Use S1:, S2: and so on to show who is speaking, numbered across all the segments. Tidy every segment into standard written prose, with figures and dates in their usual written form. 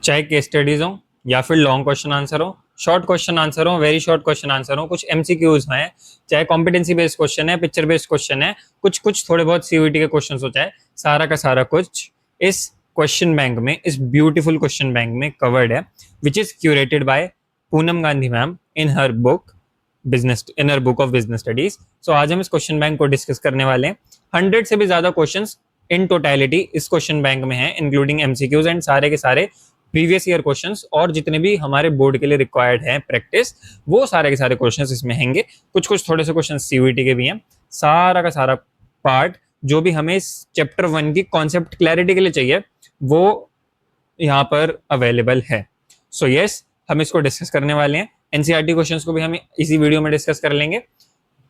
S1: चाहे case studies हो या फिर लॉन्ग क्वेश्चन आंसर हो, शॉर्ट क्वेश्चन आंसर हो, वेरी शॉर्ट क्वेश्चन आंसर हो, कुछ एमसीक्यूज हैं, चाहे कॉम्पिटेंसी बेस्ड क्वेश्चन है, पिक्चर बेस्ड क्वेश्चन है, कुछ कुछ थोड़े बहुत सीयूईटी के क्वेश्चन हो, चाहे सारा का सारा कुछ इस क्वेश्चन बैंक में, इस ब्यूटीफुल क्वेश्चन बैंक में कवर्ड है, which is curated by Poonam Gandhi ma'am in her book business, in her book of business studies. So आज हम इस क्वेश्चन बैंक को डिस्कस करने वाले हैं। 100 से भी ज्यादा क्वेश्चंस इन टोटलिटी इस क्वेश्चन बैंक में है, इंक्लूडिंग एमसीक्यूज एंड सारे के सारे प्रीवियस ईयर क्वेश्चंस, और जितने भी हमारे बोर्ड के लिए रिक्वायर्ड हैं प्रैक्टिस, वो सारे के सारे क्वेश्चंस इसमें होंगे। कुछ कुछ थोड़े से क्वेश्चन सीयूईटी के भी हैं। सारा का सारा पार्ट जो भी हमें इस चैप्टर 1 की कॉन्सेप्ट क्लैरिटी के लिए चाहिए, वो यहाँ पर अवेलेबल है। सो यस, हम इसको डिस्कस करने वाले हैं। एनसीईआरटी क्वेश्चंस को भी हम इसी वीडियो में डिस्कस कर लेंगे।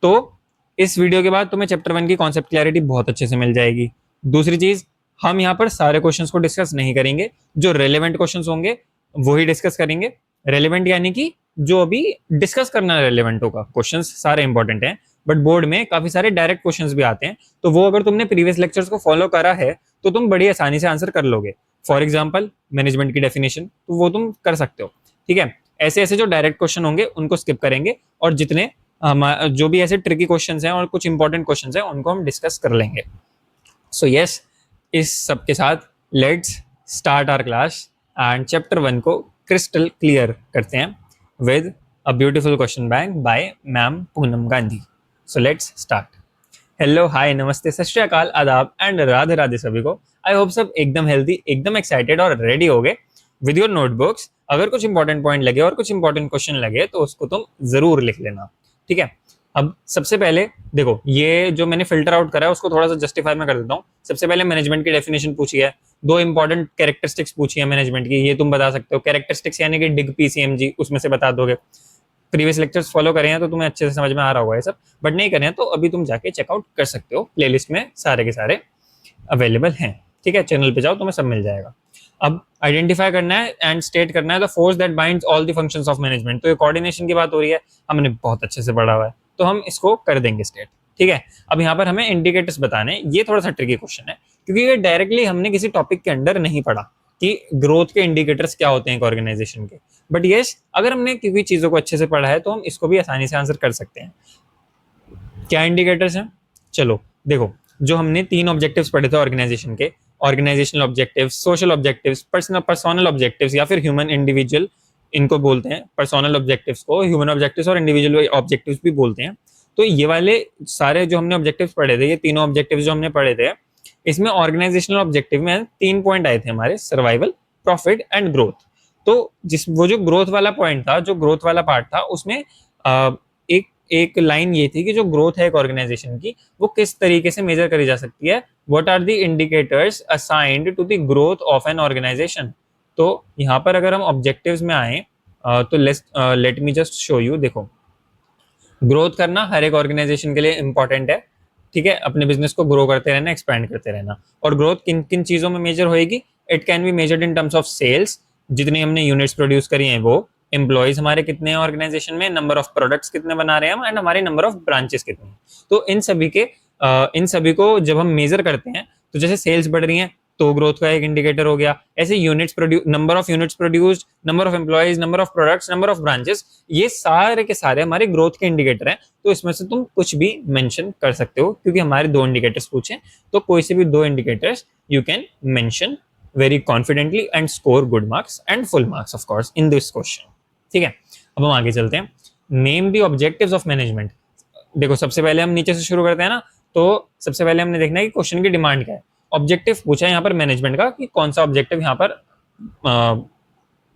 S1: तो इस वीडियो के बाद तुम्हें चैप्टर 1 की कॉन्सेप्ट क्लैरिटी बहुत अच्छे से मिल जाएगी। दूसरी चीज, हम यहाँ पर सारे क्वेश्चंस को डिस्कस नहीं करेंगे, जो रेलेवेंट क्वेश्चंस होंगे वही डिस्कस करेंगे। रेलेवेंट यानी कि जो अभी डिस्कस करना रेलेवेंट होगा। क्वेश्चंस सारे इंपॉर्टेंट हैं, बट बोर्ड में काफी सारे डायरेक्ट क्वेश्चंस भी आते हैं, तो वो अगर तुमने प्रीवियस लेक्चर्स को फॉलो करा है तो तुम बड़ी आसानी से आंसर कर लोगे। फॉर एग्जाम्पल मैनेजमेंट की डेफिनेशन, तो वो तुम कर सकते हो। ठीक है, ऐसे ऐसे जो डायरेक्ट क्वेश्चन होंगे उनको स्किप करेंगे, और जितने जो भी ऐसे ट्रिकी क्वेश्चंस हैं और कुछ इंपॉर्टेंट क्वेश्चंस हैं उनको हम डिस्कस कर लेंगे। सो यस, इस सब के साथ let's start our class and chapter 1 को क्रिस्टल क्लियर करते हैं with a beautiful question bank by ma'am Poonam Gandhi. So let's start. Hello, hi, नमस्ते, सत श्री अकाल, आदाब एंड राधे राधे सभी को। आई होप सब एकदम हेल्दी, एकदम एक्साइटेड और रेडी हो गए विद योर नोटबुक्स। अगर कुछ इंपॉर्टेंट पॉइंट लगे और कुछ इंपॉर्टेंट क्वेश्चन लगे तो उसको तुम जरूर लिख लेना। ठीक है, अब सबसे पहले देखो, ये जो मैंने फिल्टर आउट करा है उसको थोड़ा सा जस्टिफाई मैं कर देता हूँ। सबसे पहले मैनेजमेंट की डेफिनेशन पूछी है, दो इंपॉर्टेंट कैरेक्टरिस्टिक्स पूछी है मैनेजमेंट की, ये तुम बता सकते हो। कैरेक्टरिस्टिक्स यानी कि डिग पीसीएमजी, उसमें से बता दोगे। प्रीवियस लेक्चर्स फॉलो करें हैं तो तुम्हें अच्छे से समझ में आ रहा होगा ये सब, बट नहीं करें तो अभी तुम जाके चेकआउट कर सकते हो, प्लेलिस्ट में सारे के सारे अवेलेबल हैं। ठीक है, चैनल पे जाओ, तुम्हें सब मिल जाएगा। अब आइडेंटिफाई करना है एंड स्टेट करना है the force that binds all the functions of management. तो ये कोऑर्डिनेशन की बात हो रही है, हमने बहुत अच्छे से पढ़ा हुआ है, तो हम इसको कर देंगे स्टेट। ठीक है, अब यहाँ पर हमें इंडिकेटर्स बताने, ये थोड़ा सा ट्रिकी क्वेश्चन है क्योंकि ये डायरेक्टली हमने किसी टॉपिक के अंडर नहीं पढ़ा कि ग्रोथ के इंडिकेटर्स क्या होते हैं एक ऑर्गेनाइजेशन के। बट यस, अगर हमने किसी चीजों को अच्छे से पढ़ा है तो हम इसको भी आसानी से आंसर कर सकते हैं। क्या इंडिकेटर्स हैं, चलो देखो। जो हमने 3 ऑब्जेक्टिव्स पढ़े थे ऑर्गेनाइजेशन के, organisational objectives, social objectives, personal objectives या फिर ह्यूमन इंडिविजुअल, इनको बोलते हैं। पर्सनल ऑब्जेक्टिव्स को ह्यूमन ऑब्जेक्टिव्स और इंडिविजुअल ऑब्जेक्टिव्स भी बोलते हैं। तो ये वाले सारे जो हमने ऑब्जेक्टिव्स पढ़े थे, ये तीनों ऑब्जेक्टिव्स जो हमने पढ़े थे, इसमें ऑर्गेनाइजेशनल ऑब्जेक्टिव में 3 पॉइंट आए थे हमारे, सर्वाइवल, प्रॉफिट एंड ग्रोथ। तो वो जो ग्रोथ वाला पॉइंट था, जो ग्रोथ वाला पार्ट था, उसमें एक एक लाइन ये थी कि जो ग्रोथ है एक ऑर्गेनाइजेशन की, वो किस तरीके से मेजर करी जा सकती है। What are the indicators assigned to the growth of an organisation. तो यहाँ पर अगर हम ऑब्जेक्टिव्स में आए तो let me just show you. देखो, ग्रोथ करना हर एक ऑर्गेनाइजेशन के लिए इंपॉर्टेंट है। ठीक है, अपने बिजनेस को ग्रो करते रहना, एक्सपैंड करते रहना। और ग्रोथ किन किन चीजों में मेजर होएगी? It can be measured in terms of sales, जितनी हमने यूनिट्स प्रोड्यूस करी हैं वो, एम्प्लॉयज हमारे कितने हैं ऑर्गेनाइजेशन में, नंबर ऑफ प्रोडक्ट्स कितने बना रहे हैं हम, एंड हमारे नंबर ऑफ ब्रांचेस कितने हैं। तो इन सभी को जब हम मेजर करते हैं, तो जैसे सेल्स बढ़ रही हैं तो ग्रोथ का एक इंडिकेटर हो गया। ऐसे number of units produced, number of employees, number of products, number of branches, ये सारे के सारे हमारे ग्रोथ के इंडिकेटर हैं। तो इसमें से तुम कुछ भी मेंशन कर सकते हो, क्योंकि हमारे 2 इंडिकेटर्स पूछे, तो कोई से भी 2 indicators you can mention very confidently and score good marks and full marks of course in this question. ठीक है, अब हम आगे चलते हैं। Name the objectives of management. देखो, सबसे पहले हम नीचे से शुरू करते हैं ना, तो सबसे पहले हमने देखना है कि क्वेश्चन की डिमांड क्या है। ऑब्जेक्टिव पूछा है यहाँ पर मैनेजमेंट का, कि कौन सा ऑब्जेक्टिव यहाँ पर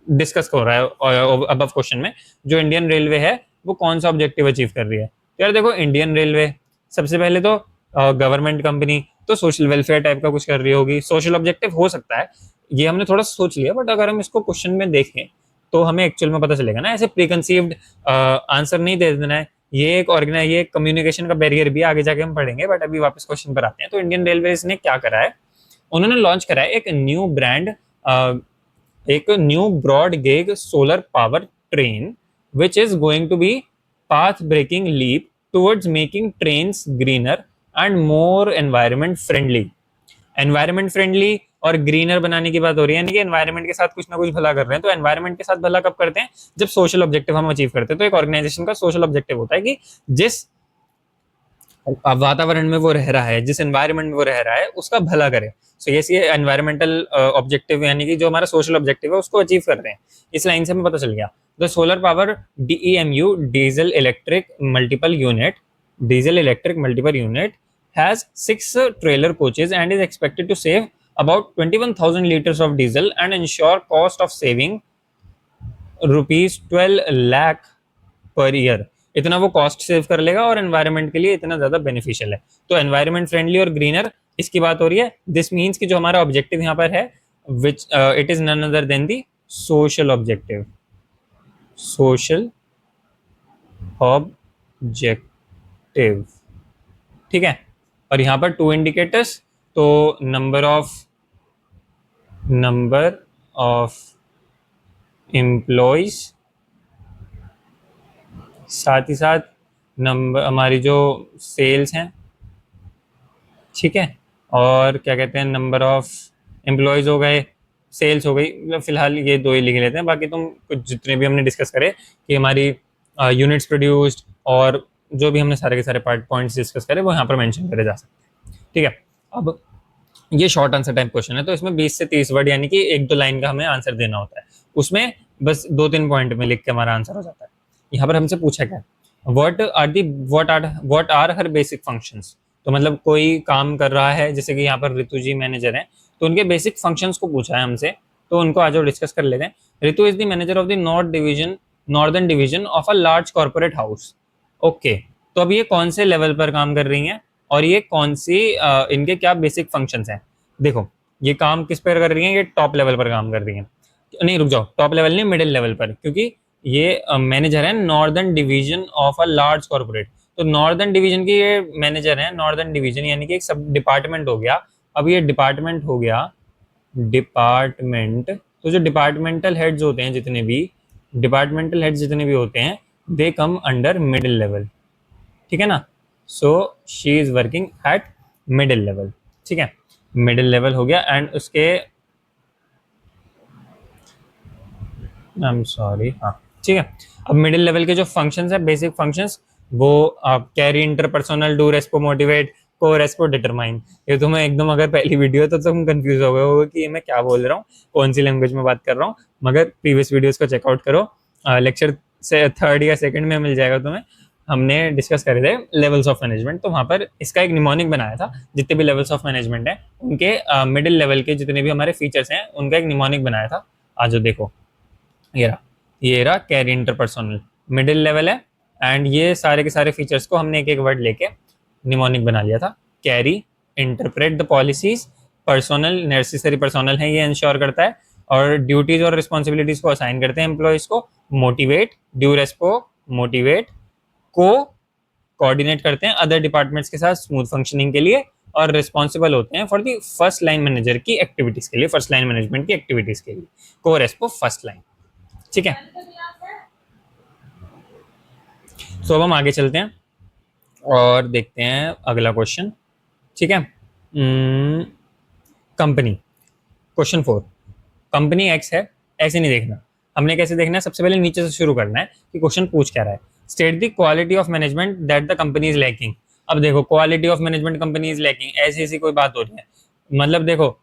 S1: डिस्कस हो रहा है अब क्वेश्चन में। जो इंडियन रेलवे है वो कौन सा ऑब्जेक्टिव अचीव कर रही है। तो यार देखो, इंडियन रेलवे सबसे पहले तो गवर्नमेंट कंपनी, तो सोशल वेलफेयर टाइप का कुछ कर रही होगी। सोशल ऑब्जेक्टिव हो सकता है, ये हमने थोड़ा सोच लिया, बट अगर हम इसको क्वेश्चन में देखें तो हमें एक्चुअल में पता चलेगा ना। ऐसे प्रीकंसीव्ड आंसर नहीं दे देना है। ये कम्युनिकेशन का बैरियर भी आगे जाके हम पढ़ेंगे, बट अभी वापस क्वेश्चन पर आते हैं। तो इंडियन रेलवेज ने क्या करा है, उन्होंने लॉन्च करा है एक न्यू ब्रांड, एक new broad gauge solar power train, which is going to be path breaking leap towards making trains greener and more environment friendly. Environment friendly और ग्रीनर बनाने की बात हो रही है, यानी कि एनवायरनमेंट के साथ कुछ ना कुछ भला कर रहे हैं। तो एनवायरनमेंट के साथ भला कब करते हैं, जब सोशल ऑब्जेक्टिव हम अचीव करते हैं। तो एक ऑर्गेनाइजेशन का सोशल ऑब्जेक्टिव होता है कि जिस वातावरण में वो रह रहा है, जिस एनवायरनमेंट में वो रह रहा है, उसका भला करे। सो ये एनवायरमेंटल ऑब्जेक्टिव यानी कि जो हमारा सोशल ऑब्जेक्टिव है उसको अचीव कर रहे हैं। इस लाइन से हमें पता चल गया। The solar power DEMU, diesel electric multiple unit, diesel electric multiple unit has 6 trailer coaches and is expected to save about 21,000 liters of diesel and ensure cost of saving ₹12 lakh per year. इतना वो cost save कर लेगा और environment के लिए इतना ज्यादा beneficial है। तो एनवायरनमेंट फ्रेंडली और ग्रीनर, इसकी बात हो रही है। दिस मीन्स कि जो हमारा ऑब्जेक्टिव यहाँ पर है, which it is none other than the social objective, social objective, ठीक है। और यहाँ पर 2 इंडिकेटर्स, तो नंबर ऑफ एम्प्लॉयज, साथ ही साथ नंबर हमारी जो सेल्स हैं, ठीक है। और क्या कहते हैं, नंबर ऑफ एम्प्लॉयज हो गए, सेल्स हो गई, मतलब फिलहाल ये 2 ही लिख लेते हैं। बाकी तुम कुछ जितने भी हमने डिस्कस करे कि हमारी यूनिट्स प्रोड्यूस्ड और जो भी हमने सारे के सारे पॉइंट्स डिस्कस करे वो यहाँ पर मेंशन करे जा सकते हैं, ठीक है। अब ये शॉर्ट आंसर टाइप क्वेश्चन है, तो इसमें 20 से 30 वर्ड यानी कि 1-2 लाइन का हमें आंसर देना होता है। उसमें बस 2-3 पॉइंट में लिख के हमारा आंसर हो जाता है। यहाँ पर हमसे पूछा क्या, what are her basic functions. तो मतलब कोई काम कर रहा है, जैसे कि यहाँ पर रितु जी मैनेजर हैं, तो उनके बेसिक फंक्शंस को पूछा है हमसे, तो उनको आज डिस्कस कर लेते हैं। Ritu is the manager of the northern division of a large corporate house. Okay, तो अब ये कौन से लेवल पर काम कर रही हैं और ये कौन सी इनके क्या बेसिक फंक्शंस हैं। देखो ये काम किस पर कर रही हैं, ये टॉप लेवल पर काम कर रही हैं। नहीं रुक जाओ, टॉप लेवल नहीं, मिडिल लेवल पर, क्योंकि ये मैनेजर है northern division of a large corporate. तो नॉर्दर्न डिवीजन की ये मैनेजर है। नॉर्दर्न डिवीजन यानी कि एक सब डिपार्टमेंट हो गया। अब ये डिपार्टमेंट हो गया, डिपार्टमेंट। तो जो डिपार्टमेंटल हेड्स होते हैं, जितने भी होते हैं, दे कम अंडर मिडिल लेवल, ठीक है ना। So she is working at middle level, ठीक है। मिडिल लेवल हो गया एंड उसके आई एम सॉरी, हाँ ठीक है। अब मिडिल लेवल के जो फंक्शंस है, बेसिक फंक्शंस, वो carry, interpersonal, do, Respo, motivate, को, रेस्पो, डिटरमाइन। ये तुम्हें एकदम अगर पहली वीडियो है तो तुम कंफ्यूज हो गए होगे कि मैं क्या बोल रहा हूँ, कौन सी लैंग्वेज में बात कर रहा हूँ। मगर प्रीवियस वीडियोस को चेकआउट करो, लेक्चर से 3rd या 2nd में मिल जाएगा तुम्हें। हमने डिस्कस करे थे लेवल्स ऑफ मैनेजमेंट, तो वहाँ पर इसका एक निमोनिक बनाया था। जितने भी लेवल्स ऑफ मैनेजमेंट हैं उनके मिडिल लेवल के जितने भी हमारे फीचर्स हैं उनका एक निमोनिक बनाया था। आज देखो ये रहा कैरी, इंटरपर्सनल, मिडिल लेवल है। एंड ये सारे के सारे फीचर्स को हमने एक एक वर्ड लेके निमोनिक बना लिया था। Carry, interpret the policies, personal, necessary personal है, ये इंश्योर करता है, और ड्यूटीज और रिस्पॉन्सिबिलिटीज को असाइन करते हैं एम्प्लॉयज को। मोटिवेट, ड्यू, रेस्पो, मोटिवेट, को कोऑर्डिनेट करते हैं अदर डिपार्टमेंट्स के साथ स्मूथ फंक्शनिंग के लिए, और रिस्पॉन्सिबल होते हैं for the first line manager की एक्टिविटीज के लिए, फर्स्ट लाइन मैनेजमेंट की एक्टिविटीज के लिए। को, रेस्पो, फर्स्ट लाइन, ठीक है। तो अब हम आगे चलते हैं और देखते हैं अगला क्वेश्चन, ठीक है। कंपनी, क्वेश्चन 4, कंपनी एक्स है, ऐसे नहीं देखना। हमने कैसे देखना है, सबसे पहले नीचे से शुरू करना है कि क्वेश्चन पूछ क्या रहा है। State the quality of management that the company is lacking. अब देखो quality of management company is lacking, ऐसी ऐसी कोई बात हो रही है। मतलब देखो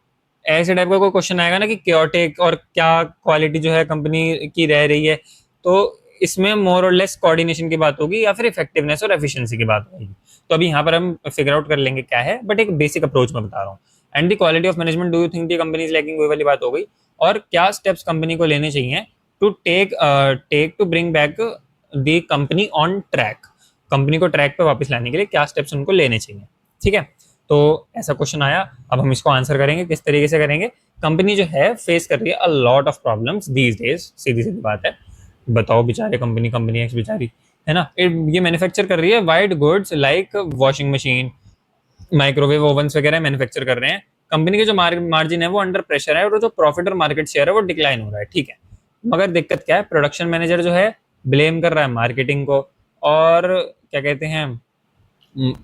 S1: ऐसे टाइप का कोई क्वेश्चन आएगा ना कि क्योटेक और क्या क्वालिटी जो है कंपनी की रह रही है, तो इसमें मोर और लेस कोऑर्डिनेशन की बात होगी या फिर इफेक्टिवनेस और एफिशिएंसी की बात होगी। तो अभी यहाँ पर हम फिगर आउट कर लेंगे क्या है, बट एक बेसिक अप्रोच में बता रहा हूँ। And the quality of management, do you think the company is lacking, वही वाली बात हो गई। और क्या स्टेप्स कंपनी को लेने चाहिए to take to bring back the company on track, company को ट्रैक पे वापस लाने के लिए क्या स्टेप्स उनको लेने चाहिए, ठीक है। तो ऐसा क्वेश्चन आया, अब हम इसको आंसर करेंगे। किस तरीके से करेंगे, कंपनी जो है फेस कर रही है a lot of problems these days, सीधी सीधी बात है। बताओ बेचारे, कंपनी एक्स बेचारी है ना, ये मैन्युफैक्चर कर रही है white goods like washing machine, microwave ovens वगैरह मैन्युफैक्चर कर रहे हैं। कंपनी के जो मार्जिन है वो अंडर प्रेशर है और जो प्रॉफिट और मार्केट शेयर है वो डिक्लाइन हो रहा है, ठीक है। मगर दिक्कत क्या है, प्रोडक्शन मैनेजर जो है ब्लेम कर रहा है मार्केटिंग को, और क्या कहते हैं,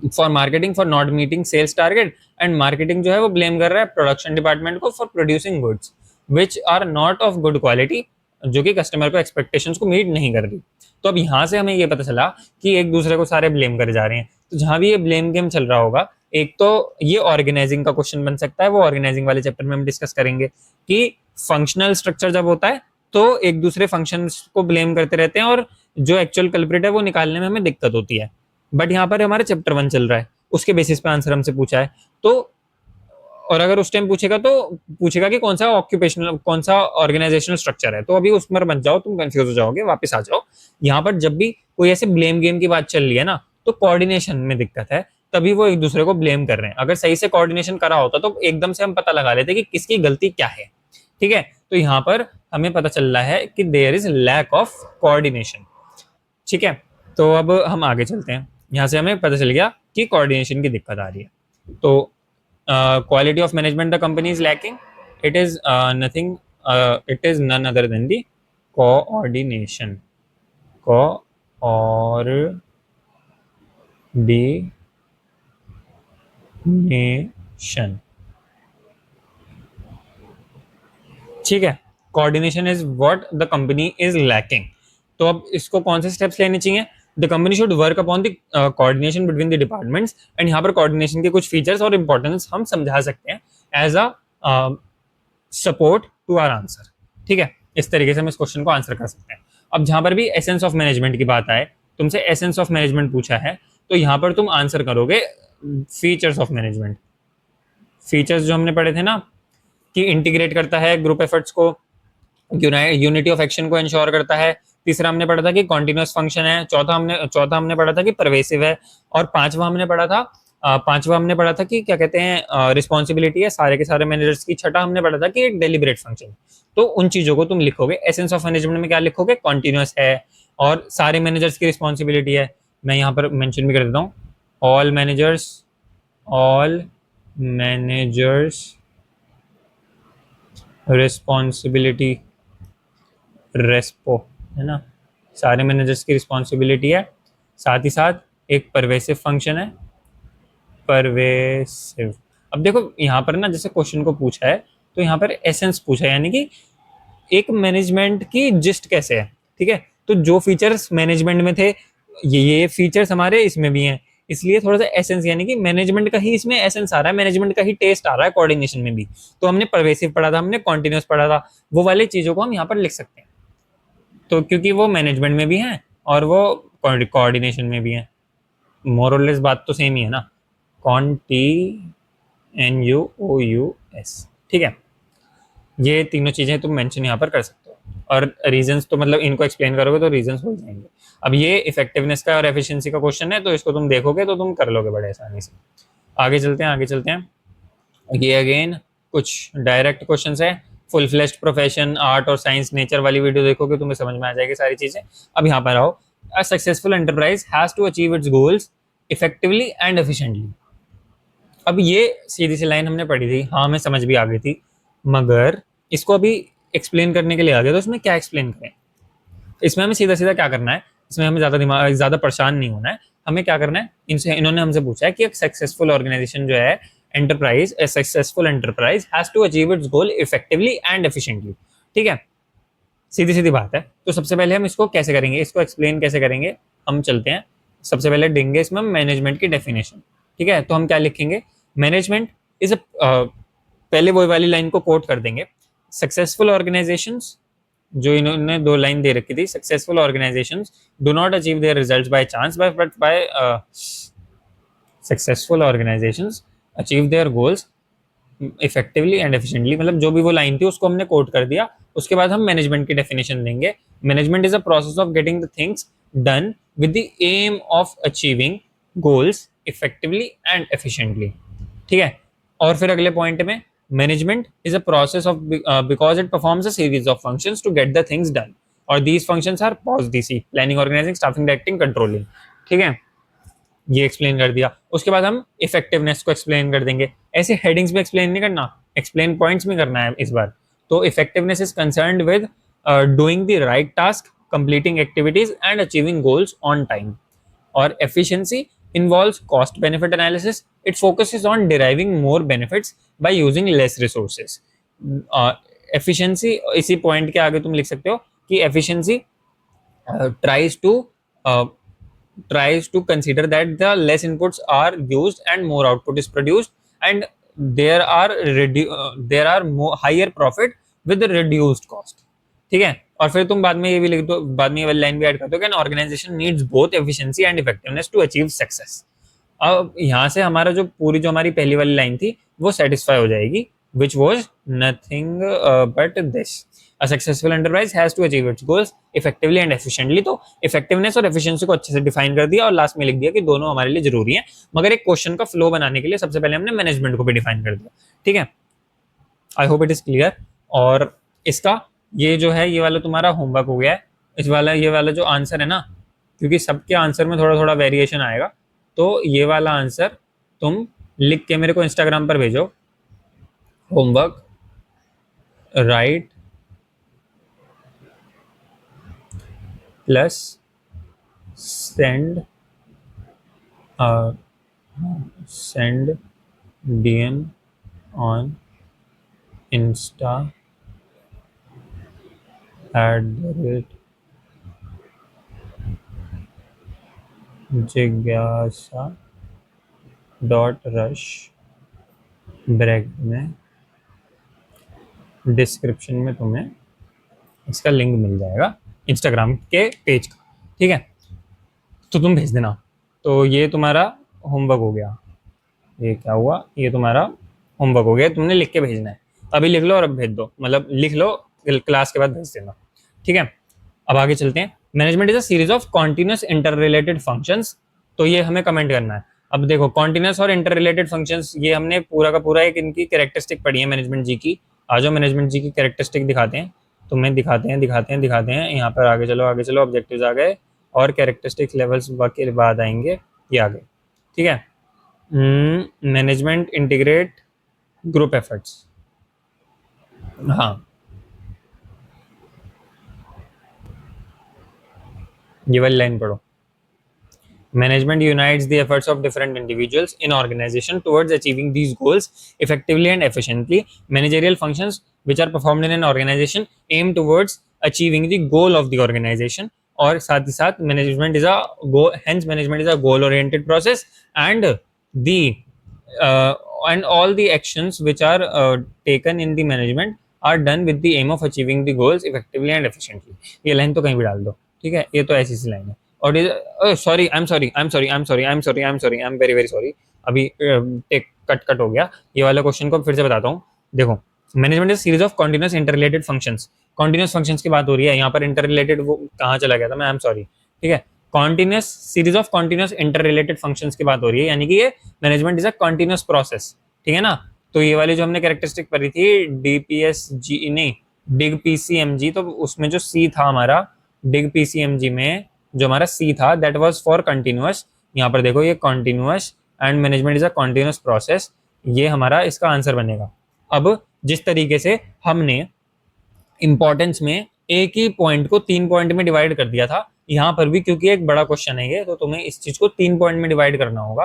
S1: for marketing for not meeting sales target, and marketing जो है वो ब्लेम कर रहा है प्रोडक्शन डिपार्टमेंट को for producing goods which are not of good quality, जो कि कस्टमर को एक्सपेक्टेशंस को मीट नहीं कर रही। तो अब यहाँ से हमें ये पता चला कि एक दूसरे को सारे ब्लेम करे जा रहे हैं। तो जहां भी ये ब्लेम गेम चल रहा होगा, एक तो ये ऑर्गेनाइजिंग का क्वेश्चन बन सकता है, वो ऑर्गेनाइजिंग वाले चैप्टर में हम डिस्कस करेंगे कि फंक्शनल स्ट्रक्चर जब होता है तो एक दूसरे फंक्शंस को ब्लेम करते रहते हैं और जो एक्चुअल कल्प्रिट है वो निकालने में हमें दिक्कत होती है। बट यहाँ पर हमारे चैप्टर 1 चल रहा है, उसके बेसिस पे आंसर हमसे पूछा है। तो और अगर उस टाइम पूछेगा तो पूछेगा कि कौन सा ऑक्यूपेशनल, कौन सा ऑर्गेनाइजेशनल स्ट्रक्चर है, तो अभी उसमें मत जाओ, तुम कंफ्यूज हो जाओगे, वापस आ जाओ। यहाँ पर जब भी कोई ऐसे ब्लेम गेम की बात चल रही है ना, तो कोऑर्डिनेशन में दिक्कत है, तभी वो एक दूसरे को ब्लेम कर रहे हैं। अगर सही से कोऑर्डिनेशन करा होता तो एकदम से हम पता लगा लेते कि किसकी गलती क्या है। ठीक है, तो यहाँ पर हमें पता चल रहा है कि there is lack of coordination. ठीक है, तो अब हम आगे चलते हैं। यहाँ से हमें पता चल गया कि कोऑर्डिनेशन की दिक्कत आ रही है। तो quality of management the company is lacking, it is nothing, it is none other than the coordination, coordination। ठीक है, coordination is what the company is lacking. तो अब इसको कौन से स्टेप्स लेने चाहिए? The company should work upon the coordination between the departments, and यहाँ पर कोऑर्डिनेशन के कुछ फीचर्स और इंपॉर्टेंस हम समझा सकते हैं as a support to our answer. ठीक है, इस तरीके से हम इस क्वेश्चन को आंसर कर सकते हैं। अब जहां पर भी एसेंस ऑफ मैनेजमेंट की बात आए, तुमसे एसेंस ऑफ मैनेजमेंट पूछा है, तो यहाँ पर तुम आंसर करोगे फीचर्स ऑफ मैनेजमेंट। फीचर्स जो हमने पढ़े थे ना, कि इंटीग्रेट करता है ग्रुप एफर्ट्स को, यूनिटी ऑफ एक्शन को इंश्योर करता है। तीसरा हमने पढ़ा था कि कॉन्टिन्यूस फंक्शन है। चौथा हमने पढ़ा था कि परवेसिव है। और पांचवा हमने पढ़ा था कि क्या कहते हैं, रिस्पॉन्सिबिलिटी है सारे के सारे मैनेजर्स की। छठा हमने पढ़ा था कि एक डेलिब्रेट फंक्शन। तो उन चीजों को तुम लिखोगे। एसेंस ऑफ मैनेजमेंट में क्या लिखोगे? कॉन्टिन्यूस है और सारे मैनेजर्स की रिस्पॉन्सिबिलिटी है। मैं यहाँ पर मेंशन भी कर देता हूँ, ऑल मैनेजर्स रिस्पॉन्सिबिलिटी, रेस्पो, है ना, सारे मैनेजर्स की रिस्पॉन्सिबिलिटी है। साथ ही साथ एक परवेसिव फंक्शन है, परवेसिव। अब देखो यहाँ पर ना, जैसे क्वेश्चन को पूछा है तो यहाँ पर एसेंस पूछा है, यानी कि एक मैनेजमेंट की जिस्ट कैसे है। ठीक है, तो जो फीचर्स मैनेजमेंट में थे ये फीचर्स हमारे इसमें भी हैं, इसलिए थोड़ा सा एसेंस, यानी कि मैनेजमेंट का ही इसमें एसेंस आ रहा है, मैनेजमेंट का ही टेस्ट आ रहा है कोऑर्डिनेशन में भी। तो हमने परवेसिव पढ़ा था, हमने कॉन्टिन्यूस पढ़ा था, वो वाली चीजों को हम यहाँ पर लिख सकते हैं। तो क्योंकि वो मैनेजमेंट में भी है और वो कोऑर्डिनेशन में भी है, मोर और लेस बात तो सेम ही है ना, कॉन्टीन्यूओयूएस। ठीक है, ये तीनों चीजें तुम मेंशन यहाँ पर कर सकते हो। और रीजंस तो मतलब इनको एक्सप्लेन करोगे तो रीजंस हो जाएंगे। अब ये इफेक्टिवनेस का और एफिशिएंसी का क्वेश्चन है, तो इसको तुम देखोगे तो तुम कर लोगे बड़े आसानी से। आगे चलते हैं। ये अगेन कुछ डायरेक्ट क्वेश्चन है। फुल फ्लेश्ड प्रोफेशन, आर्ट और साइंस, नेचर वाली वीडियो देखोगे तुम्हें समझ में आ जाएगी सारी चीजें। अब यहाँ पर आओ, a successful enterprise has to achieve its goals effectively and efficiently. अब ये सीधी सी लाइन हमने पढ़ी थी, हाँ हमें समझ भी आ गई थी, मगर इसको अभी एक्सप्लेन करने के लिए आ गया, तो इसमें क्या एक्सप्लेन करें? इसमें हमें सीधा सीधा क्या करना है, इसमें हमें ज्यादा परेशान नहीं होना है। हमें क्या करना है, इन्होंने हमसे पूछा है कि एक सक्सेसफुल ऑर्गेनाइजेशन जो है, enterprise, a successful enterprise has to achieve its goal effectively and efficiently. ठीक है, सीधी सीधी बात है। तो सबसे पहले हम इसको कैसे करेंगे, इसको एक्सप्लेन कैसे करेंगे, हम चलते हैं। सबसे पहले देंगे इसमें मैनेजमेंट की डेफिनेशन। ठीक है, तो हम क्या लिखेंगे, मैनेजमेंट इज अ, पहले वो वाली लाइन को कोट कर देंगे, सक्सेसफुल ऑर्गेनाइजेशंस, जो इन्होंने दो लाइन दे रखी थी, successful organisations do not achieve their results by chance but by successful organisations achieve their goals effectively and efficiently. मतलब जो भी वो लाइन थी उसको हमने कोट कर दिया। उसके बाद हम मैनेजमेंट की डेफिनेशन देंगे। Management is a process of getting the things done with the aim of achieving goals effectively and efficiently. ठीक है, और फिर अगले पॉइंट में, management is a process of because it performs a series of functions to get the things done, और these functions are POSDC, planning, organising, staffing, directing, controlling. ठीक है, ये एक्सप्लेन कर दिया। उसके बाद हम इफेक्टिवनेस को एक्सप्लेन कर देंगे। ऐसे हेडिंग्स में एक्सप्लेन नहीं करना, एक्सप्लेन पॉइंट्स में करना है इस बार। तो effectiveness is concerned with doing the right task, completing activities and achieving goals on time. और efficiency involves cost benefit analysis. It focuses on deriving more benefits by using less resources. Efficiency, इसी point के आगे तुम लिख सकते हो कि efficiency tries to uh, tries to consider that the less inputs are used and more output is produced, and there are more higher profit with reduced cost. ठीक है, और फिर तुम बाद में ये भी लिख दो, बाद में ये वाली लाइन भी ऐड कर दो कि an organisation needs both efficiency and effectiveness to achieve success. अब यहाँ से हमारा जो पूरी जो हमारी पहली वाली लाइन थी वो सेटिस्फाई हो जाएगी, which was nothing but this. A successful enterprise has to achieve its goals effectively and efficiently. तो effectiveness और efficiency को अच्छे से डिफाइन कर दिया और लास्ट में लिख दिया कि दोनों हमारे लिए जरूरी है, मगर एक क्वेश्चन का फ्लो बनाने के लिए सबसे पहले हमने मैनेजमेंट को भी डिफाइन कर दिया. ठीक है, I hope it is clear. और इसका ये जो है ये वाला तुम्हारा होमवर्क हो गया है. इस वाला ये वाला जो आंसर है ना, क्योंकि सबके आंसर में थोड़ा थोड़ा वेरिएशन आएगा, तो ये वाला आंसर तुम लिख के मेरे को इंस्टाग्राम पर भेजो. Homework right plus send DM on Insta @jigyasa.rush bracket में डिस्क्रिप्शन में तुम्हें इसका लिंक मिल जाएगा इंस्टाग्राम के पेज का. ठीक है, तो तुम भेज देना. तो ये तुम्हारा होमवर्क हो गया. ये क्या हुआ, ये तुम्हारा होमवर्क हो गया, तुमने लिख के भेजना है. अभी लिख लो और अब भेज दो, मतलब लिख लो क्लास के बाद भेज देना. ठीक है, अब आगे चलते हैं. Management is a series of continuous inter related functions. तो ये हमें कमेंट करना है. अब देखो कॉन्टिन्यूस और इंटर रिलेटेड फंक्शंस, ये हमने पूरा का पूरा एक इनकी कैरेक्टरिस्टिक पढ़ी है मैनेजमेंट जी की. आ जाओ मैनेजमेंट जी की कैरेक्टरिस्टिक दिखाते हैं तुम्हें, दिखाते हैं. यहाँ पर आगे चलो ऑब्जेक्टिव्स आ गए और कैरेक्टरिस्टिक्स लेवल्स के बाद आएंगे ये आगे. ठीक है, मैनेजमेंट इंटीग्रेट ग्रुप एफर्ट्स. हाँ, ये वाली लाइन पढ़ो. Management unites the efforts of different individuals in organization towards achieving these goals effectively and efficiently. Managerial functions which are performed in an organization aim towards achieving the goal of the organization. और साथ ही साथ management is a goal oriented process, and all the actions which are taken in the management are done with the aim of achieving the goals effectively and efficiently. ये line तो कहीं भी डाल दो. ठीक है, ये तो ऐसी सी लाइन है. और sorry, I am very sorry. अभी कट हो गया. ये वाला क्वेश्चन को फिर से बताता हूँ. देखो, management is series of continuous inter related functions. Continuous functions की बात हो रही है यहाँ पर. इंटर रिलेटेड वो कहाँ चला गया था मैं, आई एम सॉरी. ठीक है, continuous series of continuous inter related functions की बात हो रही है, यानी कि ये management is a continuous process. ठीक है ना. तो ये वाली जो हमने कैरेक्टरिस्टिक पढ़ी थी DPSG नहीं डिग PCMG, तो उसमें जो C था हमारा डिग PCMG में जो हमारा C था दैट वाज फॉर कंटिन्यूअस. यहाँ पर देखो ये continuous and management is a continuous process, ये हमारा इसका आंसर बनेगा. अब जिस तरीके से हमने इंपॉर्टेंस में एक ही पॉइंट को 3 पॉइंट में डिवाइड कर दिया था, यहाँ पर भी क्योंकि एक बड़ा क्वेश्चन है ये, तो तुम्हें इस चीज को 3 पॉइंट में डिवाइड करना होगा.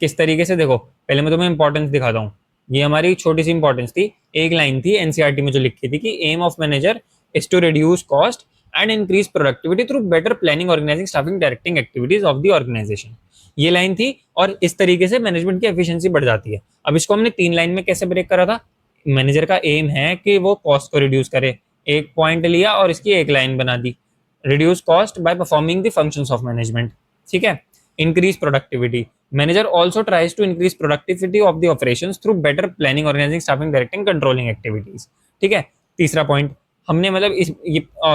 S1: किस तरीके से, देखो पहले मैं तुम्हें इंपॉर्टेंस दिखाता हूँ. ये हमारी छोटी सी इंपॉर्टेंस थी. एक लाइन थी एनसीईआरटी में जो लिखी थी कि aim of manager is to reduce cost and increase productivity through better planning, organizing, staffing, directing activities of the organization. ये लाइन थी और इस तरीके से मैनेजमेंट की एफिशिएंसी बढ़ जाती है. अब इसको हमने 3 लाइन में कैसे ब्रेक करा था. मैनेजर का एम है कि वो कॉस्ट को रिड्यूस करे, एक पॉइंट लिया और इसकी एक लाइन बना दी, reduce cost by performing the functions of management. ठीक है, increase productivity. Manager also tries to increase productivity of the operations through better planning, organising, staffing, directing, controlling activities. ठीक है, तीसरा पॉइंट हमने मतलब इस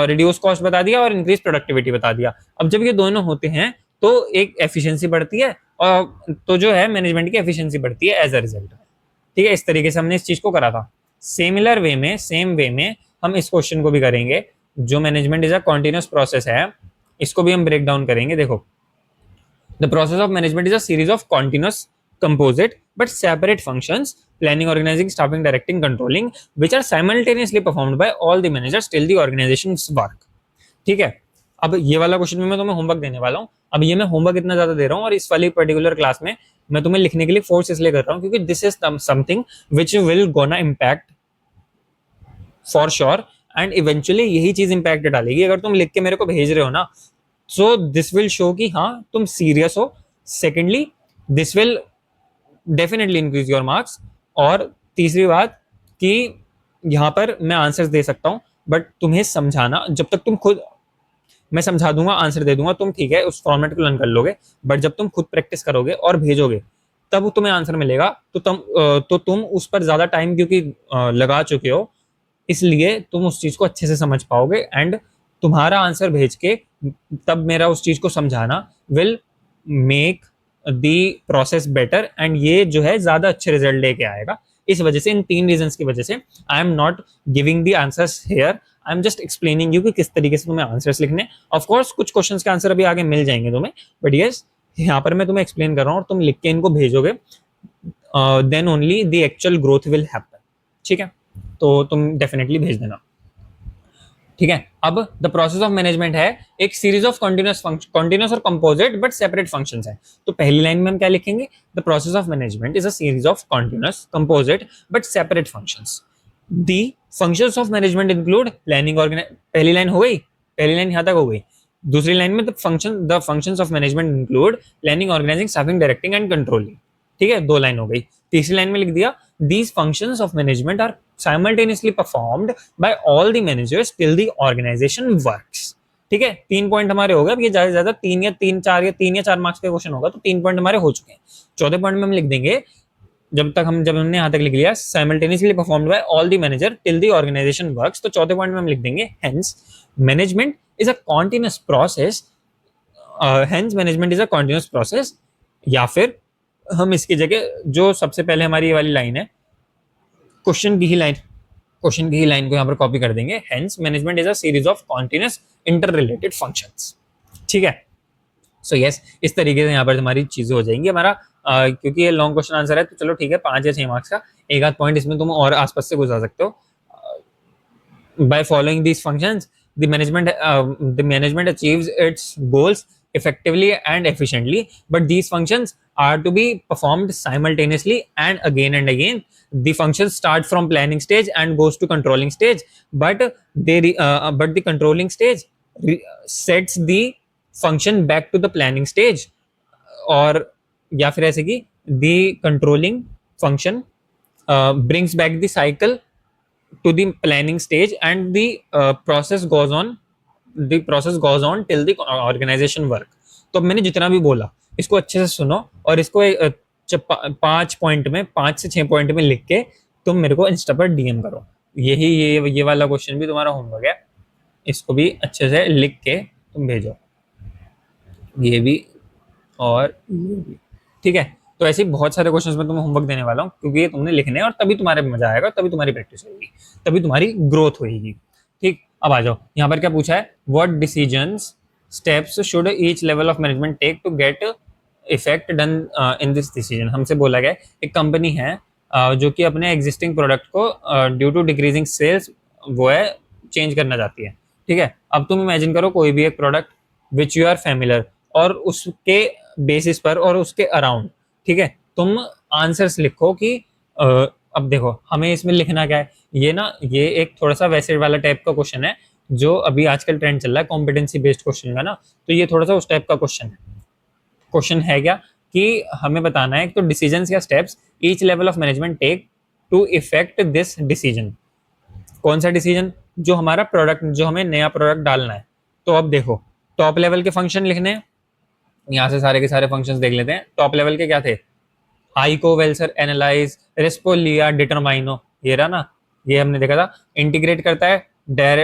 S1: रिड्यूस कॉस्ट बता दिया और इंक्रीज प्रोडक्टिविटी बता दिया. अब जब ये दोनों होते हैं तो एक एफिशिएंसी बढ़ती है और तो जो है मैनेजमेंट की एफिशिएंसी बढ़ती है एज अ रिजल्ट. ठीक है, इस तरीके से हमने इस चीज को करा था. सेम वे में हम इस क्वेश्चन को भी करेंगे. जो management is a continuous process है, इसको भी हम ब्रेक डाउन करेंगे. देखो, the process of management is a series of continuous composite but separate functions, planning, organizing, staffing, directing, controlling, which are simultaneously performed by all the managers till the organization's work. ठीक है, अब ये वाला question में मैं तुम्हें homework देने वाला हूँ. अब ये मैं होमवर्क इतना ज्यादा दे रहा हूँ और इस वाली पर्टिकुलर क्लास में मैं तुम्हें लिखने के लिए फोर्स इसलिए कर रहा हूँ क्योंकि this is something which will gonna impact for sure, and eventually यही चीज इम्पैक्ट डालेगी अगर तुम लिख के मेरे को भेज रहे हो ना। सो दिस विल शो कि हाँ तुम सीरियस हो। Secondly, this will definitely increase your marks. और तीसरी बात कि यहाँ पर मैं आंसर्स दे सकता हूँ बट तुम्हें समझाना, जब तक तुम खुद, मैं समझा दूंगा आंसर दे दूंगा तुम ठीक है उस फॉर्मेट को लर्न कर लोगे, बट जब तुम खुद प्रैक्टिस करोगे और भेजोगे तब तुम्हें आंसर मिलेगा। तो तुम उस पर ज्यादा टाइम क्योंकि लगा चुके हो, इसलिए तुम उस चीज को अच्छे से समझ पाओगे एंड तुम्हारा आंसर भेज के तब मेरा उस चीज को समझाना will make the process better, and ये जो है ज्यादा अच्छे रिजल्ट लेके आएगा। इस वजह से, इन 3 रीजंस की वजह से I am not giving the answers here, I am just explaining you कि किस तरीके से तुम्हें आंसर्स लिखने। ऑफ कोर्स कुछ क्वेश्चंस के आंसर अभी आगे मिल जाएंगे तुम्हें, बट यस यहाँ पर मैं तुम्हें एक्सप्लेन कर रहा हूँ और तुम लिख के इनको भेजोगे, then only the actual growth will happen. ठीक है, तो तुम डेफिनेटली भेज देना। ठीक है, अब द प्रोसेस ऑफ मैनेजमेंट है एक सीरीज ऑफ कॉन्टिन्यूस और कंपोजिट बट सेपरेट फंक्शंस है। तो पहली लाइन में हम क्या लिखेंगे, the process of management is a series of continuous composite but separate functions. The functions of management include planning, organise, पहली लाइन हो गई, पहली लाइन यहां तक हो गई। दूसरी लाइन में the functions of management include planning, organising, staffing, directing and controlling. ठीक है, 2 लाइन हो गई। तीसरी लाइन में लिख दिया these functions of management are simultaneously performed by all the managers till the organization works। ठीक है, 3 पॉइंट हमारे हो गए। अब ये ज्यादा से ज्यादा 3 या 4 मार्क्स का क्वेश्चन होगा, तो 3 पॉइंट हमारे हो चुके हैं। चौथे पॉइंट में हम लिख देंगे, जब हमने यहाँ तक लिख लिया simultaneously performed by all the manager till the organisation works, तो चौथे पॉइंट में हम लिख देंगे hence management is a continuous process, hence management is a continuous process. या फिर हम इसकी जगह जो सबसे पहले हमारी ये वाली लाइन है, क्वेश्चन की ही लाइन को यहाँ पर कॉपी कर देंगे, hence management is a series of continuous inter related functions. ठीक है, सो यस इस तरीके से यहाँ पर हमारी चीजें हो जाएंगी। हमारा क्योंकि ये लॉन्ग क्वेश्चन आंसर है तो चलो ठीक है 5 या 6 मार्क्स का एक आध पॉइंट इसमें तुम और आसपास से गुजार सकते हो। by following these functions the management achieves its goals effectively and efficiently, but these functions are to be performed simultaneously and again. The functions start from planning stage and goes to controlling stage, but the controlling stage sets the function back to the planning stage, और या फिर ऐसे कि the controlling function brings back the cycle to the planning stage, and the process goes on till the organization work। तो अब मैंने जितना भी बोला इसको अच्छे से सुनो और इसको 5 पॉइंट में, 5 से 6 पॉइंट में लिख के तुम मेरे को इंस्टा पर डीएम करो। ये वाला क्वेश्चन भी तुम्हारा होमवर्क है, इसको भी अच्छे से लिख के तुम भेजो, ये भी और ये भी। ठीक है, तो ऐसे बहुत सारे क्वेश्चंस में तुम्हें होमवर्क देने वाला हूँ क्योंकि ये तुमने लिखने हैं और तभी तुम्हारे मजा आएगा, तभी तुम्हारी प्रैक्टिस होगी, तभी तुम्हारी ग्रोथ होगी। ठीक, अब आ जाओ यहाँ पर क्या पूछा है, what decisions steps should each level of management take to get effect done in this decision. हमसे बोला गया एक कंपनी है जो कि अपने एग्जिस्टिंग प्रोडक्ट को ड्यू टू डिक्रीजिंग सेल्स वो है चेंज करना चाहती है। ठीक है, अब तुम इमेजिन करो कोई भी एक product which you are familiar और उसके बेसिस पर और उसके अराउंड, ठीक है, तुम आंसर्स लिखो कि अब देखो हमें इसमें लिखना क्या है, ये एक थोड़ा सा वैसे वाला टाइप का क्वेश्चन है जो अभी आजकल ट्रेंड चल रहा है कॉम्पिटेंसी बेस्ड क्वेश्चन का ना, तो ये थोड़ा सा उस टाइप का क्वेश्चन है क्या कि हमें बताना है तो डिसीजंस या steps each level of management take to effect this decision. कौन सा डिसीजन, जो हमारा प्रोडक्ट, जो हमें नया प्रोडक्ट डालना है। तो अब देखो टॉप लेवल के फंक्शन लिखने हैं, यहाँ से सारे के सारे फंक्शंस देख लेते हैं। टॉप लेवल के क्या थे, आइको, वेल्सर, एनालाइज, रेस्पो, लिया, डिटरमाइनो, ये रहा ना, ये हमने देखा था। इंटीग्रेट करता है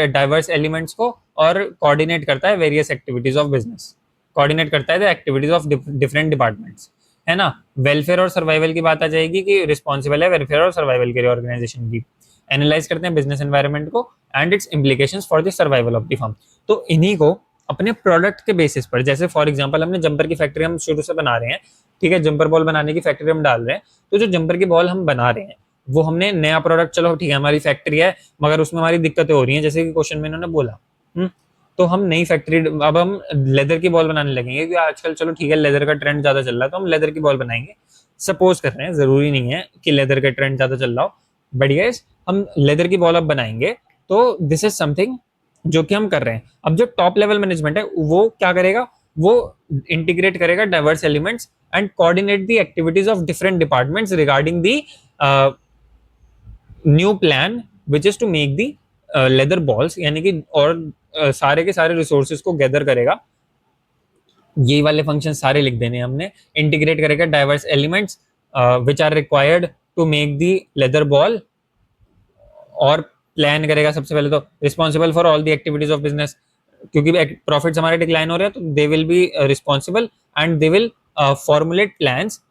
S1: डाइवर्स एलिमेंट्स को और कोऑर्डिनेट करता है various activities of business, coordinate करता है the activities of different departments, है ना। वेलफेयर और सर्वाइवल की बात आ जाएगी कि रिस्पॉन्सिबल है वेलफेयर और सर्वाइवल के लिए ऑर्गेनाइजेशन की। एनालाइज करते हैं बिजनेस एनवायरनमेंट को and it's implications for the survival of the firm. तो इन्हीं को अपने प्रोडक्ट के बेसिस पर, जैसे फॉर एग्जांपल हमने जंपर की फैक्ट्री हम शुरू से बना रहे हैं, ठीक है, जंपर बॉल बनाने की फैक्ट्री हम डाल रहे हैं, तो जो जंपर की बॉल हम बना रहे हैं वो हमने नया प्रोडक्ट, चलो ठीक है हमारी फैक्ट्री है मगर उसमें हमारी दिक्कतें हो रही हैं, जैसे कि क्वेश्चन में इन्होंने बोला तो हम नई फैक्ट्री, अब हम लेदर की बॉल बनाने लगेंगे क्योंकि आजकल चलो ठीक है लेदर का ट्रेंड ज्यादा चल रहा है, तो हम लेदर की बॉल बनाएंगे। सपोज कर रहे हैं, जरूरी नहीं है कि लेदर का ट्रेंड ज्यादा चल रहा हो, बट यस हम लेदर की बॉल अब बनाएंगे। तो दिस इज समथिंग जो कि हम कर रहे हैं। अब जो टॉप लेवल मैनेजमेंट है वो क्या करेगा, वो इंटीग्रेट करेगा diverse elements and coordinate the activities of different departments regarding the new plan which is to make the leather balls, यानी कि और सारे के सारे रिसोर्सेज को गैदर करेगा। ये वाले फंक्शन सारे लिख देने हमने। इंटीग्रेट करेगा diverse elements which are required to make the leather ball, और प्लान करेगा सबसे पहले तो responsible for all the activities of business, क्योंकि प्रॉफिट्स हमारे डिक्लाइन हो रहे हैं तो they will be responsible and they will formulate plans,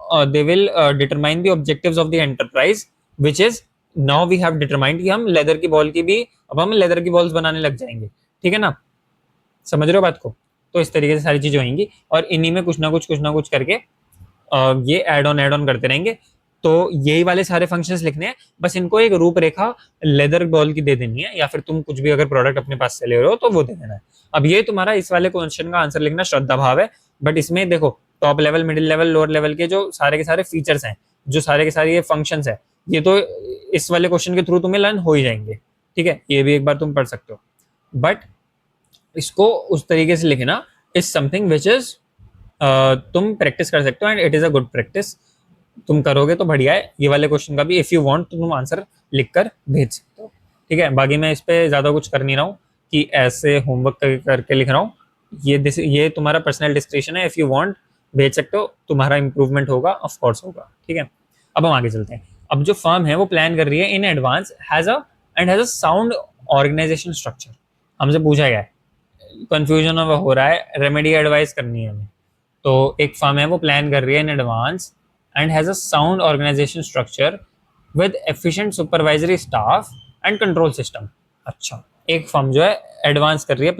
S1: they will determine the objectives of the enterprise which is now we have determined कि हम leather की ball की भी, अब हम लेदर की बॉल्स बनाने लग जाएंगे। ठीक है ना, समझ रहे हो बात को? तो इस तरीके से सारी चीजें होंगी और इन्हीं में कुछ ना कुछ करके ये ऐड ऑन करते रहेंगे। तो यही वाले सारे फंक्शंस लिखने हैं, बस इनको एक रूपरेखा लेदर बॉल की दे देनी है, या फिर तुम कुछ भी अगर प्रोडक्ट अपने पास से ले रहे हो तो वो दे देना है। अब ये तुम्हारा इस वाले क्वेश्चन का आंसर लिखना श्रद्धा भाव है, बट इसमें देखो top level, middle level, lower level के जो सारे के सारे फीचर्स हैं, जो सारे के सारे ये फंक्शंस है, ये तो इस वाले क्वेश्चन के थ्रू तुम्हें लर्न हो ही जाएंगे। ठीक है, ये भी एक बार तुम पढ़ सकते हो, बट इसको उस तरीके से लिखना इज समथिंग विच इज तुम प्रैक्टिस कर सकते हो and it is a good practice. तुम करोगे तो बढ़िया है। ये वाले क्वेश्चन का भी इफ यू वांट तो तुम आंसर लिखकर भेज सकते हो। ठीक है, बाकी मैं इस पे ज्यादा कुछ कर नहीं रहा हूँ कि ऐसे होमवर्क करके लिख रहा हूँ। ये तुम्हारा पर्सनल डिस्क्रिप्शन है, इफ यू वांट भेज सकते हो, तुम्हारा इंप्रूवमेंट होगा, ऑफ कोर्स होगा। ठीक है, अब हम आगे चलते हैं। अब जो फर्म है वो प्लान कर रही है in advance has a sound organisation structure. हमसे पूछा गया है, कंफ्यूजन हो रहा है, रेमेडी एडवाइस करनी है हमें। तो एक फर्म है वो प्लान कर रही है in advance and has a sound organisation structure with efficient supervisory staff and control system. अच्छा, एक फर्म जो है एडवांस कर रही है,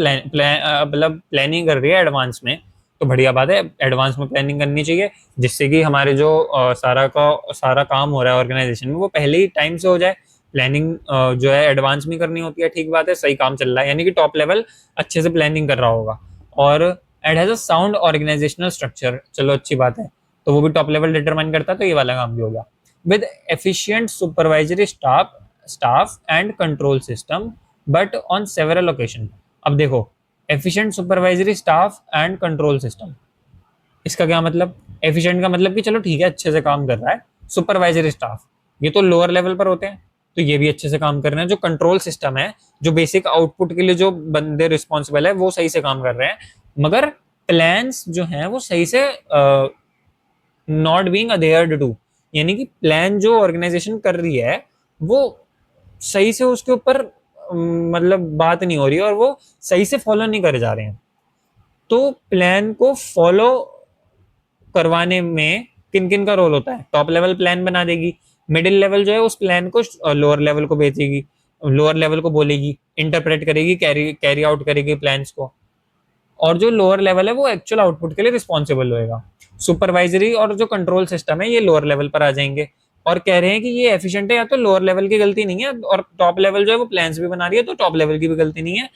S1: मतलब प्लानिंग कर रही है एडवांस में, तो बढ़िया बात है, एडवांस में प्लानिंग करनी चाहिए जिससे कि हमारे जो सारा काम हो रहा है ऑर्गेनाइजेशन में वो पहले ही टाइम से हो जाए। प्लानिंग जो है एडवांस में करनी होती है, ठीक बात है, सही काम चल रहा है, यानी कि टॉप लेवल अच्छे से प्लानिंग कर रहा होगा। और and has a sound organisational structure, चलो अच्छी बात है, तो वो भी टॉप लेवल डिटरमाइन करता है, तो ये वाला काम भी हो गया। With efficient supervisory staff and control system but on several occasion. अब देखो, efficient supervisory staff and control system, इसका क्या मतलब? एफिशिएंट का मतलब कि चलो ठीक है अच्छे से काम कर रहा है। सुपरवाइजरी स्टाफ ये तो लोअर लेवल पर होते हैं, तो ये भी अच्छे से काम कर रहे हैं। जो कंट्रोल सिस्टम है, जो बेसिक आउटपुट के लिए जो बंदे रिस्पॉन्सिबल है वो सही से काम कर रहे हैं, मगर प्लान्स जो हैं वो सही से नॉट बीइंग अधेयर्ड टू, यानी कि प्लान जो ऑर्गेनाइजेशन कर रही है वो सही से उसके ऊपर मतलब बात नहीं हो रही है और वो सही से फॉलो नहीं करे जा रहे हैं। तो प्लान को फॉलो करवाने में किन किन का रोल होता है? टॉप लेवल प्लान बना देगी, मिडिल लेवल जो है उस प्लान को लोअर लेवल को भेजेगी, लोअर लेवल को बोलेगी, इंटरप्रेट करेगी, कैरी आउट करेगी प्लान्स को, और जो लोअर लेवल है वो एक्चुअल आउटपुट के लिए रिस्पॉन्सिबल होएगा। सुपरवाइजरी और जो कंट्रोल सिस्टम है ये लोअर लेवल पर आ जाएंगे और कह रहे हैं कि ये एफिशिएंट है, या तो लोअर लेवल की गलती नहीं है, और टॉप लेवल जो है वो प्लान्स भी बना रही है, तो टॉप लेवल की भी गलती नहीं है।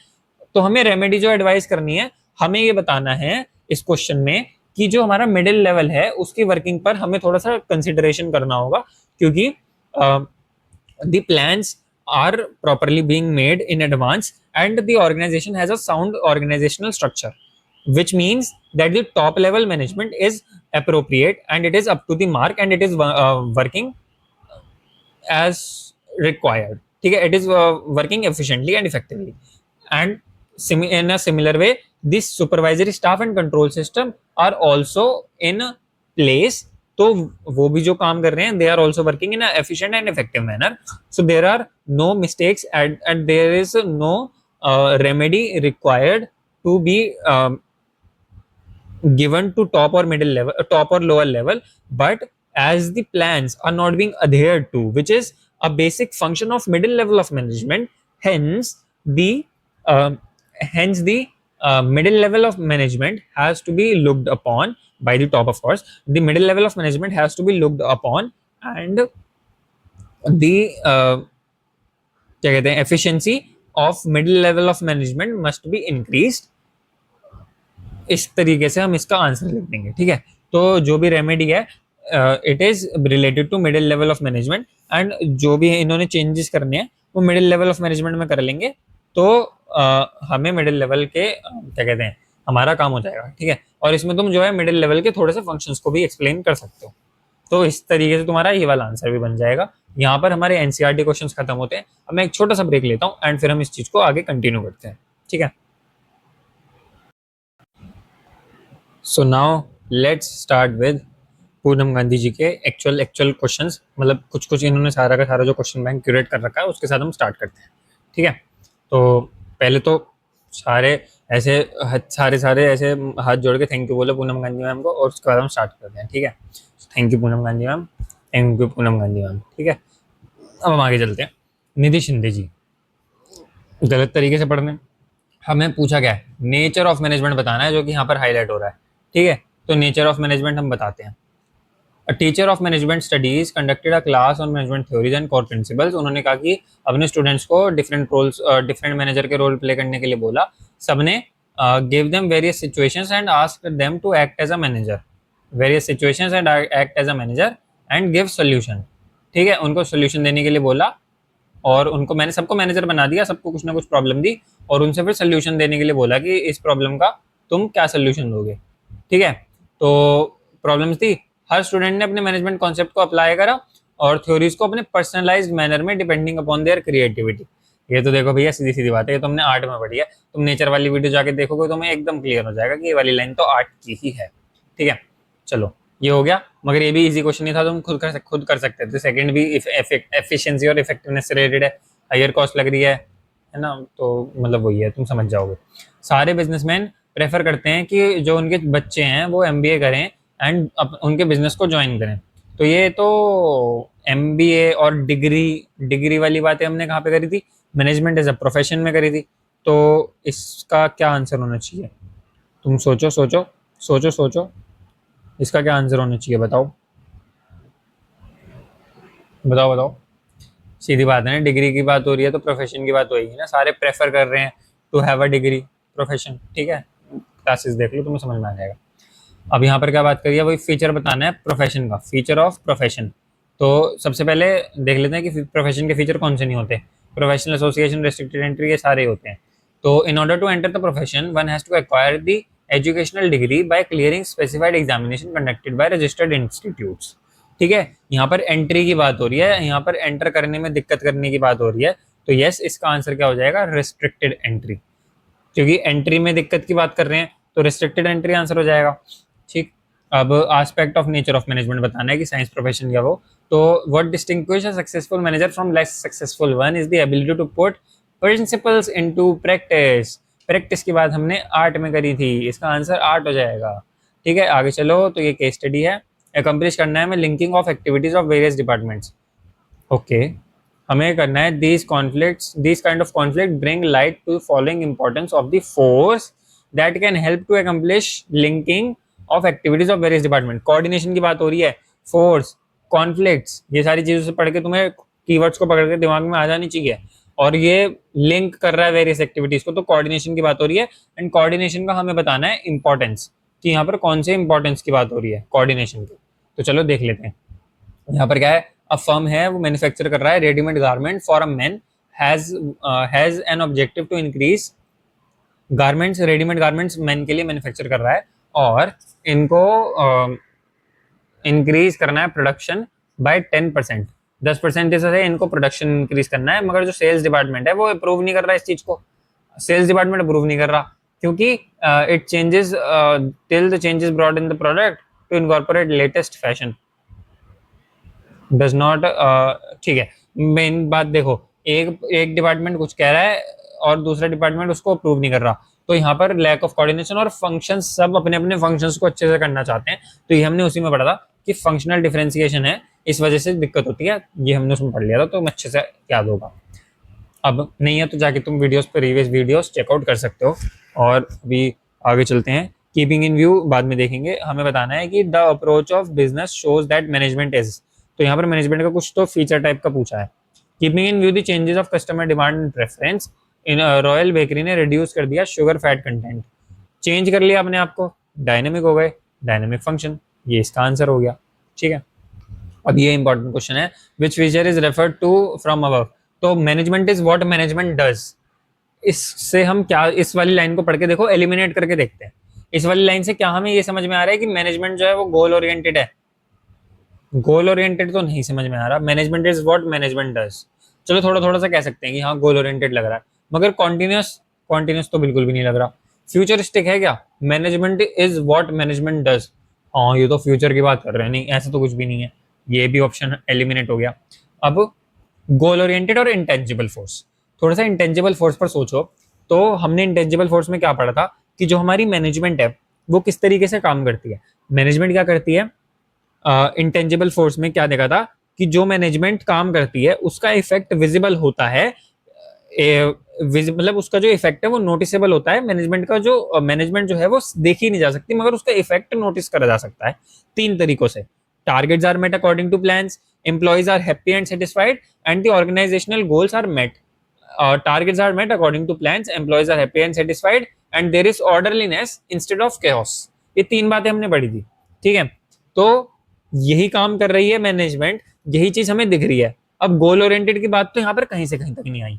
S1: तो हमें रेमेडी जो एडवाइस करनी है, हमें ये बताना है इस क्वेश्चन में कि जो हमारा मिडिल लेवल है उसकी वर्किंग पर हमें थोड़ा सा कंसिडरेशन करना होगा, क्योंकि the plans are properly being made in advance and the organization has a sound organizational structure, which means that the top level management is appropriate and it is up to the mark and it is working as required. ठीक है, it is working efficiently and effectively, and in a similar way this supervisory staff and control system are also in place, तो वो भी जो काम कर रहे हैं they are also working in a efficient and effective manner, so there are no mistakes and there is no remedy required to be given to top or middle level, top or lower level, but as the plans are not being adhered to, which is a basic function of middle level of management, hence the uh, middle level of management has to be looked upon by the top. Of course, the middle level of management has to be looked upon, and the क्या कहते हैं, efficiency of middle level of management must be increased. इस तरीके से हम इसका answer लिख देंगे, ठीक है। तो जो भी रेमेडी है it is related to middle level of management, and जो भी इन्होंने चेंजेस करने हैं वो मिडिल लेवल ऑफ मैनेजमेंट में कर लेंगे, तो हमें मिडिल लेवल के क्या कहते हैं, हमारा काम हो जाएगा, ठीक है। और इसमें तुम जो है मिडिल लेवल के थोड़े से फंक्शंस को भी एक्सप्लेन कर सकते हो, तो इस तरीके से तुम्हारा ये वाला आंसर भी बन जाएगा। यहाँ पर हमारे एनसीईआरटी क्वेश्चंस खत्म होते हैं। अब मैं एक छोटा सा ब्रेक लेता हूँ एंड फिर हम इस चीज को आगे कंटिन्यू करते हैं, ठीक है। So now let's start with Poonam Gandhi ji के एक्चुअल क्वेश्चंस, मतलब कुछ कुछ इन्होंने सारा का सारा जो क्वेश्चन बैंक क्यूरेट कर रखा है उसके साथ हम स्टार्ट करते हैं, ठीक है। तो पहले तो सारे ऐसे सारे ऐसे हाथ जोड़ के थैंक यू बोले पूनम गांधी मैम को, और उसके बाद हम स्टार्ट करते हैं, ठीक है। Thank you Poonam Gandhi ma'am, thank you Poonam Gandhi ma'am, ठीक है। अब हम आगे चलते हैं। निधि शिंदे जी, गलत तरीके से पढ़ने, हमें पूछा गया है नेचर ऑफ मैनेजमेंट बताना है, जो कि यहाँ पर हाईलाइट हो रहा है, ठीक है। तो नेचर ऑफ मैनेजमेंट हम बताते हैं। A teacher of management studies conducted a class on management theories and core principles. उन्होंने कहा कि अपने स्टूडेंट्स को डिफरेंट रोल्स, डिफरेंट मैनेजर के रोल प्ले करने के लिए बोला। सबने give them various situations and asked them to act as a manager, various situations and act as a manager and give solution, ठीक है। उनको सोल्यूशन देने के लिए बोला और उनको मैंने सबको मैनेजर बना दिया, सबको कुछ ना कुछ प्रॉब्लम दी और उनसे फिर सोल्यूशन देने के लिए बोला कि इस प्रॉब्लम का तुम क्या सोल्यूशन दोगे, ठीक है। तो प्रॉब्लम्स थी, हर स्टूडेंट ने अपने मैनेजमेंट कॉन्सेप्ट को अप्लाई करा और थ्योरीज को अपने पर्सनलाइज्ड मैनर में डिपेंडिंग अपॉन देयर क्रिएटिविटी। ये तो देखो भैया सीधी सीधी बात है, ये तुमने आर्ट में पढ़ी है, तुम नेचर वाली वीडियो जाके देखोगे तो तुम्हें एकदम क्लियर हो जाएगा कि ये वाली लाइन तो आर्ट की ही है, ठीक है। चलो ये हो गया, मगर ये भी इजी क्वेश्चन नहीं था, तुम खुद कर सकते थे। सेकंड भी एफिशिएंसी और इफेक्टिवनेस से रिलेटेड है, हायर कॉस्ट लग रही है ना, तो मतलब वही है, तुम समझ जाओगे। सारे बिजनेसमैन प्रेफर करते हैं कि जो उनके बच्चे हैं वो एमबीए करें एंड उनके बिजनेस को ज्वाइन करें। तो ये तो एमबीए और डिग्री डिग्री वाली बातें हमने कहाँ पे करी थी, मैनेजमेंट एज अ प्रोफेशन में करी थी। तो इसका क्या आंसर होना चाहिए, तुम सोचो सोचो सोचो सोचो, इसका क्या आंसर होना चाहिए, बताओ बताओ बताओ। सीधी बात है ना, डिग्री की बात हो रही है तो प्रोफेशन की बात होगी ना, सारे प्रेफर कर रहे हैं to have a degree profession, ठीक है। क्लासेस देख लो तुम्हें समझ में आ जाएगा। अब यहाँ पर क्या बात करिए, वही फीचर बताना है प्रोफेशन का, फीचर ऑफ प्रोफेशन। तो सबसे पहले देख लेते हैं कि प्रोफेशन के फीचर कौन से नहीं होते। प्रोफेशनल एसोसिएशन, रेस्ट्रिक्टेड एंट्री, ये सारे होते हैं। तो in order to enter the profession one has to acquire the educational degree by clearing specified examination conducted by registered institutes, ठीक है। यहाँ पर एंट्री की बात हो रही है, यहाँ पर एंटर करने में दिक्कत करने की बात हो रही है, तो यस इसका आंसर क्या हो जाएगा, रिस्ट्रिक्टेड एंट्री, क्योंकि एंट्री में दिक्कत की बात कर रहे हैं तो रिस्ट्रिक्टेड एंट्री आंसर हो जाएगा, ठीक। अब aspect of nature of management बताना है कि साइंस प्रोफेशन क्या वो, तो what distinguish a successful manager from less successful one is the ability to put principles into practice. Practice की बात हमने आर्ट में करी थी, इसका आंसर आर्ट हो जाएगा, ठीक है। आगे चलो, तो ये केस स्टडी है, अकम्प्लिश करना है हमें linking of activities of various departments, okay. हमें करना है this kind of conflict bring light to following importance of the force that can help to accomplish linking of activities of various department. Coordination की बात हो रही है, force, conflicts, ये सारी चीजों से पढ़ के तुम्हें कीवर्ड्स को पकड़ के दिमाग में आ जानी चाहिए, और ये लिंक कर रहा है वेरियस एक्टिविटीज को, तो कोऑर्डिनेशन की बात हो रही है। एंड कोऑर्डिनेशन का हमें बताना है इंपॉर्टेंस, कि यहाँ पर कौन से इंपॉर्टेंस की बात हो रही है कोऑर्डिनेशन की। तो चलो देख लेते हैं। यहाँ पर क्या है, अ फर्म है वो मैन्युफैक्चर कर रहा है readymade garment for a man, has an objective to increase garments, readymade garments man के लिए मैन्युफैक्चर कर रहा है और इनको इंक्रीज करना है प्रोडक्शन बाय 10%, 10% से इनको प्रोडक्शन इंक्रीज करना है, मगर जो सेल्स डिपार्टमेंट है वो अप्रूव नहीं कर रहा है इस चीज को, सेल्स डिपार्टमेंट अप्रूव नहीं कर रहा, क्योंकि it changes till the changes brought in the product to incorporate latest fashion does not, ठीक है। मेन बात देखो, एक एक डिपार्टमेंट कुछ कह रहा है और दूसरा डिपार्टमेंट उसको अप्रूव नहीं कर रहा, तो यहाँ पर लैक ऑफ कोऑर्डिनेशन, और फंक्शंस सब अपने अपने फंक्शंस को अच्छे से करना चाहते हैं, तो ये हमने उसी में पढ़ा था कि फंक्शनल डिफरेंशिएशन है, इस वजह से दिक्कत होती है, ये हमने उसमें पढ़ लिया था, तो अच्छे से याद होगा। अब नहीं है तो जाके तुम वीडियोस प्रीवियस वीडियोस चेकआउट कर सकते हो। और अभी आगे चलते हैं, कीपिंग इन व्यू बाद में देखेंगे। हमें बताना है कि the approach of business shows that management is, तो यहाँ पर मैनेजमेंट का कुछ तो फीचर टाइप का पूछा है। Keeping in view the changes of customer demand and preference, in royal bakery ने रिड्यूस कर दिया शुगर फैट कंटेंट, चेंज कर लिया अपने आप को, डायनेमिक हो गए, डायनेमिक फंक्शन, ये इसका आंसर हो गया। ठीक है, अब ये इंपॉर्टेंट क्वेश्चन है, which feature is referred to from above. तो management is what management does, इससे हम क्या, इस वाली लाइन को पढ़ के देखो, एलिमिनेट करके देखते हैं। इस वाली लाइन से क्या हमें ये समझ में आ रहा है कि मैनेजमेंट जो है वो गोल ओरिएंटेड है? गोल ओरिएंटेड तो नहीं समझ में आ रहा। Management is what management does, चलो थोड़ा थोड़ा सा कह सकते हैं कि हाँ गोल ओरिएंटेड लग रहा है, मगर कॉन्टिन्यूस, कॉन्टिन्यूस तो बिल्कुल भी नहीं लग रहा। फ्यूचरिस्टिक है क्या? Management is what management does, हाँ ये तो फ्यूचर की बात कर रहे हैं, नहीं ऐसा तो कुछ भी नहीं है, ये भी ऑप्शन एलिमिनेट हो गया। अब गोल ओरिएंटेड और इंटेंजिबल फोर्स, थोड़ा सा इंटेंजिबल फोर्स पर सोचो। तो हमने इंटेंजिबल फोर्स में क्या पढ़ा था कि जो हमारी मैनेजमेंट है वो किस तरीके से काम करती है। मैनेजमेंट क्या करती है, इंटेंजिबल फोर्स में क्या देखा था कि जो मैनेजमेंट काम करती है उसका इफेक्ट विजिबल होता है, मतलब उसका जो इफेक्ट है वो नोटिसेबल होता है। मैनेजमेंट का जो मैनेजमेंट जो है वो देखी नहीं जा सकती, मगर उसका इफेक्ट नोटिस करा जा सकता है 3 तरीकों से। Targets are met according to plans, employees are happy and satisfied, and the organisational goals are met. Targets are met according to plans, employees are happy and satisfied, and there is orderliness instead of chaos। ये 3 बातें हमने पढ़ी थी। ठीक है, तो यही काम कर रही है मैनेजमेंट, यही चीज हमें दिख रही है। अब गोल ओरिएंटेड की बात तो यहाँ पर कहीं से कहीं तक नहीं आई,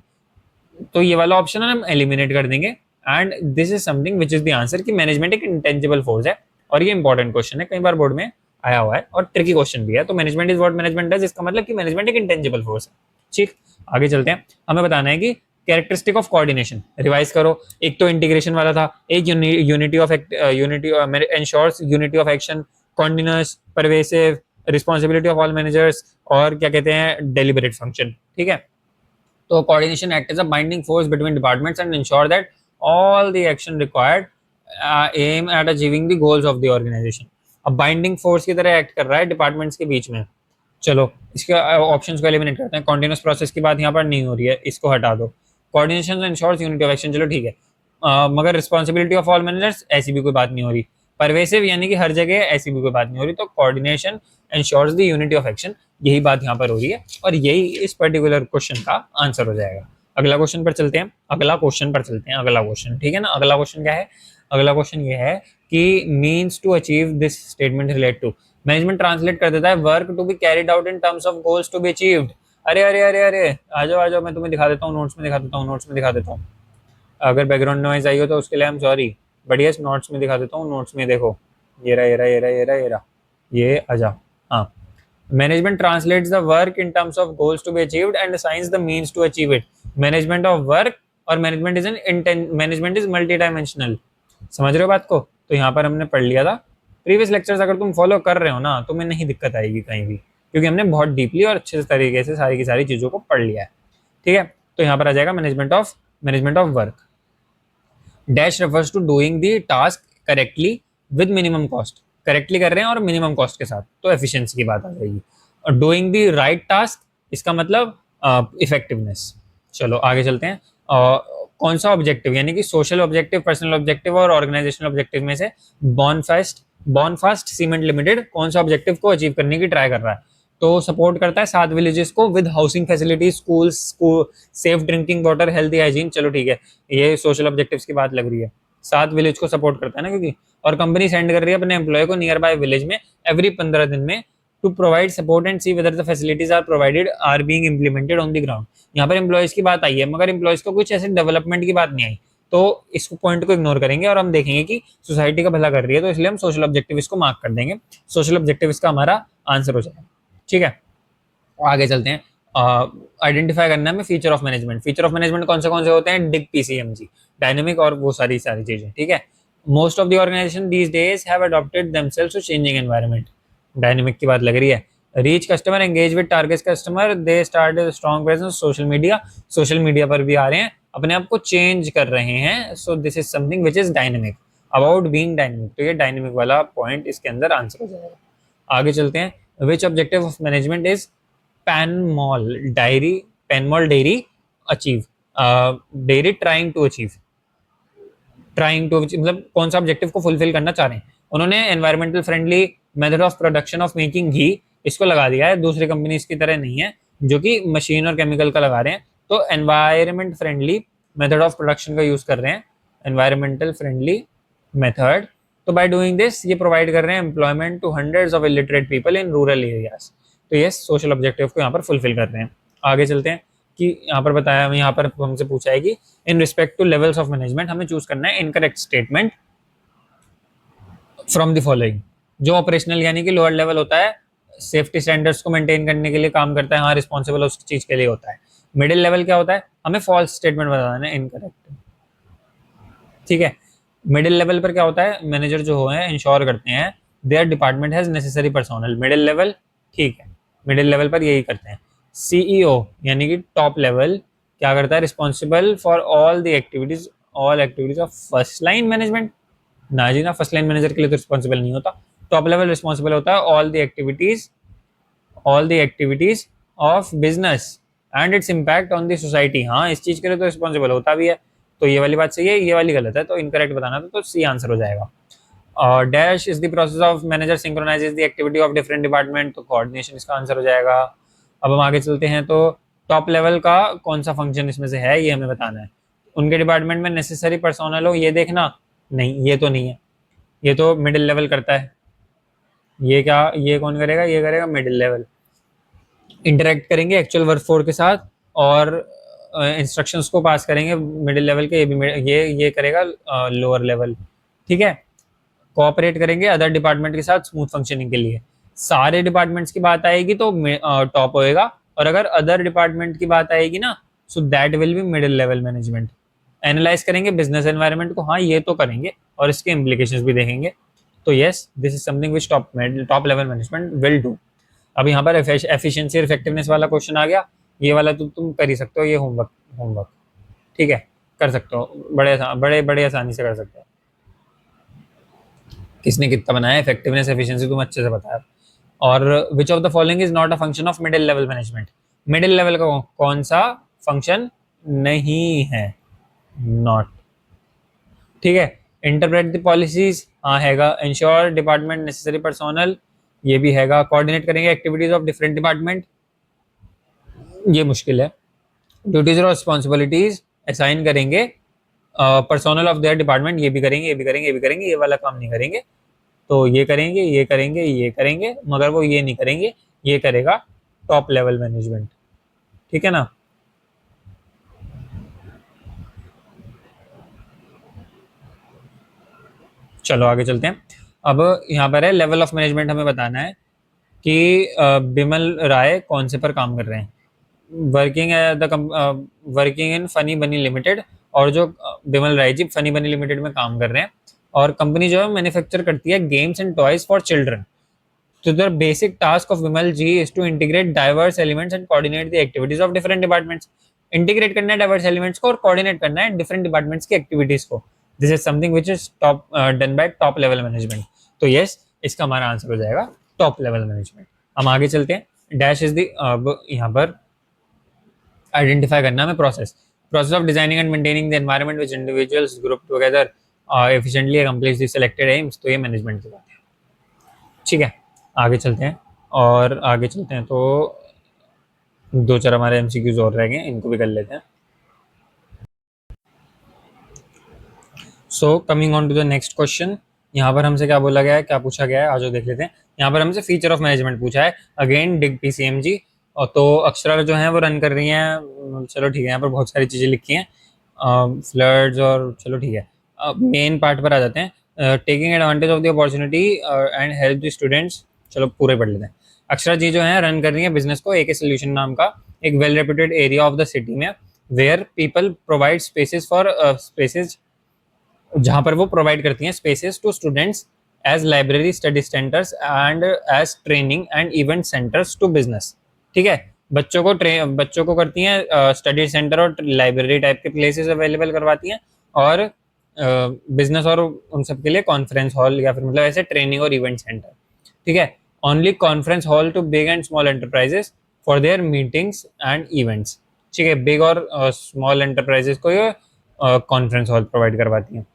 S1: तो ये वाला ऑप्शन हम एलिमिनेट कर देंगे। And this is something which is the answer कि मैनेजमेंट एक इंटेंजिबल फोर्स है, और ये इंपॉर्टेंट क्वेश्चन है, कई बार बोर्ड में आया हुआ है और ट्रिकी क्वेश्चन भी है। तो management is what management does, इसका मतलब कि मैनेजमेंट एक इंटेंजिबल फोर्स है। ठीक, आगे चलते हैं। हमें बताना है कि कैरेक्टरिस्टिक ऑफ कोऑर्डिनेशन, रिवाइज करो। एक तो इंटीग्रेशन वाला था, एक unity of unity ensures unity of action, continuous, pervasive, responsibility of all managers, और क्या कहते हैं, डेलिबरेट फंक्शन। ठीक है, तो coordination act as a binding force between departments and ensure that all the action required aim at achieving the goals of the organization। अब binding force की तरह एक्ट कर रहा है डिपार्टमेंट्स के बीच में। चलो इसके ऑप्शंस को एलिमिनेट करते हैं। कॉन्टिन्यूस प्रोसेस की बात यहाँ पर नहीं हो रही है, इसको हटा दो। Coordination ensures unity of action, चलो ठीक है, मगर रिस्पॉन्सिबिलिटी ऑफ ऑल मैनेजर्स ऐसी भी कोई बात नहीं हो रही। परवेसिव यानी कि हर जगह, ऐसी भी कोई बात नहीं हो रही। तो coordination ensures the unity of action, यही बात यहाँ पर हो रही है, और यही इस पर्टिकुलर क्वेश्चन का आंसर हो जाएगा। अगला क्वेश्चन पर चलते हैं, अगला क्वेश्चन। ठीक है ना, अगला क्वेश्चन क्या है? अगला क्वेश्चन ये है कि means to achieve this statement relate to. Management translate कर देता है work to be carried out in terms of goals to be achieved. अरे अरे अरे अरे, आ जाओ, मैं तुम्हें दिखा देता हूँ, नोट्स में दिखा देता हूँ। अगर बैकग्राउंड नॉइज आई हो तो उसके लिए आई एम सॉरी, बढ़िया नोट्स में दिखा देता हूँ। नोट्स में देखो, ये आजा। हाँ, management translates the work in terms of goals to be achieved and assigns the means to achieve it. Management of work और मैनेजमेंट इज मल्टी डायमेंशनल। समझ रहे हो बात को? तो यहाँ पर हमने पढ़ लिया था प्रीवियस लेक्चर्स, अगर तुम फॉलो कर रहे हो ना तो तुम्हें नहीं दिक्कत आएगी कहीं भी, क्योंकि हमने बहुत डीपली और अच्छे तरीके से सारी की सारी चीजों को पढ़ लिया है। ठीक है, तो यहाँ पर आ जाएगा management of work. Dash refers to doing the task correctly with minimum cost, correctly कर रहे हैं और मिनिमम कॉस्ट के साथ, तो एफिशिएंसी की बात आ जाएगी। और डूइंग द राइट टास्क, इसका मतलब इफेक्टिवनेस। चलो आगे चलते हैं। कौन सा ऑब्जेक्टिव, यानी कि सोशल ऑब्जेक्टिव, पर्सनल ऑब्जेक्टिव और ऑर्गेनाइजेशनल ऑब्जेक्टिव में से बॉनफास्ट सीमेंट लिमिटेड कौन सा ऑब्जेक्टिव को अचीव करने की ट्राई कर रहा है? तो सपोर्ट करता है 7 विलेजेस को with housing facilities, school, safe drinking water, healthy hygiene. चलो ठीक है, ये सोशल ऑब्जेक्टिव्स की बात लग रही है। 7 विलेज को सपोर्ट करता है ना, क्योंकि और कंपनी सेंड कर रही है अपने एम्प्लॉय को नियर बाय विलेज में एवरी 15 दिन में to provide support and see whether the facilities are provided are being implemented on the ground. यहाँ पर एम्प्लॉयज की बात आई है, मगर एम्प्लॉयज को कुछ ऐसे डेवलपमेंट की बात नहीं आई, तो इस पॉइंट को इग्नोर करेंगे और हम देखेंगे कि सोसाइटी का भला कर रही है, तो इसलिए हम सोशल ऑब्जेक्टिव इसको मार्क कर देंगे। सोशल ऑब्जेक्टिव इसका हमारा आंसर हो जाएगा। ठीक है, आगे चलते हैं। आइडेंटिफाई करना है हमें feature of management. Feature of management कौन से होते हैं? डिग, पीसीएमजी, डायनेमिक और वो सारी चीजें। ठीक है, most of the organisation these days have adopted themselves to changing environment, dynamic की बात लग रही है। Reach customer, engage with target customer, they start strong presence social media पर भी आ रहे हैं, अपने आप को चेंज कर रहे हैं। सो this is something which is dynamic, about being dynamic. तो ये डायनेमिक वाला पॉइंट इसके अंदर आंसर हो जाएगा। आगे चलते हैं। Which objective of management is Panmol dairy achieve, dairy trying to achieve, मतलब कौन सा ऑब्जेक्टिव को फुलफिल करना चाह रहे हैं उन्होंने? Environmental friendly method of production of making ghee, इसको लगा दिया है। दूसरी कंपनीज की तरह नहीं है जो कि मशीन और केमिकल का लगा रहे हैं। तो environment friendly method of production का यूज कर रहे हैं, एनवायरमेंटल फ्रेंडली मेथड। तो बाय डूइंग दिस ये प्रोवाइड कर रहे हैं employment to hundreds of illiterate people in rural areas. तो ये सोशल ऑब्जेक्टिव को यहाँ पर फुलफिल कर रहे हैं। आगे चलते हैं कि यहाँ पर बताया, यहाँ पर हमसे पूछा है कि in respect two levels of management हमें चूज करना है incorrect statement from the following. जो ऑपरेशनल यानी कि लोअर लेवल होता है, सेफ्टी स्टैंडर्ड्स को मेंटेन करने के लिए काम करता है, हाँ रिस्पॉन्सिबल उस चीज के लिए होता है। मिडिल लेवल क्या होता है, हमें फॉल्स स्टेटमेंट बताना है, इनकरेक्ट। ठीक है। मिडिल लेवल पर क्या होता है, मैनेजर जो है इंश्योर करते हैं there department has necessary personnel. Middle level, ठीक है, मिडिल लेवल पर यही करते हैं। सीईओ यानी कि टॉप लेवल क्या करता है, responsible for all activities of first line management. ना जी ना, फर्स्ट लाइन मैनेजर के लिए तो रिस्पॉन्सिबल नहीं होता। टॉप लेवल रिस्पॉन्सिबल होता है all the activities of business and its impact on the society. हाँ, इस चीज के लिए तो रिस्पॉन्सिबल होता भी है। तो ये वाली बात सही है, ये वाली गलत है, तो इनकरेक्ट बताना था, तो सी आंसर हो जाएगा। Dash is the process of manager synchronises the activity of different department, तो कोऑर्डिनेशन इसका आंसर हो जाएगा। अब हम आगे चलते हैं, तो टॉप लेवल का कौन सा फंक्शन इसमें से है ये हमें बताना है। उनके डिपार्टमेंट में नेसेसरी पर्सोनल हो ये देखना, नहीं ये तो नहीं है, ये तो मिडिल लेवल करता है। ये क्या, ये कौन करेगा, ये करेगा मिडिल लेवल। इंटरेक्ट करेंगे एक्चुअल वर्कफोर्स के साथ और इंस्ट्रक्शंस को पास करेंगे मिडिल लेवल के, ये करेगा लोअर लेवल। ठीक है। कोऑपरेट करेंगे अदर डिपार्टमेंट के साथ स्मूथ फंक्शनिंग के लिए। सारे डिपार्टमेंट्स की बात आएगी तो टॉप होएगा, और अगर अदर डिपार्टमेंट की बात आएगी ना, so that will be middle level management. Analyse करेंगे बिजनेस एनवायरनमेंट को, हाँ ये तो करेंगे, और इसके इम्प्लीकेशंस भी देखेंगे। तो yes, this is something which top level management will do. अब यहाँ पर एफिशिएंसी और इफेक्टिवनेस वाला क्वेश्चन आ गया, ये वाला तो तुम कर ही सकते हो, ये होमवर्क ठीक है, कर सकते हो, बड़े आसानी से कर सकते हो। किसने कितना बनाया, इफेक्टिवनेस एफिशिएंसी तुम अच्छे से बताया। और which of the following is not a function of middle level management. Middle level का कौन सा फंक्शन नहीं है, नॉट। ठीक है। इंटरप्रेट द पॉलिसीज, हाँ हैगा। इंश्योर डिपार्टमेंट नेसेसरी पर्सोनल, ये भी हैगा। कोऑर्डिनेट करेंगे एक्टिविटीज ऑफ डिफरेंट डिपार्टमेंट, ये मुश्किल है। ड्यूटीज और रिस्पॉन्सिबिलिटीज असाइन करेंगे पर्सोनल ऑफ देयर डिपार्टमेंट, ये भी करेंगे, ये भी करेंगे, ये भी करेंगे, ये वाला काम नहीं करेंगे। तो ये करेंगे, ये करेंगे, ये करेंगे, मगर वो ये नहीं करेंगे, ये करेगा टॉप लेवल मैनेजमेंट। ठीक है ना। चलो आगे चलते हैं। अब यहाँ पर है लेवल ऑफ मैनेजमेंट, हमें बताना है कि बिमल राय कौन से पर काम कर रहे हैं। वर्किंग इन फनी बनी लिमिटेड, और जो बिमल राय जी फनी बनी लिमिटेड में काम कर रहे हैं, और कंपनी जो है मैन्युफैक्चर करती है games and toys for children. तो the basic task of Vimal ji is to integrate diverse elements and coordinate the activities of different departments. Integrate करना है डाइवर्स एलिमेंट्स को और कोऑर्डिनेट करना है डिफरेंट डिपार्टमेंट्स की एक्टिविटीज को। This is something which is top done by top level management. तो yes, इसका हमारा आंसर हो जाएगा टॉप लेवल मैनेजमेंट। हम आगे चलते हैं। डैश इज द, अब यहाँ पर आइडेंटिफाई करना है process of designing and maintaining the environment which individuals group together efficiently accomplish the selected AIIMS. तो ये मैनेजमेंट की बात है। ठीक है, आगे चलते हैं। और आगे चलते हैं तो दो चार हमारे एमसीक्यूज और रह गए, इनको भी कर लेते हैं। So coming on to the next question, यहाँ पर हमसे क्या बोला गया है, क्या पूछा गया है, आज देख लेते हैं। यहाँ पर हमसे फीचर ऑफ मैनेजमेंट पूछा है, अगेन डिग पीसीएमजी। और तो अक्षरा जो है वो रन कर रही हैं। चलो ठीक है, यहाँ पर बहुत सारी चीज़ें लिखी हैं, फ्लड्स और, चलो ठीक है। मेन पार्ट पर आ जाते हैं। Taking advantage of the opportunity and help the students, चलो पूरे पढ़ लेते हैं। अक्षरा जी जो है रन कर रही है बिजनेस को एके सोल्यूशन नाम का, एक well reputed area of the city में, where people provide spaces for spaces, जहां पर वो प्रोवाइड करती हैं spaces to students as library, study centres and as training and event centres to business. ठीक है, बच्चों को करती हैं स्टडी सेंटर और लाइब्रेरी टाइप के प्लेसेस अवेलेबल करवाती हैं, और बिजनेस और उन सब के लिए कॉन्फ्रेंस हॉल या फिर मतलब ऐसे ट्रेनिंग और इवेंट सेंटर। ठीक है, only conference hall to big and small enterprises for their meetings and events. ठीक है, बिग और स्मॉल एंटरप्राइजेस को ये कॉन्फ्रेंस हॉल प्रोवाइड करवाती हैं।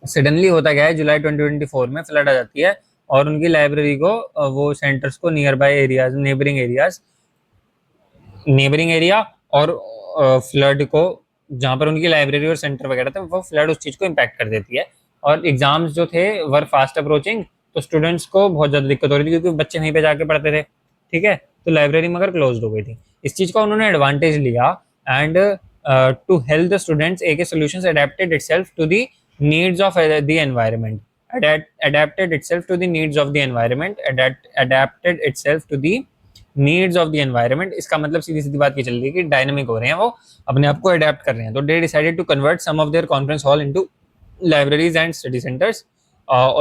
S1: सडनली होता गया है, जुलाई 2024 में फ्लड आ जाती है और उनकी लाइब्रेरी को वो सेंटर्स को near by areas, neighbouring area और फ्लड को जहाँ पर उनकी लाइब्रेरी और सेंटर वगैरह थे, वो फ्लड उस चीज़ को इम्पैक्ट कर देती है। और एग्जाम्स जो थे वर फास्ट अप्रोचिंग, तो स्टूडेंट्स को बहुत ज़्यादा दिक्कत हो रही थी क्योंकि बच्चे वहीं पे जाके पढ़ते थे, ठीक है। तो लाइब्रेरी मगर क्लोज हो गई थी। इस चीज़ का उन्होंने एडवांटेज लिया and to help the students AK Solutions adapted itself to the needs of the environment, adapted itself to the needs of the environment, adapted itself to the needs of the environment. इसका मतलब सीधी सीधी बात ये चल रही है कि dynamic हो रहे हैं, वो अपने आप को अडेप्ट कर रहे हैं। तो they decided to convert some of their conference hall into libraries and study centers.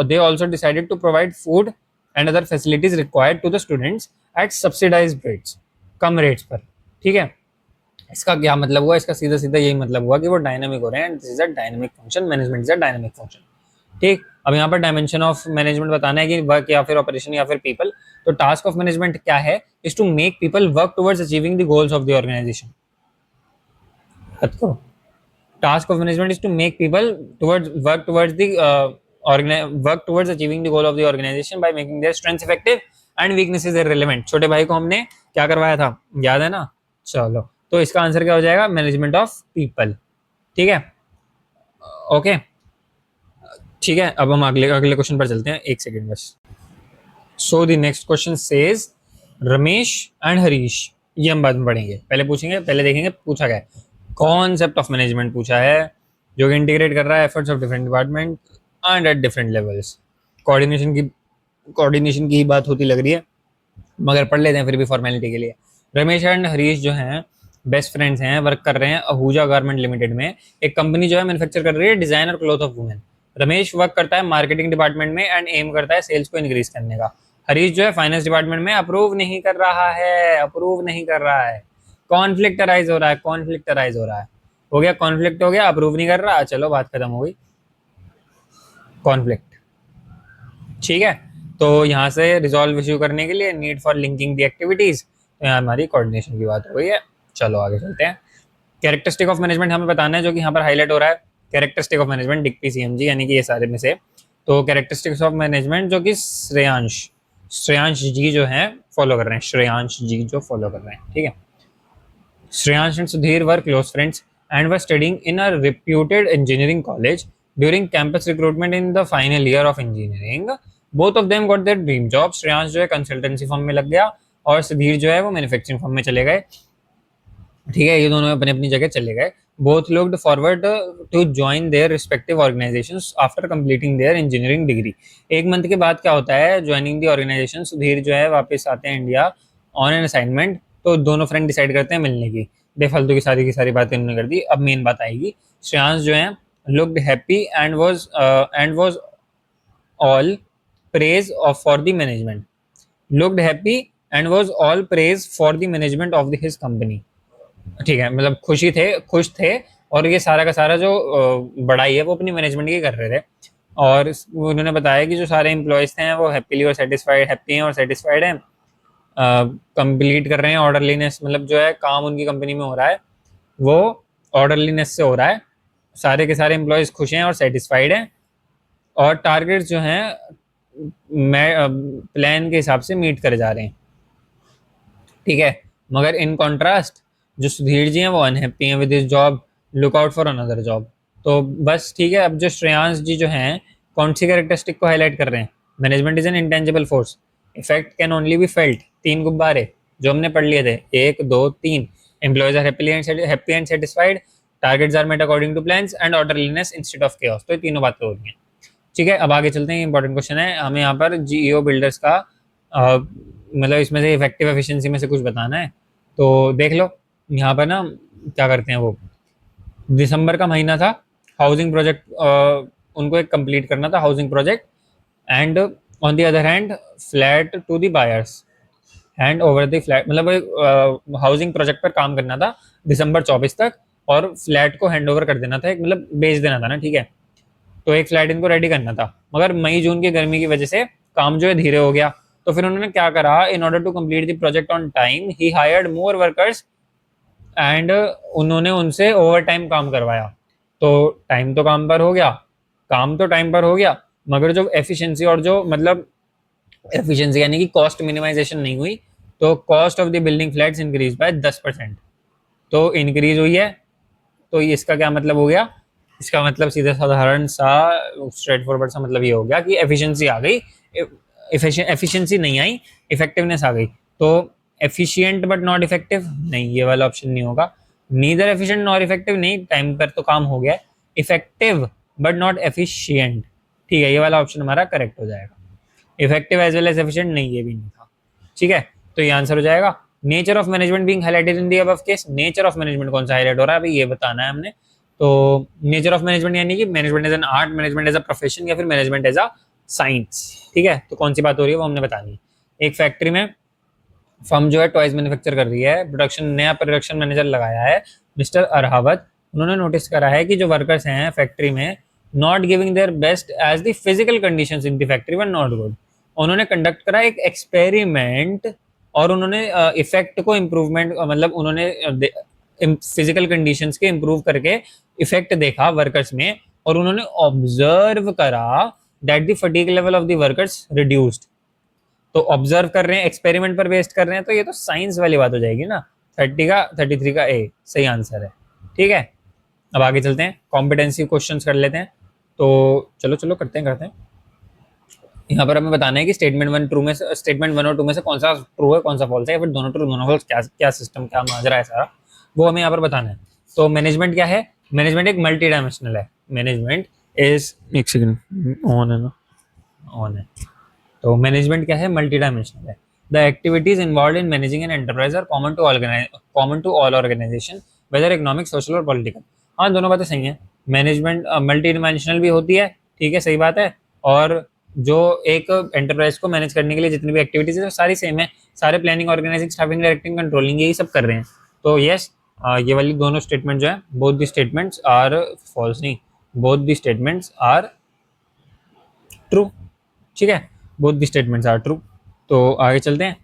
S1: They also decided to provide food and other facilities required to the students at subsidized rates, come rates पर, ठीक है। इसका क्या मतलब हुआ? इसका सीधा सीधा यही मतलब हुआ कि वो डायनामिक हो रहे हैं। This is a dynamic function, management is a dynamic function, ठीक। अब यहाँ पर डायमेंशन ऑफ मैनेजमेंट बताना है कि वर्क या फिर ऑपरेशन या फिर पीपल। तो टास्क ऑफ मैनेजमेंट क्या है? Is to make people work towards achieving the goals of the organisation. Task of management is to make people work towards achieving the goal of the organization by making their strengths effective and weaknesses irrelevant। छोटे भाई को हमने क्या करवाया था, याद है ना? चलो, तो इसका आंसर क्या हो जाएगा? मैनेजमेंट ऑफ पीपल, ठीक है, ओके, ठीक है। अब हम अगले अगले क्वेश्चन पर चलते हैं, एक सेकंड बस। So the next question says Ramesh and Harish, ये हम बाद में पढ़ेंगे, पहले पूछेंगे, पहले देखेंगे पूछा क्या है। कॉन्सेप्ट ऑफ मैनेजमेंट पूछा है, जो कि इंटीग्रेट कर रहा है efforts of different department and at different levels. Coordination की ही बात होती लग रही है, मगर पढ़ लेते हैं फिर भी फॉर्मेलिटी के लिए। रमेश एंड हरीश जो हैं बेस्ट फ्रेंड्स हैं, वर्क कर रहे हैं आहूजा गारमेंट लिमिटेड में। एक कंपनी जो है मैन्युफैक्चर कर रही है designer cloth of women. Ramesh work करता है मार्केटिंग डिपार्टमेंट में एंड एम करता है सेल्स को इंक्रीज करने का। हरीश जो है फाइनेंस डिपार्टमेंट में अप्रूव नहीं कर रहा है, अप्रूव नहीं कर रहा है। कॉन्फ्लिक्ट अराइज हो रहा है, कॉन्फ्लिक्ट अराइज हो रहा है। हो गया, कॉन्फ्लिक्ट हो गया, अप्रूव नहीं कर रहा, चलो बात खत्म हो गई, कॉन्फ्लिक्ट, ठीक है। तो यहाँ से रिजॉल्व इश्यू करने के लिए need for linking the activities, तो यहाँ हमारी कोऑर्डिनेशन की बात हो गई है। चलो आगे चलते हैं। कैरेक्टरिस्टिक ऑफ मैनेजमेंट हमें बताना है, जो कि यहाँ पर हाईलाइट हो रहा है। Characteristic of management Dick PCMG, यानी कि ये सारे में से। तो कैरेक्टरिस्टिक्स ऑफ मैनेजमेंट जो कि श्रेयांश जी जो हैं फॉलो कर रहे हैं, श्रेयांश जी जो फॉलो कर रहे हैं, ठीक है। Shreyansh and Sudhir were close friends and were studying in a reputed engineering college during campus recruitment in the final year of engineering. Both of them got their dream job. Shreyansh जो है कंसल्टेंसी फर्म में लग गया और सुधीर जो है वो मैन्युफैक्चरिंग फर्म में चले गए, ठीक है। ये दोनों अपनी अपनी जगह चले गए। Both looked forward to join their respective organizations after completing their engineering degree. एक मंथ के बाद क्या होता है, ज्वाइनिंग दी ऑर्गेनाइजेशन, सुधीर जो है वापस आते हैं इंडिया ऑन एन असाइनमेंट। तो दोनों फ्रेंड डिसाइड करते हैं मिलने की। बेफालतू की सारी बातें उन्होंने कर दी। अब मेन बात आएगी। श्रेयांश जो है looked happy and was all praise of for the management, looked happy and was all praise for the management of his company, ठीक है। मतलब खुश थे और ये सारा का सारा जो बड़ाई है वो अपनी मैनेजमेंट की कर रहे थे। और उन्होंने बताया कि जो सारे एम्प्लॉयज थे वो हैप्पी और सेटिस्फाइड हैं, कंप्लीट कर रहे हैं ऑर्डरलीनेस, मतलब जो है काम उनकी कंपनी में हो रहा है वो ऑर्डरलीनेस से हो रहा है। सारे के सारे एम्प्लॉयज खुश हैं और सेटिस्फाइड हैं, और टारगेट्स जो हैं प्लान के हिसाब से मीट करे जा रहे हैं, ठीक है। मगर इन कॉन्ट्रास्ट जो सुधीर जी हैं वो अनहैप्पी हैं with his job, look out for another job. तो बस ठीक है। अब जो श्रेयांश जी जो हैं कौन सी कैरेक्टरिस्टिक को हाईलाइट कर रहे हैं? Management is an intangible force, effect can only be felt. 3 गुब्बारे जो हमने पढ़ लिए थे, 1 2 3। Employees are happy and satisfied, targets are met according to plans and orderliness instead of chaos. तो ये तीनों बातें हो रही हैं, ठीक है। अब आगे चलते हैं, इंपॉर्टेंट क्वेश्चन है हमें यहाँ पर GEO बिल्डर्स का मतलब इसमें से इफेक्टिव एफिशिएंसी में से कुछ बताना है। तो देख लो यहाँ पर ना क्या करते हैं, वो दिसंबर का महीना था, हाउसिंग प्रोजेक्ट उनको एक कंप्लीट करना था, housing project. And on the other hand flat to the buyers hand over the flat, मतलब हाउसिंग प्रोजेक्ट पर काम करना था दिसंबर 24 तक, और फ्लैट को हैंड ओवर कर देना था, एक मतलब बेच देना था ना, ठीक है। तो एक फ्लैट इनको रेडी करना था, मगर मई जून की गर्मी की वजह से काम जो है धीरे हो गया। तो फिर उन्होंने क्या करा, in order to complete the project on time ही हायर्ड मोर वर्कर्स एंड उन्होंने उनसे ओवर टाइम काम करवाया। तो टाइम तो काम पर हो गया, काम तो टाइम पर हो गया, मगर जो एफिशिएंसी और जो मतलब एफिशिएंसी यानी कि कॉस्ट मिनिमाइजेशन नहीं हुई। तो cost of the building flats increase by 10%। तो इंक्रीज हुई है तो इसका क्या मतलब हो गया, इसका मतलब सीधा साधारण सा स्ट्रेट फॉरवर्ड सा मतलब ये हो गया कि एफिशिएंसी आ गई, एफिशिएंसी नहीं आई, इफेक्टिवनेस आ गई। तो एफिशिएंट बट नॉट इफेक्टिव, नहीं, ये वाला ऑप्शन नहीं होगा। नीदर एफिशिएंट नॉट इफेक्टिव, नहीं, टाइम पर तो काम हो गया। इफेक्टिव बट नॉट एफिशिएंट, ठीक है, ये वाला ऑप्शन हमारा करेक्ट हो जाएगा। Effective as well as efficient, नहीं, ये भी नहीं था। ठीक है, तो ये आंसर हो जाएगा। Nature of management being highlighted in the above case, nature of management कौन सा हाईलाइट हो रहा है अभी ये बताना है हमने। तो नेचर ऑफ मैनेजमेंट यानी कि management as an art, management as a profession, या फिर मैनेजमेंट एज अ साइंस। ठीक है, तो कौन सी बात हो रही है वो हमने बतानी है। एक फैक्ट्री में फर्म जो है टॉयज मैन्युफैक्चर कर रही है, प्रोडक्शन, नया प्रोडक्शन मैनेजर लगाया है मिस्टर अरहावत। उन्होंने नोटिस करा है कि जो वर्कर्स हैं फैक्ट्री में, not giving their best as the physical conditions in the factory were not good. उन्होंने कंडक्ट करा एक एक्सपेरिमेंट, और उन्होंने इफेक्ट को इम्प्रूवमेंट, मतलब उन्होंने फिजिकल कंडीशंस के इम्प्रूव करके इफेक्ट देखा वर्कर्स में, और उन्होंने ऑब्जर्व करा that the fatigue level of the workers reduced. तो ऑब्जर्व कर रहे हैं, एक्सपेरिमेंट पर बेस्ड कर रहे हैं, तो ये तो साइंस वाली बात हो जाएगी ना। 33 का ए सही आंसर है। ठीक है, अब आगे चलते हैं, कॉम्पिटेंसी क्वेश्चंस कर लेते हैं। तो चलो चलो करते हैं। यहाँ पर हमें बताना है कि स्टेटमेंट 1 ट्रू में से, स्टेटमेंट 1 और 2 में से कौन सा ट्रू है कौन सा फॉल्स है, या फिर दोनों ट्रू दोनों फॉल्स, क्या क्या सिस्टम क्या माजरा है सारा, वो हमें यहाँ पर बताना है। तो मैनेजमेंट क्या है, मैनेजमेंट एक मल्टी डायमेंशनल है। मैनेजमेंट इज, एक सेकंड, ऑन है ना, ऑन है। तो मैनेजमेंट क्या है, मल्टी डायमेंशनल है। The activities involve in managing an enterprise are common to all organisation, whether economic, social और पॉलिटिकल। हाँ, दोनों बातें सही हैं। मैनेजमेंट मल्टी डायमेंशनल भी होती है, ठीक है, सही बात है। और जो एक एंटरप्राइज को मैनेज करने के लिए जितनी भी एक्टिविटीज है, सारी सेम है। सारे planning, organising, staffing, directing, controlling, यही सब कर रहे हैं। तो यस, ये वाली दोनों स्टेटमेंट जो है, both the statements are false, नहीं, both the statements are true. ठीक है, both the statements are true. तो आगे चलते हैं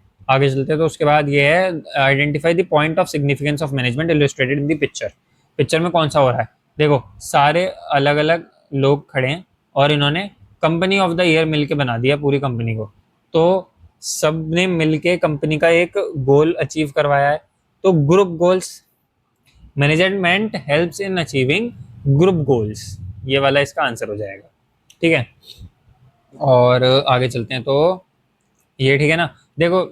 S1: तो उसके बाद ये है, identify the point of significance of management illustrated in the picture. Picture में कौन सा हो रहा है, देखो सारे अलग अलग लोग खड़े हैं, और इन्होंने कंपनी ऑफ द ईयर मिलके बना दिया पूरी कंपनी को। तो सब ने मिलके कंपनी का एक गोल अचीव करवाया है, तो group goals, management helps in achieving group goals, ये वाला इसका आंसर हो जाएगा। ठीक है, और आगे चलते हैं। तो ये ठीक है ना, देखो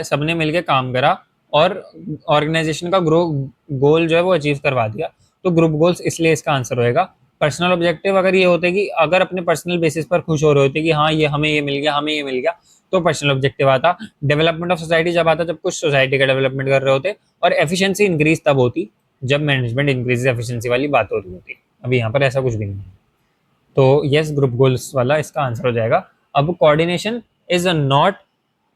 S1: सबने मिलके काम करा और ऑर्गेनाइजेशन का गोल जो है वो अचीव करवा दिया, तो ग्रुप गोल्स, इसलिए इसका आंसर होएगा। पर्सनल ऑब्जेक्टिव अगर ये होते कि अगर अपने पर्सनल बेसिस पर खुश हो रहे होते कि हाँ ये हमें ये मिल गया, हमें ये मिल गया, तो पर्सनल ऑब्जेक्टिव आता। डेवलपमेंट ऑफ सोसाइटी जब आता, जब कुछ सोसाइटी का डेवलपमेंट कर रहे होते। और एफिशिएंसी इंक्रीज तब होती जब मैनेजमेंट इंक्रीज एफिशिएंसी वाली बात हो रही होती। अभी यहाँ पर ऐसा कुछ भी नहीं है, तो यस, ग्रुप गोल्स वाला इसका आंसर हो जाएगा। अब coordination is not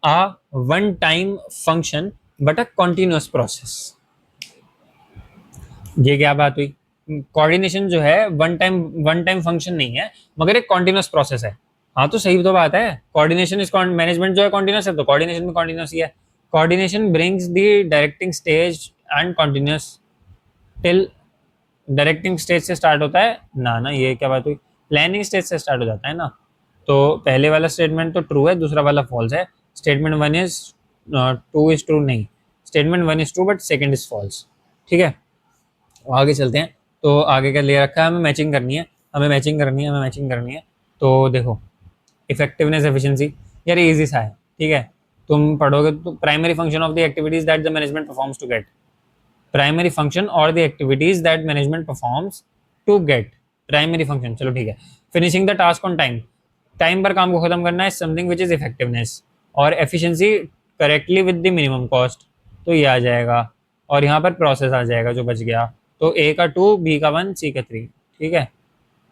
S1: a one time function but a continuous process. ये क्या बात हुई, कोऑर्डिनेशन जो है वन टाइम फंक्शन नहीं है, मगर एक कॉन्टिन्यूअस प्रोसेस है। हाँ, तो सही तो बात है, कोऑर्डिनेशन इज, मैनेजमेंट जो है कॉन्टिन्यूअस है, तो कोऑर्डिनेशन भी कॉन्टिन्यूअस ही है। Coordination brings the directing stage and continuous till, directing stage से स्टार्ट होता है ना, ये क्या बात हुई, प्लानिंग स्टेज से स्टार्ट हो जाता है ना। तो पहले वाला स्टेटमेंट तो ट्रू है, दूसरा वाला फॉल्स है। Statement 1 is two is true, नहीं, statement 1 is true but second is false. ठीक है, आगे चलते हैं। तो आगे क्या ले रखा है, हमें मैचिंग करनी है, तो देखो, इफेक्टिवनेस, एफिशिएंसी, यार ये इजी सा है। ठीक है, तुम पढ़ोगे तो primary function of the activities that the management performs to get, primary function और the activities that management performs to get, primary function, चलो ठीक है। Finishing the task on time, time पर काम को खत्म करना है, समथिंग विच इज इफेक्टिवनेस। और efficiency correctly with the minimum cost, तो ये आ जाएगा। और यहाँ पर प्रोसेस आ जाएगा जो बच गया, तो ए का 2, बी का 1, सी का 3। ठीक है,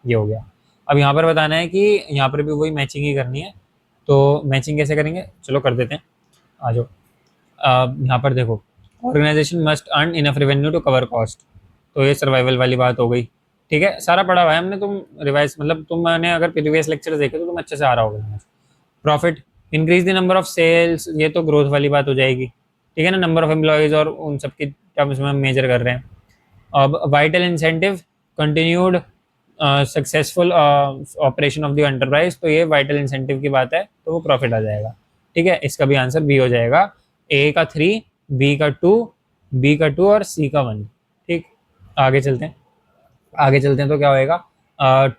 S1: ये हो गया। अब यहाँ पर बताना है कि यहाँ पर भी वही मैचिंग ही करनी है, तो मैचिंग कैसे करेंगे, चलो कर देते हैं, आ जाओ। यहाँ पर देखो, organisation must earn enough revenue to cover cost, तो ये सर्वाइवल वाली बात हो गई। ठीक है, सारा पढ़ा हुआ है हमने, तुम रिवाइज, मतलब तुमने अगर प्रीवियस लेक्चर देखे तो तुम अच्छे से आ रहा होगा। Profit, increase the number of sales, ये तो ग्रोथ वाली बात हो जाएगी। ठीक है ना, नंबर ऑफ एम्प्लॉयज और उन सबकी टर्म्स में हम मेजर कर रहे हैं। अब vital incentive, continued successful operation of the enterprise, तो ये वाइटल इंसेंटिव की बात है, तो वो प्रॉफिट आ जाएगा। ठीक है, इसका भी आंसर बी हो जाएगा। ए का 3, बी का 2, बी का 2 और सी का 1। ठीक, आगे चलते हैं। आगे चलते हैं तो क्या होएगा,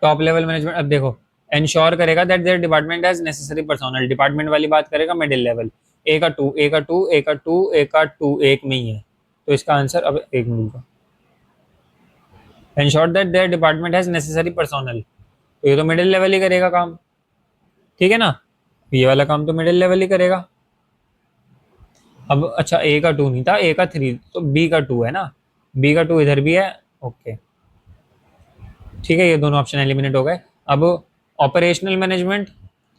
S1: टॉप लेवल मैनेजमेंट। अब देखो, इंश्योर करेगा that there department has necessary personnel, department वाली बात करेगा मिडिल लेवल। ए का टू, ए का टू, ए का टू, ए का टू, एक में ही है, तो इसका आंसर अब एक मिनट का, ensure that there department has necessary personnel, तो ये तो मिडिल लेवल ही करेगा काम, ठीक है ना, ये वाला काम तो मिडिल लेवल ही करेगा। अब अच्छा, ए का टू नहीं था, ए का थ्री, तो बी का टू है ना, बी का टू इधर भी है, ओके ठीक है, ये दोनों ऑप्शन एलिमिनेट हो गए। अब operational management,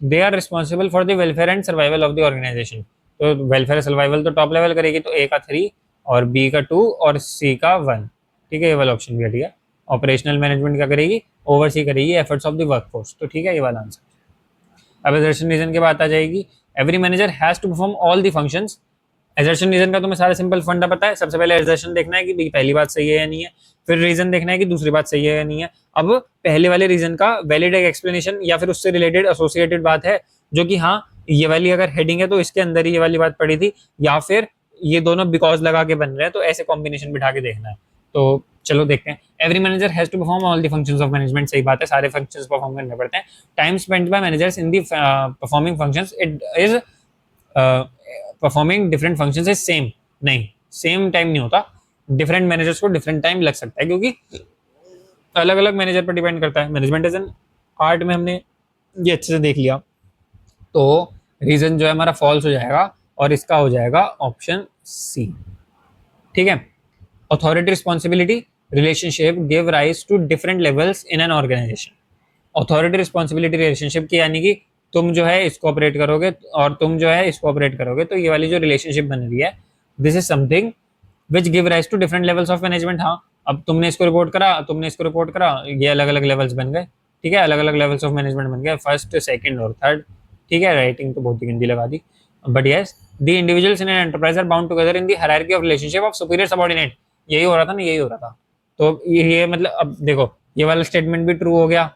S1: they are responsible for the welfare and survival of the organisation, तो वेलफेयर सर्वाइवल तो टॉप लेवल करेगी, तो ए का थ्री और बी का टू और सी का वन, ठीक है, ये वाला ऑप्शन भी हट गया। ऑपरेशनल मैनेजमेंट क्या करेगी, ओवरसी करेगी एफर्ट्स ऑफ द वर्कफोर्स, तो ठीक है, ये वाला आंसर। अब एजर्शन रीजन की बात आ जाएगी, every manager has to perform all the functions. Assertion reason का तुम्हें सारा सिंपल फंडा पता है, सबसे पहले एजर्शन देखना है कि पहली बात सही है या नहीं है, फिर रीजन देखना है कि दूसरी बात सही है या नहीं है। अब पहले वाले रीजन का वैलिड एक्सप्लेनेशन या फिर उससे रिलेटेड एसोसिएटेड बात है, जो कि हाँ ये वाली अगर हेडिंग है तो इसके अंदर ही ये वाली बात पड़ी थी, या फिर ये दोनों बिकॉज लगा के बन रहे हैं, तो ऐसे कॉम्बिनेशन बिठा के देखना है। तो चलो देखते हैं, every manager has to perform all the functions of management, सही बात है, सारे फंक्शंस परफॉर्म करने पड़ते हैं। Time spent by managers in the performing functions, it is performing different functions is same, नहीं सेम टाइम नहीं होता, डिफरेंट मैनेजर्स को डिफरेंट टाइम लग सकता है, क्योंकि अलग अलग मैनेजर पर डिपेंड करता है। मैनेजमेंट एज एन आर्ट में हमने ये अच्छे से देख लिया, तो रीजन जो है हमारा फॉल्स हो जाएगा और इसका हो जाएगा ऑप्शन सी, ठीक है। Authority responsibility relationship give rise to different levels in an organisation. Authority responsibility relationship की, यानी कि तुम जो है इसको ऑपरेट करोगे और तुम जो है इसको ऑपरेट करोगे, तो ये वाली जो रिलेशनशिप बन रही है, this is something which give rise to different levels of management. हाँ, अब तुमने इसको रिपोर्ट करा, तुमने इसको रिपोर्ट करा, ये अलग अलग लेवल्स बन गए, ठीक है, अलग अलग लेवल्स ऑफ मैनेजमेंट बन गए, फर्स्ट सेकंड और थर्ड, ठीक है। राइटिंग तो बहुत ही गंदी लगा दी, but yes, the individuals in an enterprise are bound together in the hierarchy of relationship of superior subordinate, यही हो रहा था ना, यही हो रहा था। तो ये मतलब अब देखो, ये वाला स्टेटमेंट भी ट्रू हो गया,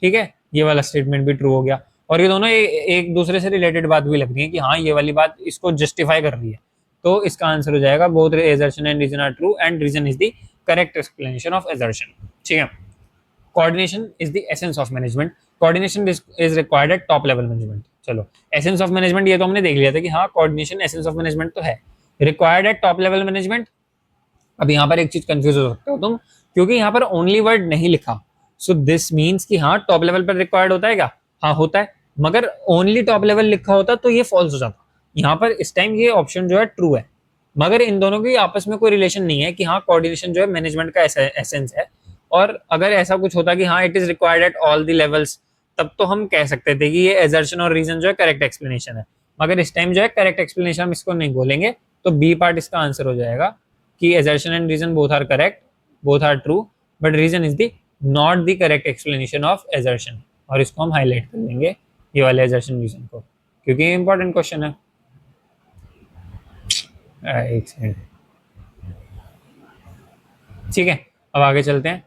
S1: ठीक है, ये वाला स्टेटमेंट भी ट्रू हो गया, और ये दोनों एक दूसरे से रिलेटेड बात भी लग रही है कि हाँ ये वाली बात इसको जस्टिफाई कर रही है, तो इसका आंसर हो जाएगा both assertion and reason are true and reason is the correct explanation of assertion, ठीक है। Coordination is the essence of management, coordination is required at top level management. चलो, एसेंस ऑफ मैनेजमेंट ये तो हमने देख लिया था कि हाँ कोऑर्डिनेशन एसेंस ऑफ मैनेजमेंट तो है, required at top level management. अब यहाँ पर एक चीज कंफ्यूज हो सकते हो तुम, क्योंकि यहाँ पर ओनली वर्ड नहीं लिखा, सो दिस मीन्स कि हाँ टॉप लेवल पर रिक्वायर्ड होता है क्या, हाँ होता है, मगर ओनली टॉप लेवल लिखा होता तो ये फॉल्स हो जाता। यहाँ पर इस टाइम ये ऑप्शन जो है ट्रू है, मगर इन दोनों की आपस में कोई रिलेशन नहीं है कि हाँ कोऑर्डिनेशन जो है मैनेजमेंट का एसेंस है, और अगर ऐसा कुछ होता कि हाँ it is required at all the levels, तब तो हम कह सकते थे कि ये एजर्शन और रीजन जो है करेक्ट एक्सप्लेनेशन है, मगर इस टाइम जो है करेक्ट एक्सप्लेनेशन हम इसको नहीं बोलेंगे, तो बी पार्ट इसका आंसर हो जाएगा कि assertion and reason both are correct, both are true, but reason is the not the correct explanation of assertion, और इसको हम हाईलाइट कर लेंगे ये वाले assertion reason को, क्योंकि इंपॉर्टेंट क्वेश्चन है। एक सेकंड, ठीक है, अब आगे चलते हैं,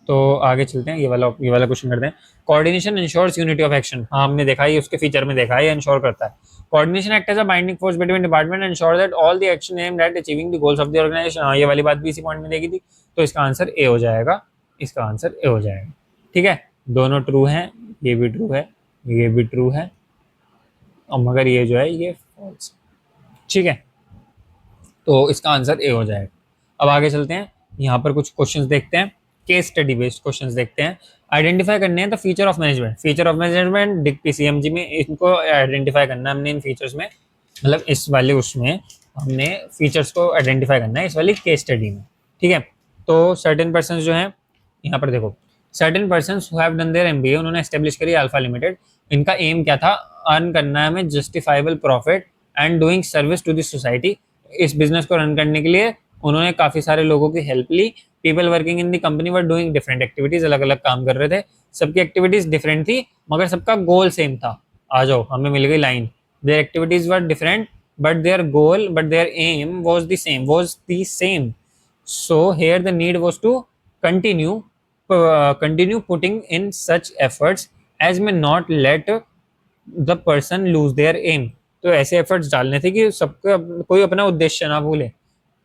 S1: तो आगे चलते हैं, ये वाला क्वेश्चन करते हैं। Coordination ensures unity of action, हाँ हमने देखा है, उसके फीचर में देखा है, इंश्योर करता है। Coordination act as a binding force between department and ensure that all the action aimed at achieving the goals of the organisation, हाँ ये वाली बात भी इसी पॉइंट में देखी थी, तो इसका आंसर ए हो जाएगा, इसका आंसर ए हो जाएगा, ठीक है। दोनों ट्रू हैं, ये भी ट्रू है, ये भी ट्रू है, और मगर ये जो है ये फॉल्स, ठीक है, तो इसका आंसर ए हो जाएगा। अब आगे चलते हैं, यहाँ पर कुछ क्वेश्चंस देखते हैं, केस स्टडी बेस्ड क्वेश्चंस देखते हैं। आइडेंटिफाई करने हैं the feature of management, feature of management डिक पीसीएमजी में, इनको आइडेंटिफाई करना है हमने इन फीचर्स में, मतलब इस वाले उसमें हमने फीचर्स को आइडेंटिफाई करना है इस वाली केस स्टडी में, ठीक है। तो सर्टेन पर्सन जो है, यहाँ पर देखो, certain person who have done their MBA, उन्होंने एस्टेब्लिश करी अल्फा लिमिटेड, इनका एम क्या था, अर्न करना है हमें justifiable profit and doing service to the society. इस बिजनेस को रन करने के लिए उन्होंने काफी सारे लोगों की हेल्प ली, people working in the company were doing different activities, अलग अलग काम कर रहे थे, सबकी एक्टिविटीज डिफरेंट थी मगर सबका गोल सेम था। आ जाओ, हमें मिल गई line, their activities were different but their goal, but their aim was the same, so here the need was to continue putting in such efforts as may not let the person lose their aim, तो ऐसे efforts डालने थे कि सबको कोई अपना उद्देश्य ना भूले,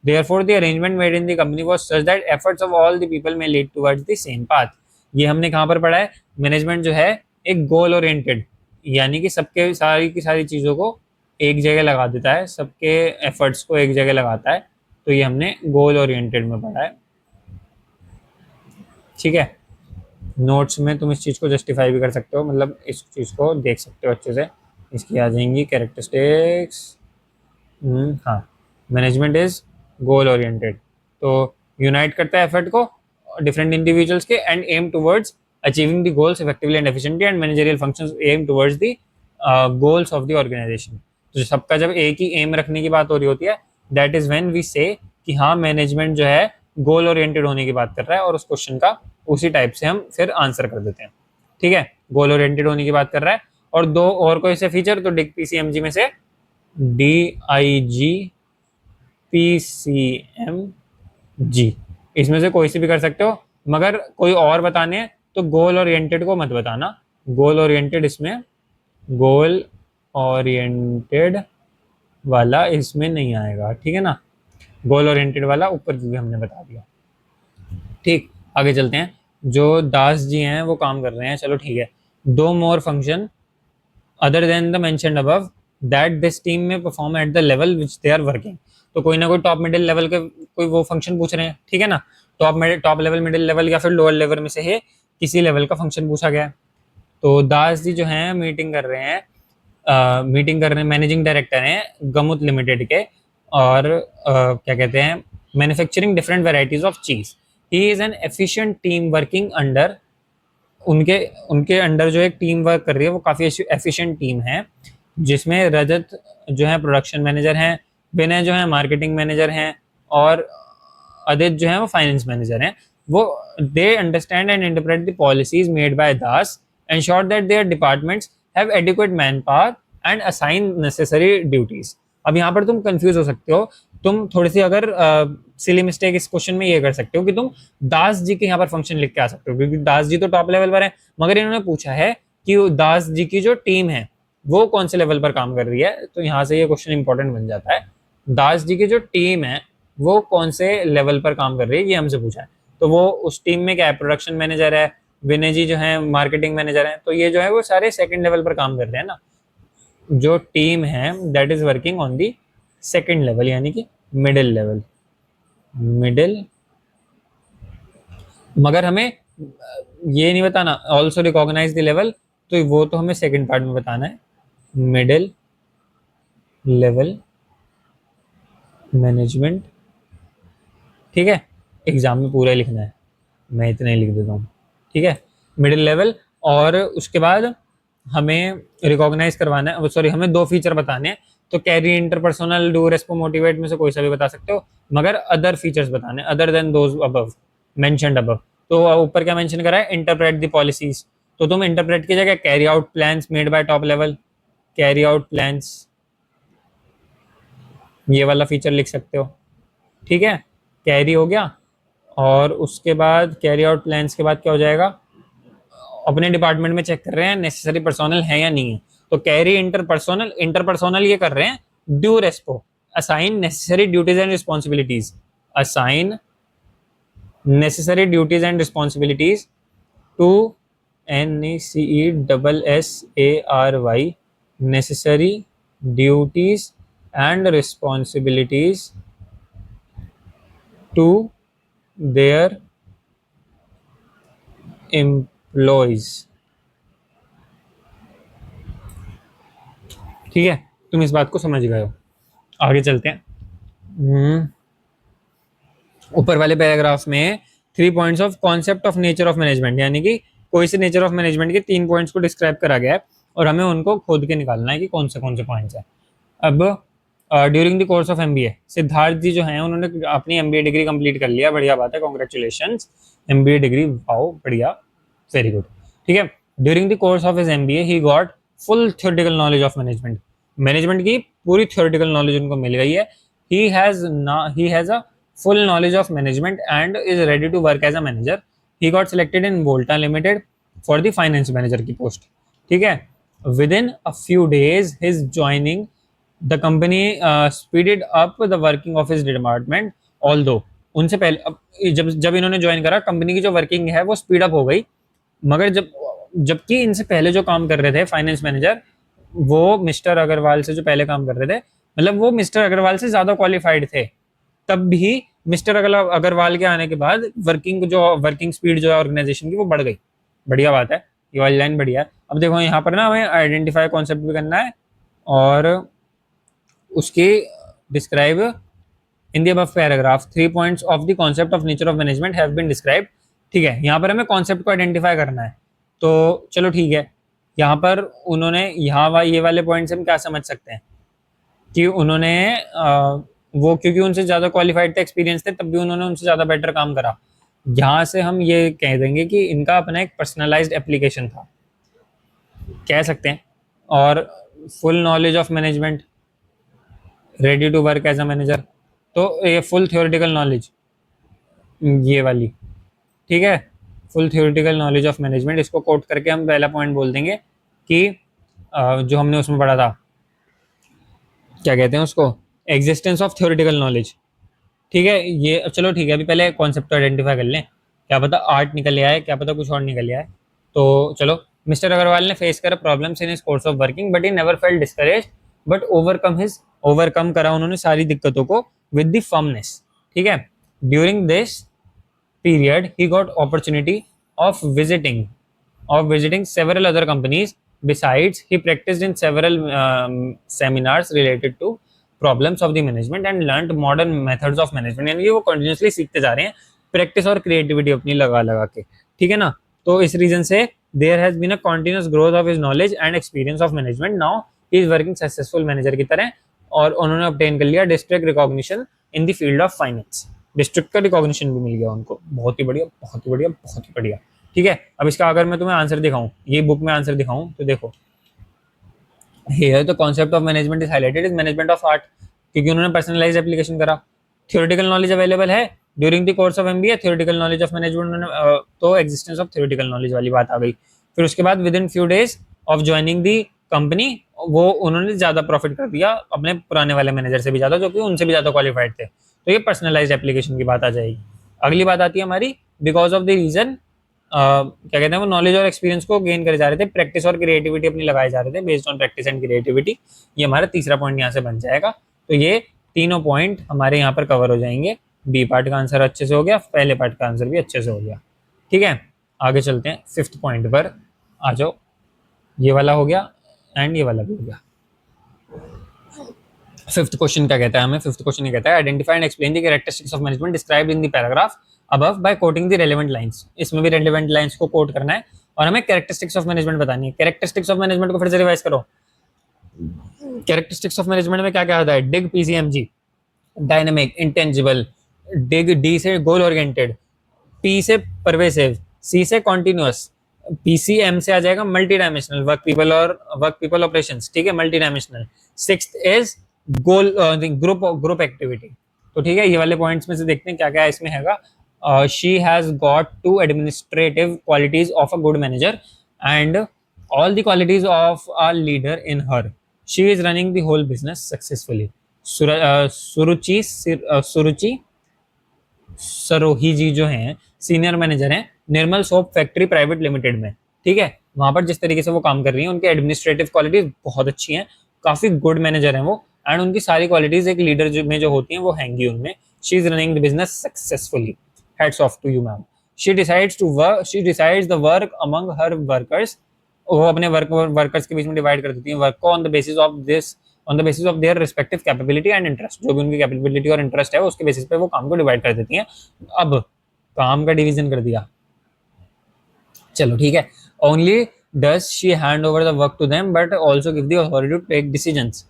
S1: Therefore the arrangement made in the company was such that efforts of all the people may lead towards the same path. ये हमने कहाँ पर पढ़ा है? मैनेजमेंट जो है एक गोल ओरिएंटेड, यानी कि सबके सारी की सारी चीज़ों को एक जगह लगा देता है, सबके एफर्ट्स को एक जगह लगाता है, तो ये हमने गोल ओरिएंटेड में पढ़ा है। ठीक है, नोट्स में तुम इस चीज़ को जस्टिफाई भी कर सकते हो, मतलब इस चीज़ को देख सकते हो अच्छे से। इसकी आ जाएंगी कैरेक्टरिस्टिक्स। हाँ, मैनेजमेंट इज गोल ओरिएंटेड, तो यूनाइट करता है एफर्ट को डिफरेंट इंडिविजुअल्स के and aim towards achieving the goals effectively and efficiently, and managerial functions aim towards the goals of the organisation. तो सबका जब एक ही एम रखने की बात हो रही होती है, दैट इज व्हेन वी से कि हाँ मैनेजमेंट जो है गोल ओरिएंटेड होने की बात कर रहा है, और उस क्वेश्चन का उसी टाइप से हम फिर आंसर कर देते हैं। ठीक है, गोल ओरिएंटेड होने की बात कर रहा है। और दो और कोई से फीचर, तो डिग पीसीएमजी में से DIG PCMG, इसमें से कोई से भी कर सकते हो, मगर कोई और बताने हैं तो गोल ओरिएंटेड को मत बताना। गोल ओरिएंटेड इसमें, गोल ओरिएंटेड वाला इसमें नहीं आएगा, ठीक है ना। गोल ओरिएंटेड वाला ऊपर भी हमने बता दिया। ठीक, आगे चलते हैं। जो दास जी हैं वो काम कर रहे हैं, चलो ठीक है। दो more function other than the mentioned above that this team में perform at the level which they are working. तो कोई ना कोई टॉप मिडिल लेवल के कोई वो फंक्शन पूछ रहे हैं, ठीक है ना। टॉप लेवल, मिडिल लेवल या फिर लोअर लेवल में से है किसी लेवल का फंक्शन पूछा गया है। तो दास जी जो हैं मीटिंग कर रहे हैं, मैनेजिंग डायरेक्टर हैं गमुत लिमिटेड के, और क्या कहते हैं, मैन्युफैक्चरिंग डिफरेंट वेराइटीज ऑफ चीज। He is an efficient team working under, उनके उनके अंडर जो एक टीम वर्क कर रही है वो काफ़ी एफिशिएंट टीम है, जिसमें रजत जो है प्रोडक्शन मैनेजर हैं, विनय जो है मार्केटिंग मैनेजर हैं, और आदित्य जो है वो फाइनेंस मैनेजर हैं। वो they understand and interpret the policies made by दास, ensure that their departments have adequate manpower and assign necessary duties. अब यहाँ पर तुम कंफ्यूज हो सकते हो, तुम थोड़ी सी अगर सिली मिस्टेक इस क्वेश्चन में ये कर सकते हो कि तुम दास जी के यहाँ पर फंक्शन लिख के आ सकते हो, क्योंकि दास जी तो टॉप लेवल पर है, मगर इन्होंने पूछा है कि दास जी की जो टीम है वो कौन से लेवल पर काम कर रही है, तो यहाँ से ये क्वेश्चन इंपॉर्टेंट बन जाता है। दास जी की जो टीम है वो कौन से लेवल पर काम कर रही है, ये हमसे पूछा है। तो वो उस टीम में क्या है, प्रोडक्शन मैनेजर है, विनय जी जो है मार्केटिंग मैनेजर है, तो ये जो है वो सारे सेकंड लेवल पर काम कर रहे हैं ना। जो टीम है that is working on the second level, यानी कि मिडिल लेवल, मिडिल। मगर हमें ये नहीं बताना ऑल्सो रिकॉग्नाइज द लेवल, तो वो तो हमें सेकंड पार्ट में बताना है, मिडिल लेवल मैनेजमेंट। ठीक है, एग्जाम में पूरा लिखना है, मैं इतना ही लिख देता हूँ। ठीक है, मिडिल लेवल, और उसके बाद हमें रिकॉग्नाइज करवाना है, सॉरी हमें दो फीचर बताने हैं। तो carry, interpersonal, do, Respo, motivate में से कोई सा भी बता सकते हो, मगर अदर फीचर्स बताने, other than those above mentioned above. तो ऊपर क्या मेंशन करा है, इंटरप्रेट द पॉलिसीज, तो तुम इंटरप्रेट की जगह carry out plans made by top level, carry out plans, ये वाला फीचर लिख सकते हो। ठीक है, कैरी हो गया, और उसके बाद कैरी आउट प्लान्स के बाद क्या हो जाएगा, अपने डिपार्टमेंट में चेक कर रहे हैं नेसेसरी पर्सोनल है या नहीं है, तो कैरी इंटरपर्सोनल, इंटरपर्सोनल ये कर रहे हैं, due Respo, assign necessary duties and responsibilities, assign necessary duties and responsibilities to NECESSARY, necessary duties and responsibilities to their employees। ठीक है, तुम इस बात को समझ गए हो। आगे चलते हैं। ऊपर वाले पैराग्राफ में 3 points of concept of nature of management, यानी कि कोई से नेचर ऑफ मैनेजमेंट के 3 पॉइंट्स को डिस्क्राइब करा गया है, और हमें उनको खोद के निकालना है कि कौन से पॉइंट्स है। अब during the course of MBA, Siddharth ji जो हैं उन्होंने अपनी एमबीए डिग्री कंप्लीट कर लिया, बढ़िया बात है, कॉन्ग्रेचुलेशंस, एमबीए डिग्री, वाओ बढ़िया, वेरी गुड। ठीक है, during the course of his MBA he got full theoretical knowledge of management, management की पूरी थ्योरेटिकल नॉलेज उनको मिल गई है। He has a full knowledge of management and is ready to work as a manager. He got selected in Volta Limited for the finance manager की post. ठीक है, within a few days his joining the company speeded up the working of his department, although उनसे पहले, अब जब जब इन्होंने join करा कंपनी की जो वर्किंग है वो स्पीड अप हो गई, मगर जबकि इनसे पहले जो काम कर रहे थे फाइनेंस मैनेजर, वो मिस्टर अग्रवाल से जो पहले काम कर रहे थे, मतलब वो मिस्टर अग्रवाल से ज्यादा क्वालिफाइड थे, तब भी मिस्टर अग्रवाल के आने के बाद वर्किंग स्पीड जो है ऑर्गेनाइजेशन की वो बढ़ गई। बढ़िया बात है, ये वाली लाइन बढ़िया है। अब देखो यहाँ पर ना हमें आइडेंटिफाई कॉन्सेप्ट भी करना है और उसकी describe in the above paragraph 3 points of the concept of nature of management have been describe. ठीक है, यहाँ पर हमें कॉन्सेप्ट को आइडेंटिफाई करना है, तो चलो ठीक है। यहाँ पर उन्होंने ये वाले पॉइंट से हम क्या समझ सकते हैं कि उन्होंने वो क्योंकि उनसे ज़्यादा क्वालिफाइड थे, एक्सपीरियंस थे, तब भी उन्होंने उनसे ज़्यादा बेटर काम करा। यहाँ से हम ये कह देंगे कि इनका अपना एक पर्सनलाइज्ड एप्लीकेशन था, कह सकते हैं। और full knowledge of management, ready to work as a manager, तो ये फुल थ्योरेटिकल नॉलेज ये वाली, ठीक है, full theoretical knowledge of management, इसको कोट करके हम पहला पॉइंट बोल देंगे कि जो हमने उसमें पढ़ा था, क्या कहते हैं उसको, एग्जिस्टेंस ऑफ थ्योरेटिकल नॉलेज। ठीक है, ये चलो ठीक है, अभी पहले कॉन्सेप्ट को आइडेंटिफाई कर लें, क्या पता आर्ट निकल आए, क्या पता कुछ और निकल आए। तो चलो, मिस्टर अग्रवाल ने फेस करा problems in his course of working but he never felt discouraged, but overcome करा उन्होंने सारी दिक्कतों को विद द फर्मनेस। ठीक है, during this period he got opportunity of visiting several other companies. Besides, he practiced in several seminars related to problems of the management and learned modern methods of management। यानी वो continuously सीखते जा रहे हैं, practice और creativity अपनी लगा लगा के। ठीक है ना, तो इस रीजन से there has been a continuous growth of his knowledge and experience of management. Now he is working successful manager की तरह, और उन्होंने ऑब्टेन कर लिया district recognition in the field of finance. District का रिकॉग्निशन भी मिल गया उनको, बहुत ही बढ़िया, बहुत ही बढ़िया, बहुत ही बढ़िया। ठीक है, अब इसका अगर मैं तुम्हें आंसर दिखाऊं, ये बुक में आंसर दिखाऊं, तो देखो here the concept of management is highlighted is management of art, क्योंकि उन्होंने पर्सनलाइज एप्लीकेशन करा। थ्योरेटिकल नॉलेज अवेलेबल है during the course of MBA, theoretical knowledge of management, तो एग्जिस्टेंस ऑफ थ्योरेटिकल नॉलेज वाली बात आ गई। फिर उसके बाद with in few days of joining the company, वो उन्होंने ज्यादा प्रॉफिट कर दिया अपने पुराने वाले मैनेजर से भी ज्यादा, जो कि उनसे भी ज्यादा क्वालिफाइड थे। तो ये पर्सनलाइज एप्लीकेशन की बात आ जाएगी। अगली बात आती है हमारी बिकॉज ऑफ द रीजन, क्या कहते हैं, वो नॉलेज और एक्सपीरियंस को गेन करे जा रहे थे, प्रैक्टिस और क्रिएटिविटी अपनी लगाए जा रहे थे, based on practice and creativity. ये हमारा तीसरा पॉइंट यहाँ से बन जाएगा। तो ये तीनों पॉइंट हमारे यहाँ पर कवर हो जाएंगे। बी पार्ट का आंसर अच्छे से हो गया, पहले पार्ट का आंसर भी अच्छे से हो गया। ठीक है, आगे चलते हैं फिफ्थ पॉइंट पर, आ जाओ। ये वाला हो गया एंड ये वाला भी हो गया। फिफ्थ क्वेश्चन क्या कहता है हमें, फिफ्थ क्वेश्चन ये कहता है identify and explain the characteristics of management described in the paragraph above by quoting the relevant lines. इसमें भी रेलेवेंट लाइंस को कोट करना है और हमें कैरेक्टरिस्टिक्स ऑफ मैनेजमेंट बतानी है। कैरेक्टरिस्टिक्स ऑफ मैनेजमेंट को फिर से रिवाइज करो। कैरेक्टरिस्टिक्स ऑफ मैनेजमेंट में क्या क्या आता है, डिग पीसीएमजी, डायनेमिक, इंटेंजिबल, डिग डी से गोल ओरिएंटेड, पी से परवेसिव, सी से कॉन्टिन्यूअस, पीसीएम से आ जाएगा multi dimensional, work people operations. ठीक है, multi dimensional. Sixth is goal group activity. तो ठीक है, ये वाले पॉइंट्स में से देखते हैं क्या क्या इसमें हैगा। She has got two administrative qualities of a good manager and all the qualities of a leader in her. She is running the whole business successfully. Suruchi Sarohi ji जो हैं सीनियर मैनेजर हैं Nirmal soap factory private limited में। ठीक है, वहां पर जिस तरीके से वो काम कर रही हैं, उनकी एडमिनिस्ट्रेटिव क्वालिटीज बहुत अच्छी हैं, काफी गुड मैनेजर हैं वो, एंड उनकी सारी क्वालिटीज एक लीडर में जो होती हैं वो हैंगी उनमें। She is running the business successfully, heads off to you ma'am. She decides the work among her workers. वो अपने वर्कर्स के बीच में डिवाइड कर देती हैं वर्क को on the basis of their respective capability and interest. जो भी उनकी कैपेबिलिटी और इंटरेस्ट है उसके बेसिस पे वो काम को डिवाइड कर देती हैं। अब काम का डिवीजन कर दिया, चलो ठीक है। Only does she hand over the work to them but also give the authority to take decisions.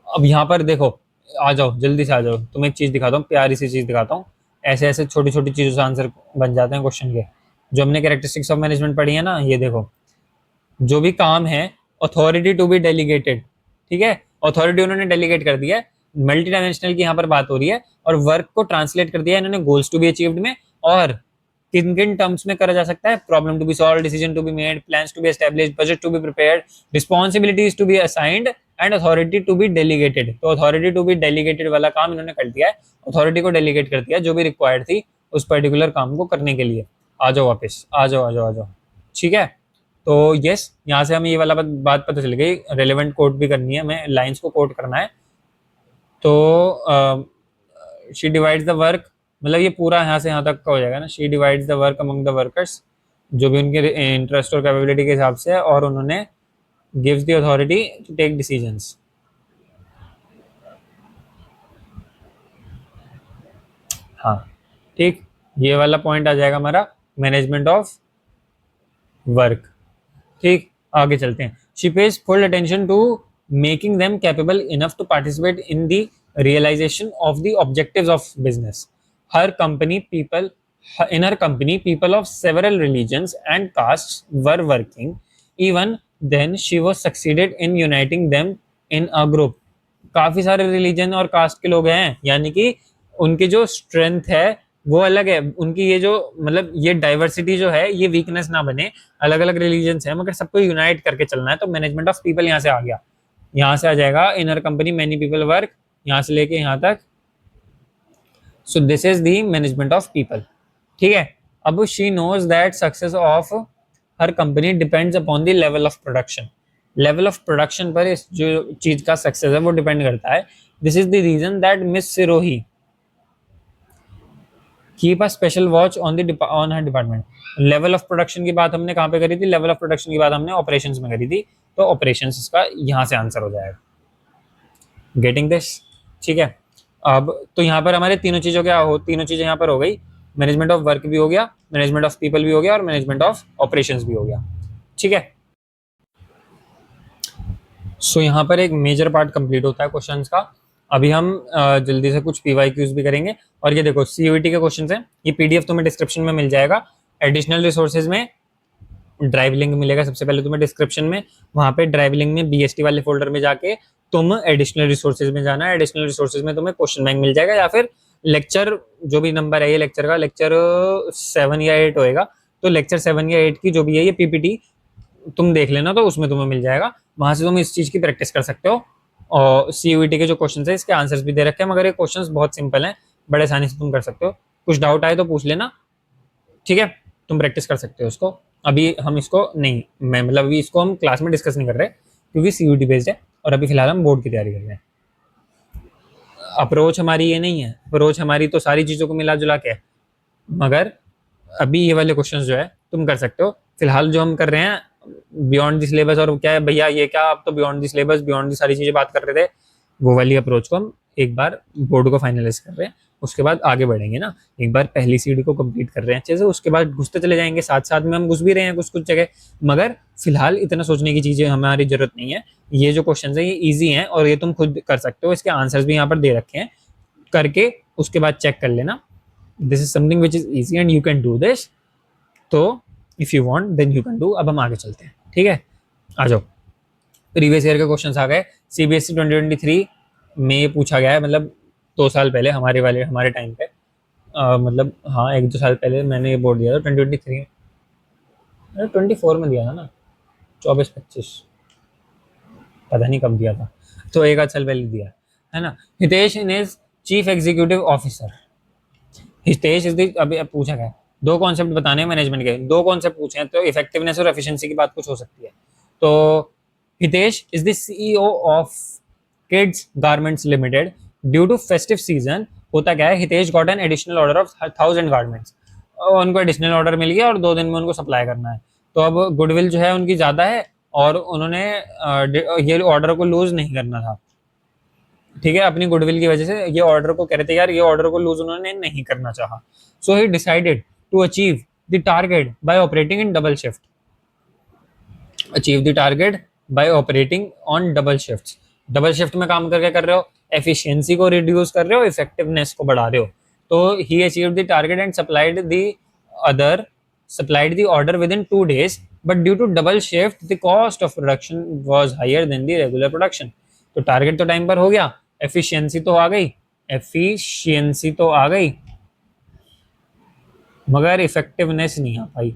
S1: अब यहाँ पर देखो, आ जाओ जल्दी से आ जाओ, तुम्हें एक चीज दिखाता हूँ, प्यारी सी चीज दिखाता हूँ। ऐसे ऐसे छोटी छोटी चीजों से आंसर बन जाते हैं क्वेश्चन के। जो हमने कैरेक्टरिस्टिक्स ऑफ मैनेजमेंट पढ़ी है ना, ये देखो, जो भी काम है अथॉरिटी टू बी डेलीगेटेड। ठीक है, अथॉरिटी उन्होंने डेलीगेट कर दिया है, मल्टी डायमेंशनल की यहाँ पर बात हो रही है, और वर्क को ट्रांसलेट कर दिया है इन्होंने गोल्स टू बी अचीव्ड में। और किन किन टर्म्स में करा जा सकता है, problem to be solve, decision to be made, plans to be established, budget to be prepared, responsibilities to be assigned and authority to be delegated. तो अथॉरिटी टू बी डेलीगेटेड वाला काम इन्होंने कर दिया है, अथॉरिटी को डेलीगेट कर दिया जो भी रिक्वायर्ड थी उस पर्टिकुलर काम को करने के लिए। आ जाओ वापस, आ जाओ आ जाओ आ जाओ। ठीक है, तो यस, यहाँ से हमें ये वाला बात पता चल गई, रेलेवेंट कोट भी करनी है, हमें लाइंस को कोट करना है। तो शी डिवाइड्स द वर्क, मतलब ये पूरा यहाँ से यहाँ तक का हो जाएगा ना, she divides the work among the workers, जो भी उनके इंटरेस्ट और कैपेबिलिटी के हिसाब से है, और उन्होंने gives the authority to take decisions. हाँ ठीक, ये वाला पॉइंट आ जाएगा हमारा मैनेजमेंट ऑफ वर्क। ठीक, आगे चलते हैं। She pays full attention to making them capable enough to participate in the realisation of the objectives of business. Her company people in her company people of several religions and castes were working. Even then she was succeeded in uniting them in a group. काफी सारे religion और cast के लोग हैं, यानी कि उनकी जो स्ट्रेंथ है वो अलग है, उनकी ये जो मतलब ये डाइवर्सिटी जो है ये वीकनेस ना बने, अलग अलग रिलीजन है मगर सबको यूनाइट करके चलना है। तो मैनेजमेंट ऑफ पीपल यहाँ से आ गया, यहाँ से आ जाएगा in her company many people work, यहाँ से लेके यहाँ तक। So this is the management of people. ठीक है, अब she knows that success of her company depends upon the level of production. Level of production पर इस जो चीज का सक्सेस है वो डिपेंड करता है। This is the reason that miss Sirohi keep a special watch on her department. Level of production की बात हमने कहाँ पे करी थी, लेवल ऑफ प्रोडक्शन की बात हमने ऑपरेशंस में करी थी, तो ऑपरेशंस इसका यहाँ से आंसर हो जाएगा। Getting this? ठीक है, अब तो यहाँ पर हमारे तीनों चीजों क्या हो, तीनों चीजें यहाँ पर हो गई, मैनेजमेंट ऑफ वर्क भी हो गया, मैनेजमेंट ऑफ पीपल भी हो गया और मैनेजमेंट ऑफ ऑपरेशंस भी हो गया। ठीक है, सो यहाँ पर एक मेजर पार्ट कंप्लीट होता है क्वेश्चंस का। अभी हम जल्दी से कुछ पीवाईक्यूज भी करेंगे। और ये देखो सीयूईटी के क्वेश्चंस हैं, ये पीडीएफ तुम्हें डिस्क्रिप्शन में मिल जाएगा। एडिशनल रिसोर्सेज में ड्राइव लिंक मिलेगा सबसे पहले तुम्हें डिस्क्रिप्शन में, वहां पे ड्राइव लिंक में बीएसटी वाले फोल्डर में जाके तुम एडिशनल रिसोर्सेज में जाना है। एडिशनल रिसोर्सेज में तुम्हें क्वेश्चन बैंक मिल जाएगा, या फिर लेक्चर जो भी नंबर है ये लेक्चर का, लेक्चर 7 या 8 होएगा, तो लेक्चर 7 या 8 की जो भी है ये पीपीटी तुम देख लेना, तो उसमें तुम्हें मिल जाएगा, वहां से तुम इस चीज की प्रैक्टिस कर सकते हो। और सीयूईटी के जो क्वेश्चन है इसके आंसर्स भी दे रखे हैं, मगर ये क्वेश्चन बहुत सिंपल हैं, बड़े आसानी से तुम कर सकते हो। कुछ डाउट आए तो पूछ लेना, ठीक है, तुम प्रैक्टिस कर सकते हो इसको। अभी हम इसको नहीं, मैं मतलब अभी इसको हम क्लास में डिस्कस नहीं कर रहे क्योंकि सीयूईटी बेस्ड है, और अभी फिलहाल हम बोर्ड की तैयारी कर रहे हैं। अप्रोच हमारी ये नहीं है, अप्रोच हमारी तो सारी चीज़ों को मिला जुला के है, मगर अभी ये वाले क्वेश्चन जो है तुम कर सकते हो। फिलहाल जो हम कर रहे हैं बियॉन्ड द सिलेबस, और क्या है भैया ये क्या, आप तो beyond the syllabus beyond the सारी चीज़ें बात कर रहे थे, वो वाली अप्रोच को हम एक बार बोर्ड को फाइनलाइज कर रहे हैं, उसके बाद आगे बढ़ेंगे ना। एक बार पहली सीढ़ी को कंप्लीट कर रहे हैं अच्छे से, उसके बाद घुसते चले जाएंगे, साथ साथ में हम घुस भी रहे हैं कुछ कुछ जगह, मगर फिलहाल इतना सोचने की चीज़ें हमारी जरूरत नहीं है। ये जो क्वेश्चन है ये ईजी हैं और ये तुम खुद कर सकते हो, इसके आंसर्स भी यहाँ पर दे रखे हैं, करके उसके बाद चेक कर लेना। This is something which is easy and you can do this, तो if you want then you can do. अब हम आगे चलते हैं, ठीक है, आ जाओ। प्रीवियस ईयर के क्वेश्चंस आ गए। सीबीएसई 2023 में ये पूछा गया है, मतलब 2 साल पहले हमारे टाइम पे, मतलब हाँ 1-2 साल पहले मैंने ये बोर्ड दिया था 2023, 24 में दिया था ना, 24-25 पता नहीं कब दिया था, तो 1 आध साल पहले दिया है ना। Hitesh is chief executive officer. Hitesh is अभी अब पूछा गया, 2 कॉन्सेप्ट बताने हैं मैनेजमेंट के, 2 कॉन्सेप्ट पूछे हैं, तो इफेक्टिवनेस और एफिशिएंसी की बात कुछ हो सकती है। तो Hitesh is the CEO of kids garments limited. Due to festive season होता क्या है, Hitesh got an additional order of 1000 garments, उनको एडिशनल ऑर्डर मिल गया और 2 दिन में उनको सप्लाई करना है। तो अब गुडविल जो है उनकी ज़्यादा है और उन्होंने ये ऑर्डर को लूज नहीं करना था, ठीक है, अपनी गुडविल की वजह से ये ऑर्डर को कह रहे थे यार, ये ऑर्डर को लूज उन्होंने नहीं करना चाहा। So he decided to achieve the target by operating in double shift. Achieve the target by operating on double shift. Double shift में काम करके कर रहे हो, एफिशिएंसी को रिड्यूस कर रहे हो, इफेक्टिवनेस को बढ़ा रहे हो। तो he achieved the target and supplied the order within 2 days, but due to double shift the cost of production was higher than the regular production। तो टारगेट तो टाइम पर हो गया, एफिशिएंसी तो आ गई, एफिशिएंसी तो आ गई, मगर इफेक्टिवनेस नहीं आ पाई।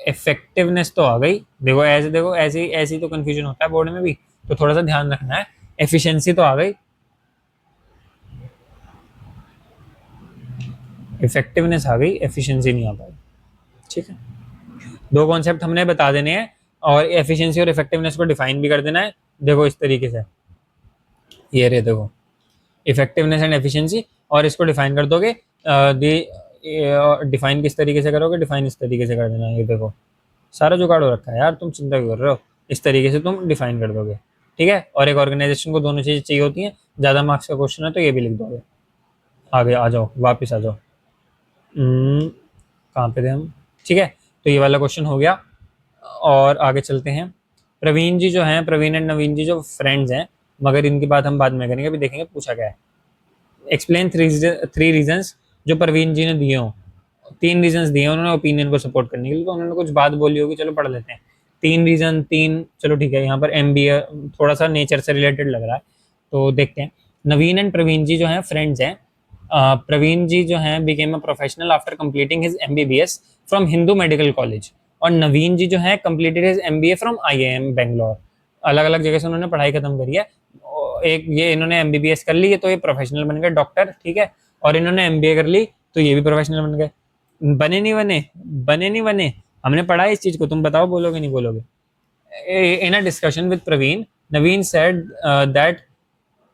S1: इफेक्टिवनेस तो आ गई, देखो ऐसे ऐसी तो कंफ्यूजन होता है बोर्ड में भी, तो थोड़ा सा ध्यान रखना है। एफिशिएंसी तो आ गई, इफेक्टिवनेस आ गई, एफिशिएंसी नहीं आ पाई। ठीक है, दो कॉन्सेप्ट हमने बता देने हैं और एफिशिएंसी और इफेक्टिवनेस को डिफाइन भी कर देना है। देखो इस तरीके से, ये रे देखो, इफेक्टिवनेस एंड एफिशिएंसी, और इसको डिफाइन कर दोगे। डिफाइन किस तरीके से करोगे, डिफाइन इस तरीके से कर देना। ये देखो सारा जुगाड़ हो रखा है यार, तुम चिंता क्यों कर रहे हो, इस तरीके से तुम डिफाइन कर दोगे। ठीक है, और एक ऑर्गेनाइजेशन को दोनों चीजें चाहिए होती हैं। ज्यादा मार्क्स का क्वेश्चन है तो ये भी लिख दोगे। आगे आ जाओ, वापिस आ जाओ। कहाँ पे थे हम? ठीक है, तो ये वाला क्वेश्चन हो गया और आगे चलते हैं। प्रवीण जी जो हैं, प्रवीण एंड नवीन जी जो फ्रेंड्स हैं, मगर इनकी बात हम बाद में करेंगे, अभी देखेंगे पूछा क्या है। एक्सप्लेन थ्री रीजंस जो प्रवीण जी ने दिए हों। तीन रीजंस दिए उन्होंने ओपिनियन को सपोर्ट करने के लिए, तो उन्होंने कुछ बात बोली होगी, चलो पढ़ लेते हैं। तीन रीजन, तीन, चलो ठीक है। यहाँ पर एमबीए थोड़ा सा नेचर से रिलेटेड लग रहा है, तो देखते हैं। नवीन एंड प्रवीण जी जो हैं फ्रेंड्स हैं। प्रवीण जी जो हैं became a professional after completing his MBBS from Hindu medical college, और नवीन जी जो है completed his MBA from IIM Bangalore. अलग अलग जगह से उन्होंने पढ़ाई खत्म करी है। एक ये इन्होंने एमबीबीएस कर ली है तो ये प्रोफेशनल बन गए डॉक्टर, ठीक है। और इन्होंने एमबीए कर ली तो ये भी प्रोफेशनल बन गए। बने नहीं बने, बने नहीं बने, हमने पढ़ा है इस चीज को, तुम बताओ बोलोगे नहीं बोलोगे। In a discussion with Praveen, Naveen said that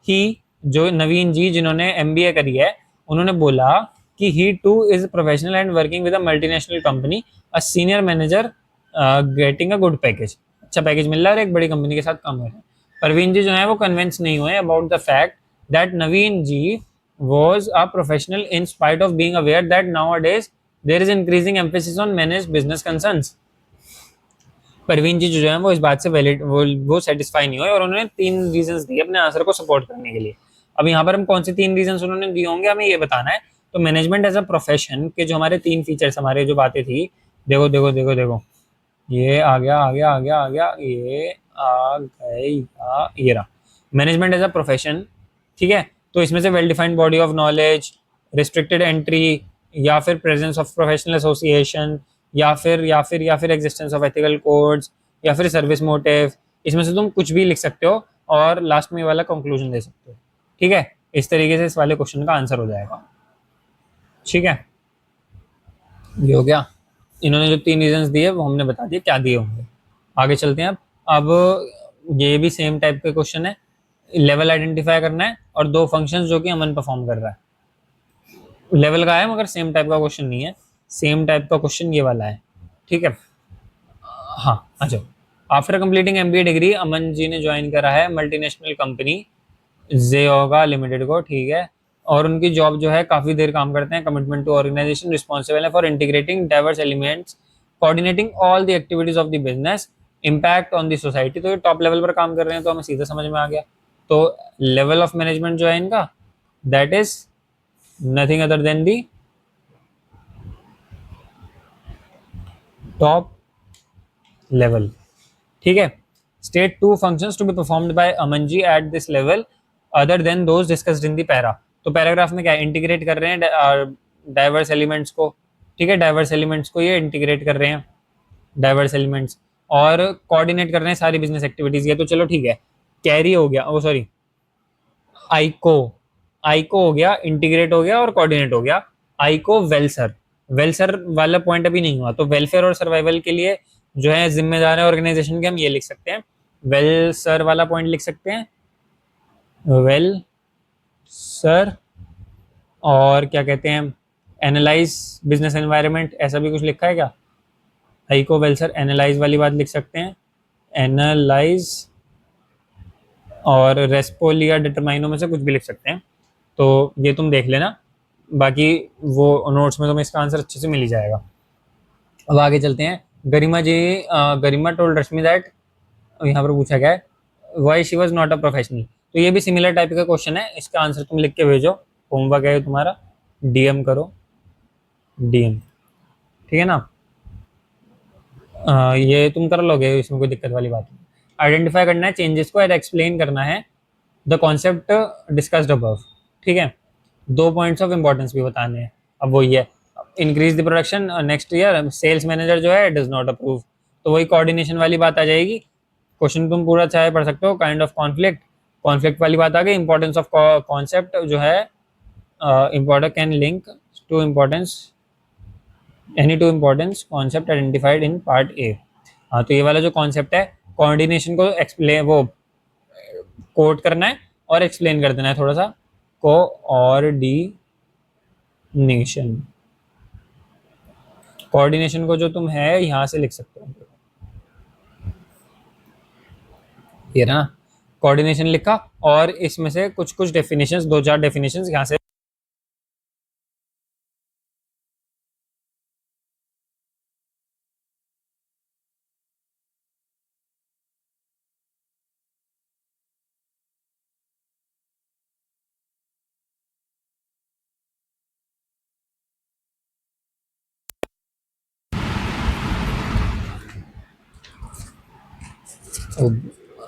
S1: he, जो नवीन जी जिन्होंने एमबीए करी है, उन्होंने बोला कि he too is professional and working with a multinational company, a senior manager, getting a good package. अच्छा पैकेज मिल रहा है और एक बड़ी कंपनी के साथ काम कर रहे हैं। परवीन जी जो है वो कन्विंस नहीं हुए about the fact that Naveen ji was a professional in spite of being aware that nowadays there is increasing emphasis on managed business concerns। Parveen ji जो है वो इस बात से वैलिड वो सेटिस्फाई नहीं हुए और उन्होंने तीन रीजंस दिए अपने आंसर को सपोर्ट करने के लिए। अब यहाँ पर हम कौन से तीन रीजंस उन्होंने दिए होंगे हमें ये बताना है। तो मैनेजमेंट एज अ प्रोफेशन के जो हमारे तीन फीचर्स, हमारे जो बातें थी, देखो देखो देखो देखो, ये आ गया आ गया आ गया आ गया, ये आ गई, ये रहा मैनेजमेंट एज अ प्रोफेशन। ठीक है, तो इसमें से well defined body of knowledge, restricted entry, या फिर प्रेजेंस ऑफ प्रोफेशनल एसोसिएशन, या फिर एग्जिस्टेंस ऑफ एथिकल कोड्स, या फिर सर्विस मोटिव। इसमें से तुम कुछ भी लिख सकते हो और लास्ट में ये वाला कंक्लूजन दे सकते हो। ठीक है, इस तरीके से इस वाले क्वेश्चन का आंसर हो जाएगा। ठीक है, ये हो गया। इन्होंने जो तीन रीजंस दिए वो हमने बता दिए क्या दिए होंगे। आगे चलते हैं। अब ये भी सेम टाइप के क्वेश्चन है, लेवल आइडेंटिफाई करना है और दो फंक्शंस जो कि अमन परफॉर्म कर रहा है। लेवल का है मगर सेम टाइप का क्वेश्चन नहीं है, सेम टाइप का क्वेश्चन ये वाला है। ठीक है, हाँ आ जाओ। After completing MBA degree Aman ji ने ज्वाइन करा है मल्टीनेशनल कंपनी जेओगा लिमिटेड को, ठीक है। और उनकी जॉब जो है काफी देर काम करते हैं। कमिटमेंट टू ऑर्गेनाइजेशन, रिस्पॉन्सिबल है for integrating diverse elements, coordinating all the activities of the business, impact on the society. तो ये टॉप लेवल पर काम कर रहे हैं, तो हमें सीधा समझ में आ गया। तो लेवल ऑफ मैनेजमेंट जो है इनका, that is nothing other than the top level. ठीक है, state two functions to be performed by Aman ji at this level other than those discussed in the para. तो पैराग्राफ में क्या है, इंटीग्रेट कर रहे हैं डाइवर्स एलिमेंट्स को। ठीक है, डाइवर्स एलिमेंट्स को ये इंटीग्रेट कर रहे हैं, डाइवर्स एलिमेंट्स, और कोऑर्डिनेट कर रहे हैं सारी बिजनेस एक्टिविटीज। ये तो चलो ठीक है, कैरी हो गया, ओ सॉरी, आईको, आईको हो गया, इंटीग्रेट हो गया और कोऑर्डिनेट हो गया। आईको वेलसर, वेलसर वाला पॉइंट अभी नहीं हुआ, तो वेलफेयर और सर्वाइवल के लिए जो है जिम्मेदार है ऑर्गेनाइजेशन के, हम ये लिख सकते हैं, वेल सर वाला पॉइंट लिख सकते हैं, वेल सर। और क्या कहते हैं, एनालाइज बिजनेस एनवायरनमेंट, ऐसा भी कुछ लिखा है क्या? आईको वेलसर एनालाइज वाली बात लिख सकते हैं, एनालाइज, और रेस्पोल या डिटरमाइनो में से कुछ भी लिख सकते हैं। तो ये तुम देख लेना, बाकी वो नोट्स में तुम्हें इसका आंसर अच्छे से मिल ही जाएगा। अब आगे चलते हैं। गरिमा जी, गरिमा टोल्ड रश्मि दैट, यहाँ पर पूछा गया है why she was not a professional. तो ये भी सिमिलर टाइप का क्वेश्चन है, इसका आंसर तुम लिख के भेजो, होमवर्क है तुम्हारा, डीएम करो, डीएम। ठीक है ना, ये तुम कर लोगे, इसमें कोई दिक्कत वाली बात नहीं। आइडेंटिफाई करना है चेंजेस को, एक्सप्लेन करना है द कॉन्सेप्ट डिस्कस्ड अबव। ठीक है, दो पॉइंट्स ऑफ इंपॉर्टेंस भी बताने हैं। अब वो ये increase the production next year, sales manager जो है डज नॉट अप्रूव। तो वही कोऑर्डिनेशन वाली बात आ जाएगी। क्वेश्चन तुम पूरा चाहे पढ़ सकते हो। काइंड ऑफ कॉन्फ्लिक्ट, कॉन्फ्लिक्ट वाली बात आ गई। इंपॉर्टेंस ऑफ कॉन्सेप्ट जो है, important can link to importance any two importance concept identified in part A. हाँ, तो ये वाला जो कॉन्सेप्ट है, कोऑर्डिनेशन को एक्सप्लेन, वो कोट करना है और एक्सप्लेन कर देना है थोड़ा सा। कोऑर्डिनेशन, कोऑर्डिनेशन को जो तुम है यहाँ से लिख सकते हो, ये ना, कोऑर्डिनेशन लिखा और इसमें से कुछ कुछ डेफिनेशंस, दो चार डेफिनेशंस यहाँ से।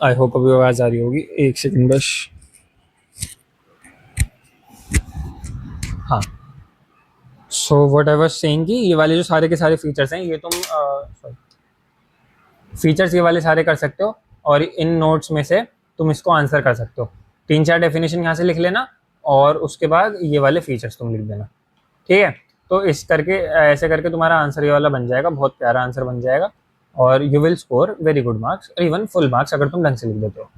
S1: आई होप अभी आवाज आ रही होगी, एक सेकंड बस। हाँ, so what I was saying कि ये वाले जो सारे के सारे फीचर्स हैं, ये तुम फीचर्स ये वाले सारे कर सकते हो और इन नोट्स में से तुम इसको आंसर कर सकते हो। तीन चार डेफिनेशन यहाँ से लिख लेना और उसके बाद ये वाले फीचर्स तुम लिख देना, ठीक है। तो इस करके, ऐसे करके तुम्हारा आंसर ये वाला बन जाएगा, बहुत प्यारा आंसर बन जाएगा और you will score very good marks, even full marks अगर तुम ढंग से लिख देते हो।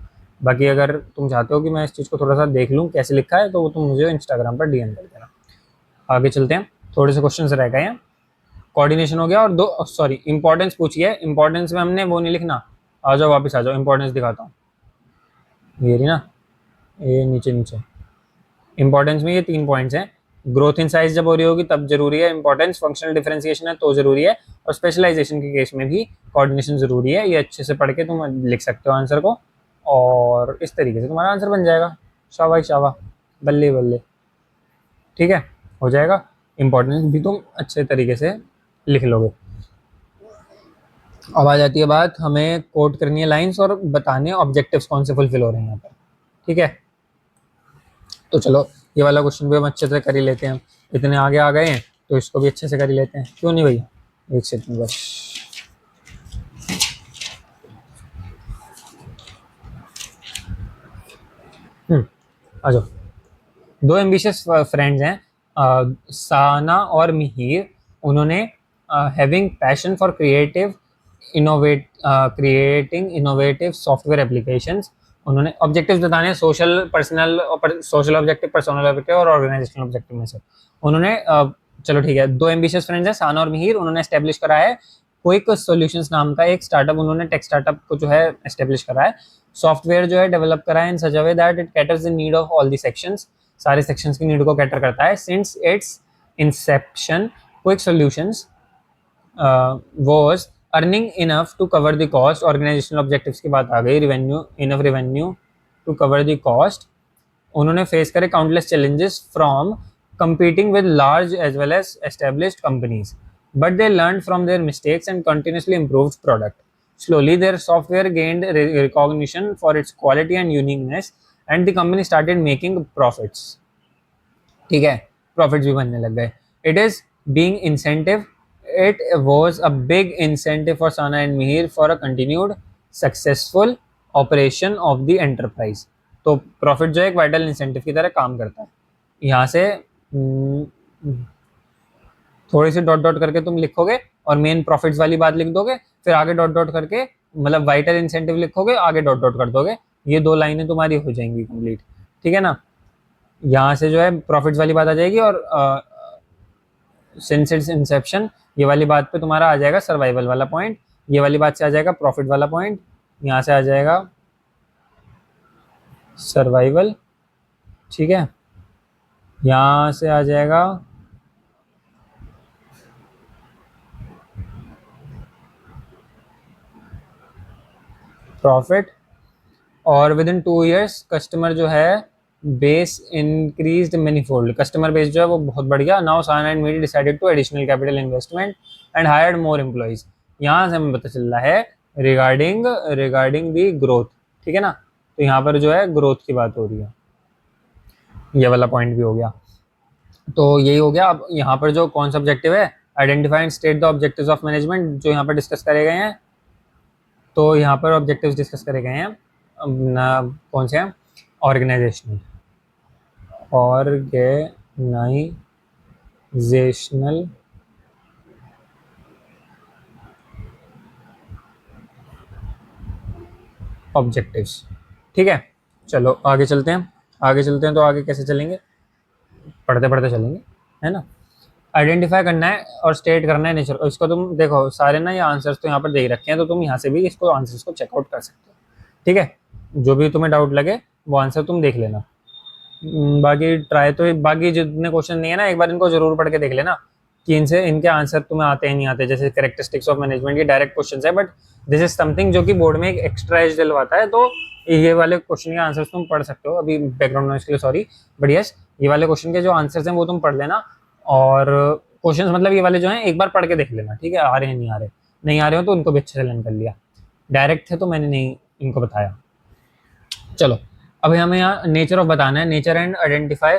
S1: बाकी अगर तुम चाहते हो कि मैं इस चीज़ को थोड़ा सा देख लूँ कैसे लिखा है, तो वो तुम मुझे इंस्टाग्राम पर डीएम कर देना। आगे चलते हैं, थोड़े से क्वेश्चन रह गए हैं। कोऑर्डिनेशन हो गया और दो, सॉरी, इंपॉर्टेंस पूछी है। इंपॉर्टेंस में हमने वो नहीं लिखना, आ जाओ वापस आ जाओ, इंपॉर्टेंस दिखाता हूँ। ये रही ना, ये नीचे नीचे इंपॉर्टेंस में ये 3 पॉइंट्स हैं। ग्रोथ इन साइज जब हो रही होगी तब जरूरी है इंपॉर्टेंस, फंक्शनल डिफरेंशिएशन है तो जरूरी है, और स्पेशलाइजेशन के केस में भी कोऑर्डिनेशन जरूरी है। ये अच्छे से पढ़ के तुम लिख सकते हो आंसर को और इस तरीके से तुम्हारा आंसर बन जाएगा। शाबाश शाबाश, बल्ले बल्ले, ठीक है, हो जाएगा। इंपॉर्टेंस भी तुम अच्छे तरीके से लिख लोगे। अब आ जाती है बात, हमें कोट करनी है लाइंस और बताने ऑब्जेक्टिव्स कौन से फुलफिल हो रहे हैं यहाँ पर, ठीक है। तो चलो ये वाला क्वेश्चन भी हम अच्छे से कर ही लेते हैं, इतने आगे आ गए हैं तो इसको भी अच्छे से कर ही लेते हैं, क्यों नहीं भैया। एक सेकंड बस। आ जाओ। दो एम्बिशियस फ्रेंड्स हैं, साना और मिहिर। उन्होंने having passion for creating innovative software applications. उन्होंने ऑब्जेक्टिव्स बताने हैं, social, personal, social objective, personal objective और ऑर्गेनाइजेशनल ऑब्जेक्टिव में से। उन्होंने चलो ठीक है, दो एम्बिशियस फ्रेंड्स हैं साना और मिहिर, उन्होंने एस्टेब्लिश करा है क्विक सॉल्यूशंस नाम का एक स्टार्टअप। उन्होंने टेक स्टार्टअप को जो है एस्टेब्लिश करा है, सॉफ्टवेयर जो है डेवलप करा है in such a way that it caters the need of all the sections, सारे सेक्शंस की नीड को कैटर करता है। Since its inception, quick solutions was earning enough to cover the cost. Organisational objectives की बात आ गई, revenue, enough revenue to cover the cost. उन्होंने फेस करे countless challenges from competing with large as well as established companies, but they learned from their mistakes and continuously improved product. Slowly their software gained recognition for its quality and uniqueness, and the company started making profits. ठीक है, profits भी बनने लग गए। It is being incentive, it was a big incentive for Sana and Mihir for a continued successful operation of the enterprise. तो profit जो है एक वाइटल इंसेंटिव की तरह काम करता है। यहाँ से थोड़ी सी डॉट डॉट करके तुम लिखोगे और मेन प्रॉफिट्स वाली बात लिख दोगे, फिर आगे डॉट डॉट करके, मतलब वाइटल इंसेंटिव लिखोगे, आगे डॉट डॉट कर दोगे। ये दो लाइनें तुम्हारी हो जाएंगी कंप्लीट, ठीक है ना। यहाँ से जो है प्रॉफिट्स वाली बात आ जाएगी और सिंस इट्स इंसेप्शन, ये वाली बात पे तुम्हारा आ जाएगा सर्वाइवल वाला पॉइंट, ये वाली बात से आ जाएगा प्रॉफिट वाला पॉइंट, यहाँ से आ जाएगा सर्वाइवल, ठीक है, यहाँ से आ जाएगा प्रॉफिट। और विद इन 2 years कस्टमर जो है base increased manifold, customer base जो है वो बहुत बढ़ गया। नाउ साना एंड मीडिया decided to additional capital investment and hired more employees. यहाँ से हमें पता चल रहा है रिगार्डिंग दी ग्रोथ, ठीक है ना। तो यहाँ पर जो है ग्रोथ की बात हो रही है, ये वाला पॉइंट भी हो गया। तो यही हो गया। अब यहाँ पर जो कौन सा ऑब्जेक्टिव है, identify and state the objectives of management, जो यहाँ पर डिस्कस करे गए हैं। तो यहाँ पर ऑब्जेक्टिव्स डिस्कस करे गए हैं कौन से हैं, ऑर्गेनाइजेशनल ऑर्गेनाइजेशनल ऑब्जेक्टिव्स। ठीक है, चलो आगे चलते हैं। आगे चलते हैं तो आगे कैसे चलेंगे, पढ़ते पढ़ते चलेंगे, है ना। आइडेंटिफाई करना है और स्टेट करना है नेचर। इसको तुम देखो सारे ना ये आंसर्स तो यहाँ पर दे ही रखे हैं, तो तुम यहाँ से भी इसको आंसर्स को चेकआउट कर सकते हो। ठीक है, जो भी तुम्हें डाउट लगे वो आंसर तुम देख लेना। बाकी ट्राई तो बाकी जितने क्वेश्चन नहीं है ना, एक बार इनको जरूर पढ़ के देख लेना कि इनसे इनके आंसर तुम्हें आते हैं नहीं आते। जैसे कैरेक्टरिस्टिक्स ऑफ मैनेजमेंट के डायरेक्ट क्वेश्चन है, बट दिस इज समथिंग जो कि बोर्ड में एक एक्स्ट्रा एज दिलवाता है। तो ये वाले क्वेश्चन के आंसर्स तुम पढ़ सकते हो। अभी बैकग्राउंड नॉइज के लिए सॉरी, बट यस, ये वाले क्वेश्चन के जो आंसर्स हैं वो तुम पढ़ लेना। और क्वेश्चंस मतलब ये वाले जो हैं एक बार पढ़ के देख लेना। ठीक है, आ रहे हैं नहीं आ रहे, नहीं आ रहे हो तो उनको भी अच्छे से लर्न कर लिया। डायरेक्ट थे तो मैंने नहीं इनको बताया। चलो, अभी हमें यहाँ नेचर ऑफ बताना है, नेचर एंड आइडेंटिफाई,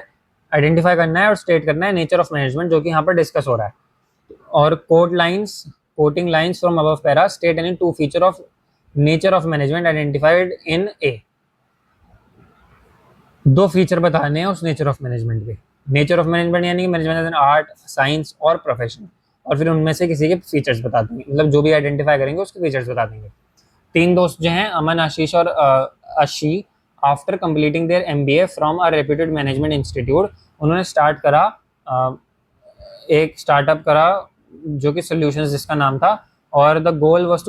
S1: आइडेंटिफाई करना है और स्टेट करना है नेचर ऑफ मैनेजमेंट, जो कि यहाँ पर डिस्कस हो रहा है। और quoting lines from above para state any two feature of nature of management identified in A. दो फीचर बताने हैं उस नेचर ऑफ मैनेजमेंट के। नेचर ऑफ मैनेजमेंट यानी कि management as an art, science और प्रोफेशन, और फिर उनमें से किसी के फीचर्स बता देंगे, मतलब जो भी आइडेंटिफाई करेंगे उसके फीचर्स बता देंगे। तीन दोस्त जो हैं, अमन, आशीष और अशी, after completing there MBA from a reputed management institute, उन्होंने स्टार्ट करा एक स्टार्टअप करा जो कि सॉल्यूशंस जिसका नाम था। और the goal of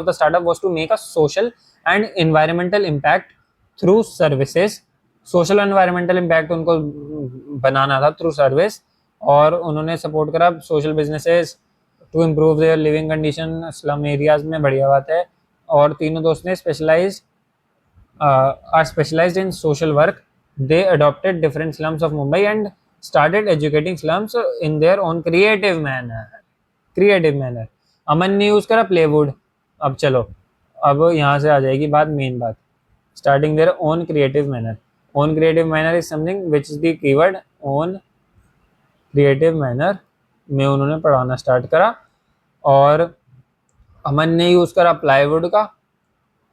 S1: the startup was to make a social and environmental impact through services. Social environmental impact उनको बनाना था थ्रू सर्विस। और उन्होंने सपोर्ट करा social businesses to improve their living condition slum areas में, बढ़िया बात है। और तीनों दोस्त ने are specialized in social work. They adopted different slums of Mumbai and started educating slums in their own creative manner. Creative manner. Aman ने use करा प्लेवुड। अब चलो, अब यहाँ से आ जाएगी बात, मेन बात, starting their own creative manner. Own creative manner is something which is the keyword. Own creative manner में उन्होंने पढ़ाना स्टार्ट करा। और अमन ने यूज करा प्लाईवुड का,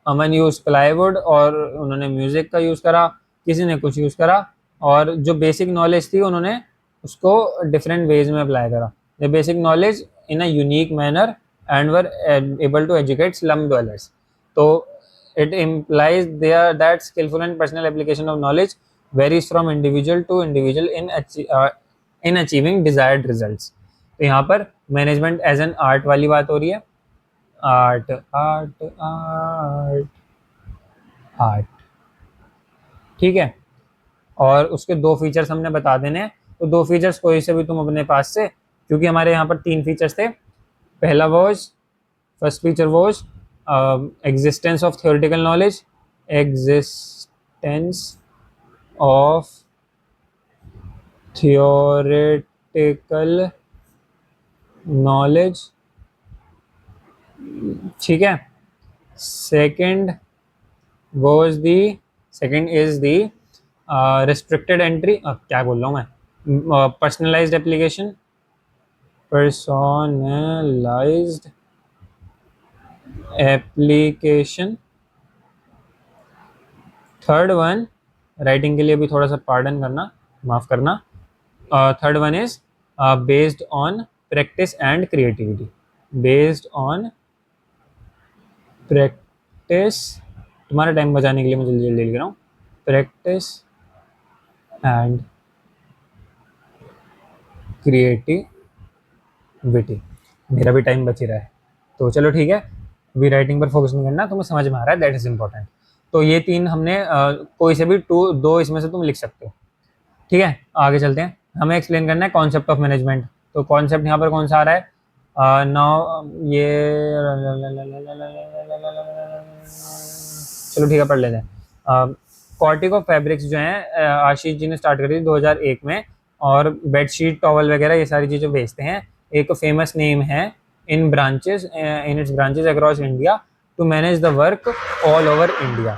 S1: अमन यूज प्लाईवुड, और उन्होंने म्यूजिक का यूज करा, किसी ने कुछ यूज करा। और जो बेसिक नॉलेज थी उन्होंने उसको डिफरेंट वेज में अप्लाई करा। The basic knowledge in a unique manner and were able to educate slum dwellers। तो it implies there that skillful and personal application of knowledge varies from individual to individual in achieving desired results। तो यहाँ पर management as an art वाली बात हो रही है। Art art art art, ठीक है। और उसके दो फीचर्स हमने बता देने हैं। तो दो फीचर्स कोई से भी तुम अपने पास से, क्योंकि हमारे यहाँ पर तीन फीचर्स थे। पहला was, first feature was existence of theoretical knowledge, existence of theoretical knowledge, ठीक है। Second was the second is the restricted entry, क्या बोल रहा हूँ मैं, personalized application, personalized application। Third one, writing के लिए भी थोड़ा सा पार्डन करना, माफ करना। Third one is based on practice and creativity, based on practice. तुम्हारा टाइम बचाने के लिए मैं जल्दी जल्दी लिख रहा हूँ, प्रैक्टिस एंड क्रिएटिविटी। मेरा भी टाइम बच ही रहा है, तो चलो ठीक है। अभी राइटिंग पर फोकस नहीं करना, तुम्हें समझ में आ रहा है, दैट इज इंपॉर्टेंट। तो ये तीन हमने कोई से भी दो इसमें से तुम लिख सकते हो। ठीक है, आगे चलते हैं। हमें एक्सप्लेन करना है कॉन्सेप्ट ऑफ मैनेजमेंट। तो कॉन्सेप्ट यहाँ पर कौन सा आ रहा है, नाउ ये, चलो ठीक है पढ़ लेते हैं। कॉर्टिको फैब्रिक्स जो हैं आशीष जी ने स्टार्ट करी थी 2001 में, और बेडशीट, टॉवल वगैरह ये सारी चीज़ें बेचते हैं। एक फेमस नेम है in its branches across India to manage the work all over India.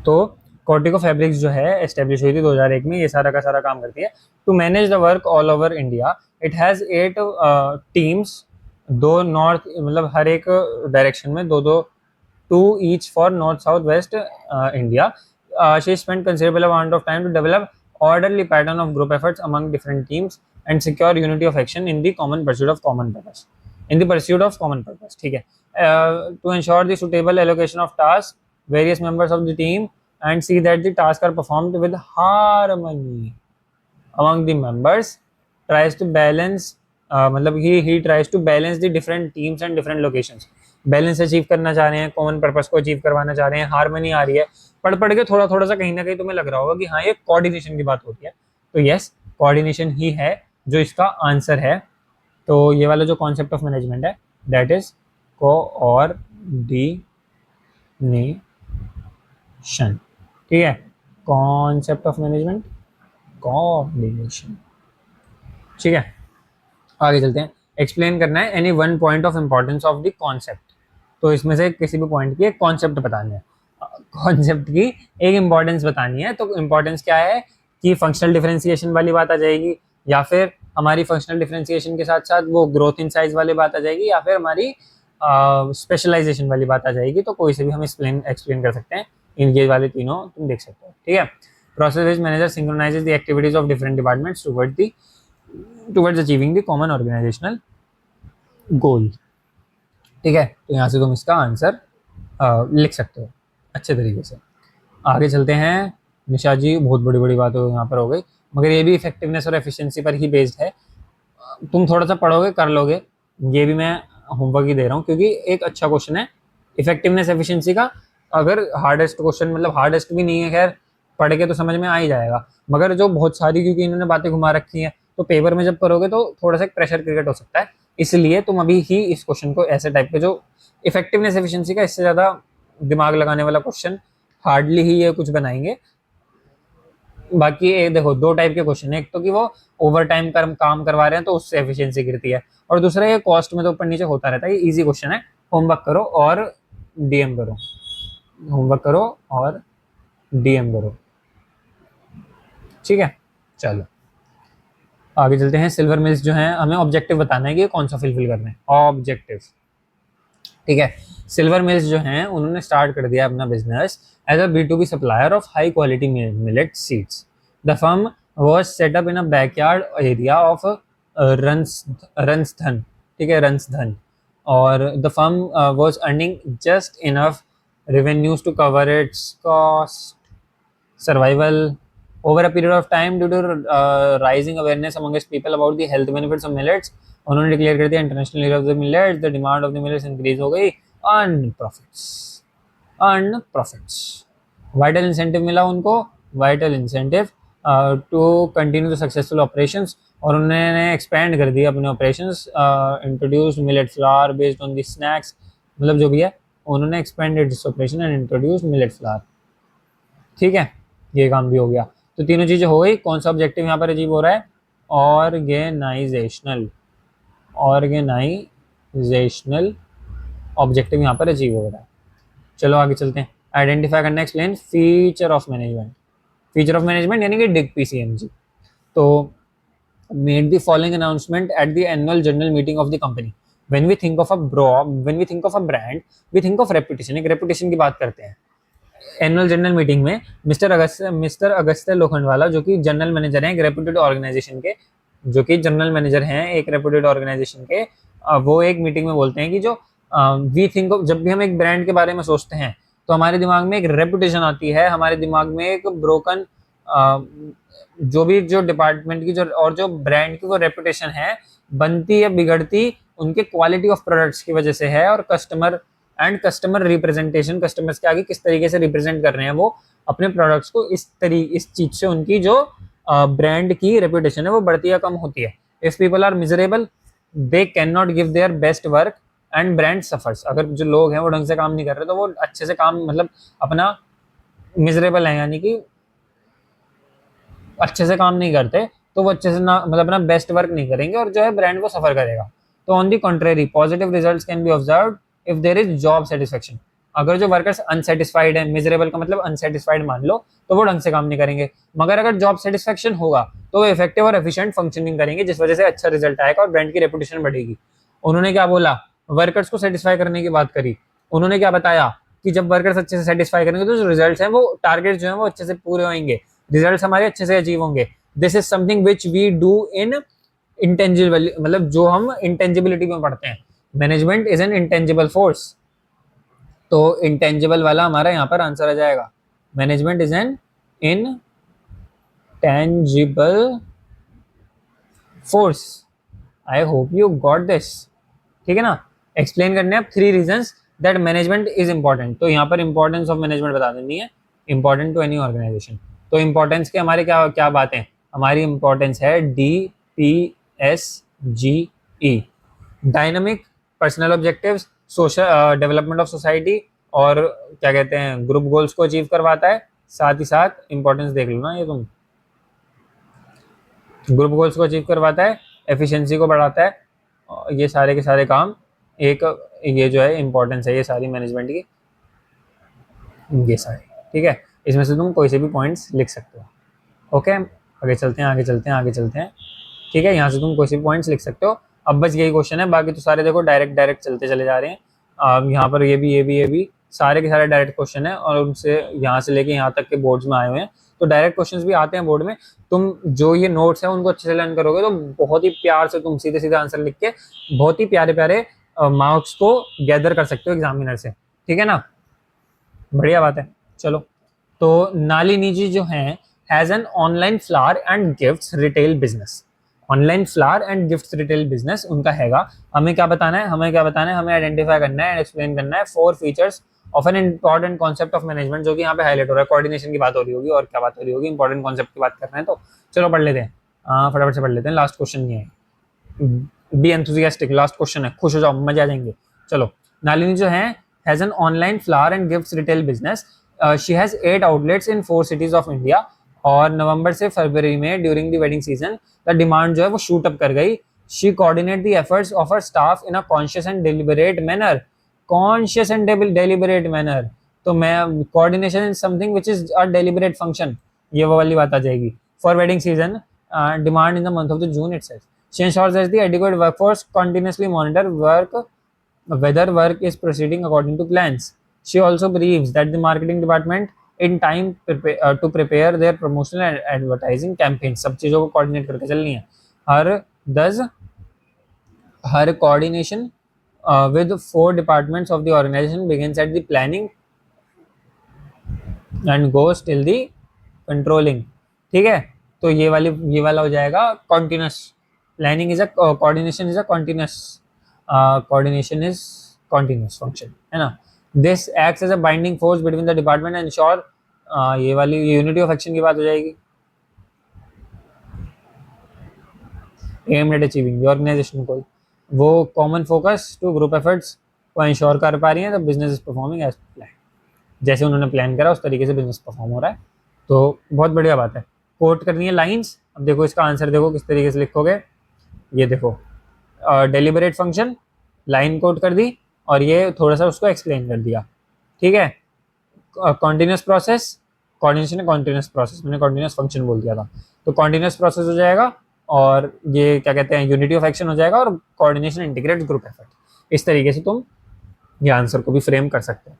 S1: तो कॉर्टिको फैब्रिक्स जो है एस्टेब्लिश हुई थी 2001 में, ये सारा का सारा काम करती है to manage the work all over India. It has 8 teams, दो नॉर्थ, मतलब हर एक डायरेक्शन में दो दो, two each for north south west India. She spend considerable amount of time to develop orderly pattern of group efforts among different teams and secure unity of action in the common pursuit of common purpose, in the pursuit of common purpose, ठीक है। To ensure the suitable allocation of tasks, various members of the team and see that the tasks are performed with harmony among the members, tries to balance, मतलब he tries to balance the different teams and different locations। Balance achieve करना चाह रहे हैं, common purpose को achieve करवाना चाह रहे हैं, हारमनी आ रही है। पढ़ पढ़ के थोड़ा थोड़ा सा कहीं ना कहीं तुम्हें लग रहा होगा कि हाँ ये कोऑर्डिनेशन की बात होती है, तो यस कोऑर्डिनेशन ही है जो इसका आंसर है। तो ये वाला जो कॉन्सेप्ट ऑफ मैनेजमेंट है दैट इज कोऑर्डिनेशन, ठीक है। कॉन्सेप्ट ऑफ मैनेजमेंट कोऑर्डिनेशन, ठीक है। आगे चलते हैं। एक्सप्लेन करना है any one point of importance of the concept, तो इसमें से किसी भी पॉइंट की एक कॉन्सेप्ट बताना है, कॉन्सेप्ट की एक इंपॉर्टेंस बतानी है। तो इंपॉर्टेंस क्या है कि फंक्शनल डिफरेंशिएशन वाली बात आ जाएगी, या फिर हमारी फंक्शनल डिफरेंशिएशन के साथ साथ वो ग्रोथ इन साइज वाली बात आ जाएगी, या फिर हमारी स्पेशलाइजेशन वाली बात आ जाएगी। तो कोई से भी हम एक्सप्लेन कर सकते हैं, इन ये वाले तीनों तुम देख सकते हो, ठीक है। Process which manager synchronises the activities of different departments towards achieving the common organisational goal, ठीक है। तो यहाँ से तुम इसका आंसर लिख सकते हो अच्छे तरीके से। आगे चलते हैं। निशा जी बहुत बड़ी बड़ी बातें यहाँ पर हो गई, मगर ये भी इफेक्टिवनेस और एफिशिएंसी पर ही बेस्ड है। तुम थोड़ा सा पढ़ोगे कर लोगे, ये भी मैं होमवर्क ही दे रहा हूँ क्योंकि एक अच्छा क्वेश्चन है इफेक्टिवनेस एफिशिएंसी का। अगर हार्डेस्ट क्वेश्चन, मतलब हार्डेस्ट भी नहीं है, खैर पढ़ के तो समझ में आ ही जाएगा, मगर जो बहुत सारी क्योंकि इन्होंने बातें घुमा रखी हैं तो पेपर में जब करोगे तो थोड़ा सा प्रेशर क्रिएट हो सकता है। इसलिए तुम अभी ही इस क्वेश्चन को ऐसे टाइप के जो इफेक्टिवनेस एफिशिएंसी का इससे ज़्यादा दिमाग लगाने वाला क्वेश्चन हार्डली ही ये कुछ बनाएंगे। बाकी एक देखो दो टाइप के क्वेश्चन है, एक तो कि वो ओवर टाइम काम करवा रहे हैं तो उससे एफिशिएंसी गिरती है, और दूसरा ये कॉस्ट में तो ऊपर नीचे होता रहता है। ये इजी क्वेश्चन है, होमवर्क करो और डीएम करो, होमवर्क करो और डीएम करो, ठीक है। चलो आगे चलते हैं। सिल्वर मिल्स जो है हमें ऑब्जेक्टिव बताना है कि कौन सा फुलफिल करना है, ऑब्जेक्टिव, ठीक है। सिल्वर मिल्स जो हैं उन्होंने स्टार्ट कर दिया अपना business as a B2B supplier of high quality millet seeds. The firm was set up in a backyard area of Ransdhan, ठीक है, रंसधन। और the firm was earning just enough revenues to cover its cost survival over a period of time due to rising awareness amongst people about the health benefits of millets। उन्होंने declare कर दिया international year of the millets, the demand of the millets increase हो गई, earn profits. Vital incentive मिला उनको, vital incentive to continue the successful operations, और उन्होंने expand कर दिया अपने operations. Introduced millet flour based on the snacks, मतलब जो भी है उन्होंने expanded this operation and introduced millet flour, ठीक है। ये काम भी हो गया, तो तीनों चीज़ें हो गई। कौन सा ऑब्जेक्टिव यहाँ पर अचीव हो रहा है, ऑर्गेनाइजेशनल ऑब्जेक्टिव यहाँ पर अचीव हो रहा है। चलो आगे चलते हैं। आइडेंटिफाई करना, एक्सप्लेन फीचर ऑफ मैनेजमेंट यानी कि डिग PCMG। तो made the following announcement at the annual general meeting of the company. When we think of a brand we think of reputation, एक रेपुटेशन की बात करते हैं। एनुअल जनरल मीटिंग में मिस्टर अगस्त्य लोखंडवाला जो कि जनरल मैनेजर हैं एक रेप्यूटेड ऑर्गेनाइजेशन के, वो एक मीटिंग में बोलते हैं कि जो वी थिंक ऑफ, जब भी हम एक ब्रांड के बारे में सोचते हैं तो हमारे दिमाग में एक रेपुटेशन आती है, हमारे दिमाग में एक ब्रोकन जो डिपार्टमेंट की जो ब्रांड की वो रेपुटेशन है बनती या बिगड़ती उनके क्वालिटी ऑफ प्रोडक्ट्स की वजह से है, और कस्टमर रिप्रेजेंटेशन, कस्टमर्स के आगे किस तरीके से रिप्रेजेंट कर रहे हैं वो अपने प्रोडक्ट्स को, इस चीज से उनकी जो ब्रांड की रेपुटेशन है वो बढ़ती या कम होती है। If people are miserable they can not give their best work and brand suffers. अगर जो लोग हैं वो ढंग से काम नहीं कर रहे तो वो अच्छे से काम, मतलब अपना मिजरेबल है यानी कि अच्छे से काम नहीं करते तो वो अच्छे से ना, मतलब अपना बेस्ट वर्क नहीं करेंगे और जो है ब्रांड वो सफर करेगा। तो on the contrary positive results can be observed if there is job satisfaction। अगर जो वर्कर्स अनसेटिस्फाइड है, मिजरेबल का मतलब अनसेटिस्फाइड मान लो, तो वो ढंग से काम नहीं करेंगे। मगर अगर जॉब सेटिस्फेक्शन होगा तो वो इफेक्टिव और एफिशिएंट फंक्शनिंग करेंगे, जिस वजह से अच्छा रिजल्ट आएगा और ब्रांड की रेपुटेशन बढ़ेगी। उन्होंने क्या बोला, वर्कर्स को सेटिस्फाई करने की बात करी। उन्होंने क्या बताया कि जब वर्कर्स अच्छे से सेटिस्फाई करेंगे तो जो रिजल्ट्स हैं, वो टारगेट जो है वो अच्छे से पूरे होंगे, रिजल्ट्स हमारे अच्छे से अचीव होंगे। This is something which we do in intangible, मतलब जो हम इंटेंजिबिलिटी में पढ़ते हैं। Management is an intangible force, तो इंटेंजिबल वाला हमारा यहाँ पर आंसर आ जाएगा। Management is an intangible force. I hope you got this. ठीक है ना। एक्सप्लेन करने हैं 3 reasons that management is important. तो यहाँ पर इंपॉर्टेंस ऑफ मैनेजमेंट बता देनी है, इंपॉर्टेंट टू एनी ऑर्गेनाइजेशन। तो इंपॉर्टेंस के हमारे क्या क्या बातें, हमारी इंपॉर्टेंस है DPSGE, dynamic, personal objectives, social development of society, और क्या कहते हैं, ग्रुप गोल्स को अचीव करवाता है। साथ ही साथ इंपॉर्टेंस देख लो ना, ये तुम ग्रुप गोल्स को अचीव करवाता है, एफिशिएंसी को बढ़ाता है, ये सारे के सारे काम एक, ये जो है इंपॉर्टेंस है ये सारी मैनेजमेंट की, ये सारी। ठीक है, इसमें से तुम कोई से भी पॉइंट्स लिख सकते हो। ओके, आगे चलते हैं, आगे चलते हैं, आगे चलते हैं। ठीक है, यहाँ से तुम कोई से भी पॉइंट्स लिख सकते हो। अब बस यही क्वेश्चन है, बाकी तो सारे देखो डायरेक्ट डायरेक्ट चलते चले जा रहे हैं। यहाँ पर ये भी सारे के सारे डायरेक्ट क्वेश्चन है, और उनसे यहाँ से लेके यहाँ तक के बोर्ड्स में आए हुए हैं, तो डायरेक्ट क्वेश्चंस भी आते हैं बोर्ड में। तुम जो ये नोट्स है उनको अच्छे से लर्न करोगे तो बहुत ही प्यार से तुम सीधे सीधे आंसर लिख के बहुत ही प्यारे प्यारे मार्क्स को गैदर कर सकते हो एग्जामिनर से। ठीक है ना, बढ़िया बात है। चलो, तो नालिनी जी जो हैं has an online flower and gifts retail business. Online flower and gifts retail business उनका हैगा। हमें क्या बताना है, हमें क्या बताना है, हमें आइडेंटिफाई करना है एंड एक्सप्लेन करना है 4 features of an important concept of management, जो कि यहाँ पे हाईलाइट हो रहा है। कोऑर्डिनेशन की बात हो रही होगी, और क्या बात हो रही होगी, इंपॉर्टेंट कॉन्सेप्ट की बात कर रहे हैं। तो चलो पढ़ लेते हैं, फटाफट से पढ़ लेते हैं। लास्ट क्वेश्चन ये है, बी एंथुसियास्टिक, लास्ट क्वेश्चन है, खुश हो जाओ, मजे आ जाएंगे। चलो, नालिनी जो है has an online flower and gifts retail business. She has 8 outlets in 4 cities of India. और नवंबर से फरवरी में during the wedding season the demand जो है वो शूट अप कर गई। She coordinate the efforts of her staff in a conscious and deliberate manner. Conscious and deliberate manner, तो मैं coordination is something which is a deliberate function, ये वो वाली बात आ जाएगी। For wedding season demand in the month of the June itself. She ensures that the adequate workforce continuously monitor whether work is proceeding according to plans. She also believes that the marketing department in time to prepare their promotional and advertising campaigns, सब चीज़ों को coordinate करके चलनी है। Her coordination with 4 departments of the organization begins at the planning and goes till the controlling। ठीक है, तो ये वाला हो जाएगा continuous। Planning is a coordination is a continuous coordination is continuous function, है ना। This acts as a binding force between the department and ensure ये वाली unity of action की बात हो जाएगी। Aimed at achieving the organization goal, वो common focus to group efforts को इंश्योर कर पा रही है। तो business is performing as plan, जैसे उन्होंने प्लान करा उस तरीके से बिजनेस परफॉर्म हो रहा है, तो बहुत बढ़िया बात है। कोट करनी है लाइंस। अब देखो इसका आंसर देखो किस तरीके से लिखोगे। ये देखो, डेलिबरेट फंक्शन, लाइन कोट कर दी, और ये थोड़ा सा उसको एक्सप्लेन कर दिया। ठीक है, कॉन्टिन्यूस प्रोसेस, कोऑर्डिनेशन है कॉन्टिन्यूस प्रोसेस, मैंने कॉन्टिन्यूस फंक्शन बोल दिया था, तो कॉन्टिन्यूस प्रोसेस हो जाएगा, और ये क्या कहते हैं, यूनिटी ऑफ एक्शन हो जाएगा, और कोऑर्डिनेशन इंटीग्रेट ग्रुप एफर्ट। इस तरीके से तुम ये आंसर को भी फ्रेम कर सकते हो।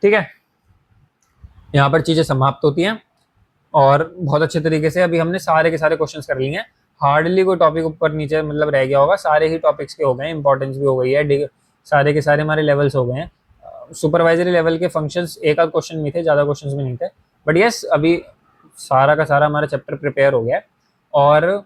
S1: ठीक है, यहाँ पर चीज़ें समाप्त होती हैं, और बहुत अच्छे तरीके से अभी हमने सारे के सारे क्वेश्चंस कर लिए हैं। हार्डली कोई टॉपिक ऊपर नीचे मतलब रह गया होगा, सारे ही टॉपिक्स के हो गए, इंपॉर्टेंस भी हो गई है, सारे के सारे हमारे लेवल्स हो गए हैं। सुपरवाइजरी लेवल के फंक्शंस एक आध क्वेश्चन में थे, ज़्यादा क्वेश्चंस में नहीं थे, बट यस अभी सारा का सारा हमारा चैप्टर प्रिपेयर हो गया है। और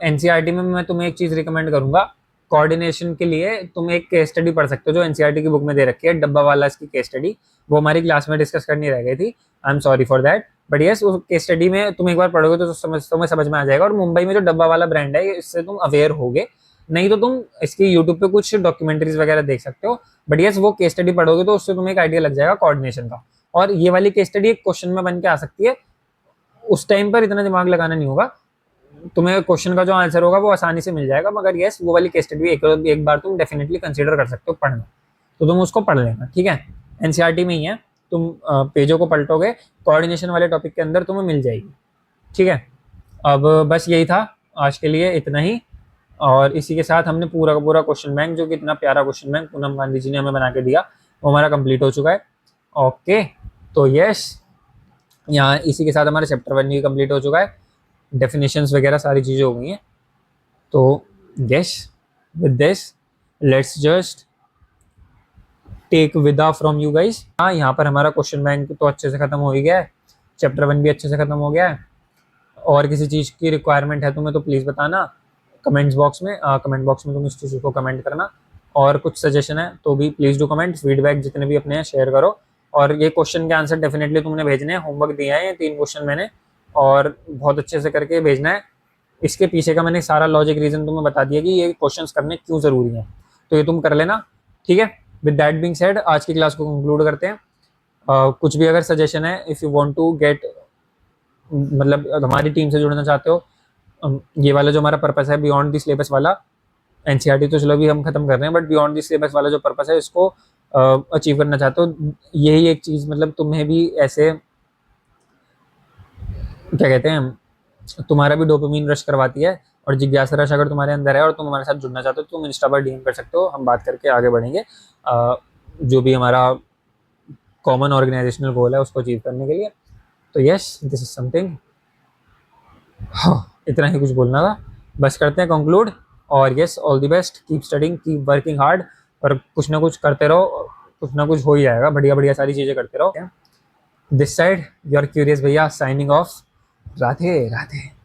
S1: एनसीईआरटी में मैं तुम्हें एक चीज़ रिकमेंड करूँगा, कोऑर्डिनेशन के लिए तुम एक केस स्टडी पढ़ सकते हो जो एनसीईआरटी की बुक में दे रखी है, डब्बा वाला इसकी केस स्टडी, वो हमारी क्लास में डिस्कस करनी रह गई थी, I am sorry for that, but yes उस केस स्टडी में तुम एक बार पढ़ोगे तो तुम्हें समझ में आ जाएगा। और मुंबई में जो डब्बा वाला ब्रांड है इससे तुम अवेयर होगे, नहीं तो तुम इसकी यूट्यूब पे कुछ डॉक्यूमेंट्रीज वगैरह देख सकते हो, बट यस वो केस स्टडी पढ़ोगे तो उससे तुम्हें एक आइडिया लग जाएगा कोऑर्डिनेशन का। और ये वाली केस स्टडी एक क्वेश्चन में बन के आ सकती है, उस टाइम पर इतना दिमाग लगाना नहीं होगा, तुम्हें क्वेश्चन का जो आंसर होगा वो आसानी से मिल जाएगा, मगर यस वो वाली केस स्टडी एक बार तुम डेफिनेटली कंसीडर कर सकते हो पढ़ना। तो तुम उसको पढ़ लेना, ठीक है। एनसीईआरटी में ही है, तुम पेजों को पलटोगे, कोऑर्डिनेशन वाले टॉपिक के अंदर तुम्हें मिल जाएगी, ठीक है। अब बस यही था आज के लिए, इतना ही। और इसी के साथ हमने पूरा का पूरा क्वेश्चन बैंक, जो कि इतना प्यारा क्वेश्चन बैंक पूनम गांधी जी ने हमें बना के दिया, वो हमारा कंप्लीट हो चुका है। ओके, तो यस, यहाँ इसी के साथ हमारा चैप्टर 1 भी कंप्लीट हो चुका है, डेफिनेशंस वगैरह सारी चीज़ें हो गई हैं। तो yes, with this let's just take विदा फ्रॉम यू गाइस। हाँ, यहाँ पर हमारा क्वेश्चन बैंक तो अच्छे से खत्म हो ही गया है, चैप्टर 1 भी अच्छे से खत्म हो गया है। और किसी चीज़ की रिक्वायरमेंट है तुम्हें तो प्लीज़ बताना कमेंट्स बॉक्स में, कमेंट बॉक्स में तुम इस चीज़ को कमेंट करना। और कुछ सजेशन है तो भी प्लीज़ डू कमेंट, फीडबैक जितने भी अपने हैं शेयर करो। और ये क्वेश्चन के आंसर डेफिनेटली तुमने भेजने हैं, होमवर्क दिया है ये 3 क्वेश्चन मैंने, और बहुत अच्छे से करके भेजना है। इसके पीछे का मैंने सारा लॉजिक रीजन तुम्हें बता दिया कि ये क्वेश्चंस करने क्यों ज़रूरी हैं, तो ये तुम कर लेना, ठीक है। विद दैट बीइंग सेड, आज की क्लास को कंक्लूड करते हैं। कुछ भी अगर सजेशन है, if you want to get, मतलब हमारी टीम से जुड़ना चाहते हो, ये वाला जो हमारा पर्पस है बियॉन्ड द सिलेबस वाला, एनसीईआरटी तो चलो भी हम खत्म कर रहे हैं, बट बियॉन्ड द सिलेबस वाला जो पर्पस है, इसको अचीव करना चाहते हो, यही एक चीज़ मतलब तुम्हें भी ऐसे क्या कहते हैं, तुम्हारा भी डोपामिन रश करवाती है, और जिज्ञासा रश अगर तुम्हारे अंदर है और तुम हमारे साथ जुड़ना चाहते हो, तो तुम इंस्टा पर डीएम कर सकते हो, हम बात करके आगे बढ़ेंगे जो भी हमारा कॉमन ऑर्गेनाइजेशनल गोल है उसको अचीव करने के लिए। तो यस, दिस इज समथिंग, हाँ इतना ही कुछ बोलना था, बस करते हैं कंक्लूड। और yes, all the best, keep studying, keep working hard, और कुछ ना कुछ करते रहो, कुछ ना कुछ हो ही जाएगा, बढ़िया बढ़िया सारी चीज़ें करते रहो। दिस साइड योर क्यूरियस भैया साइनिंग ऑफ। राधे राधे।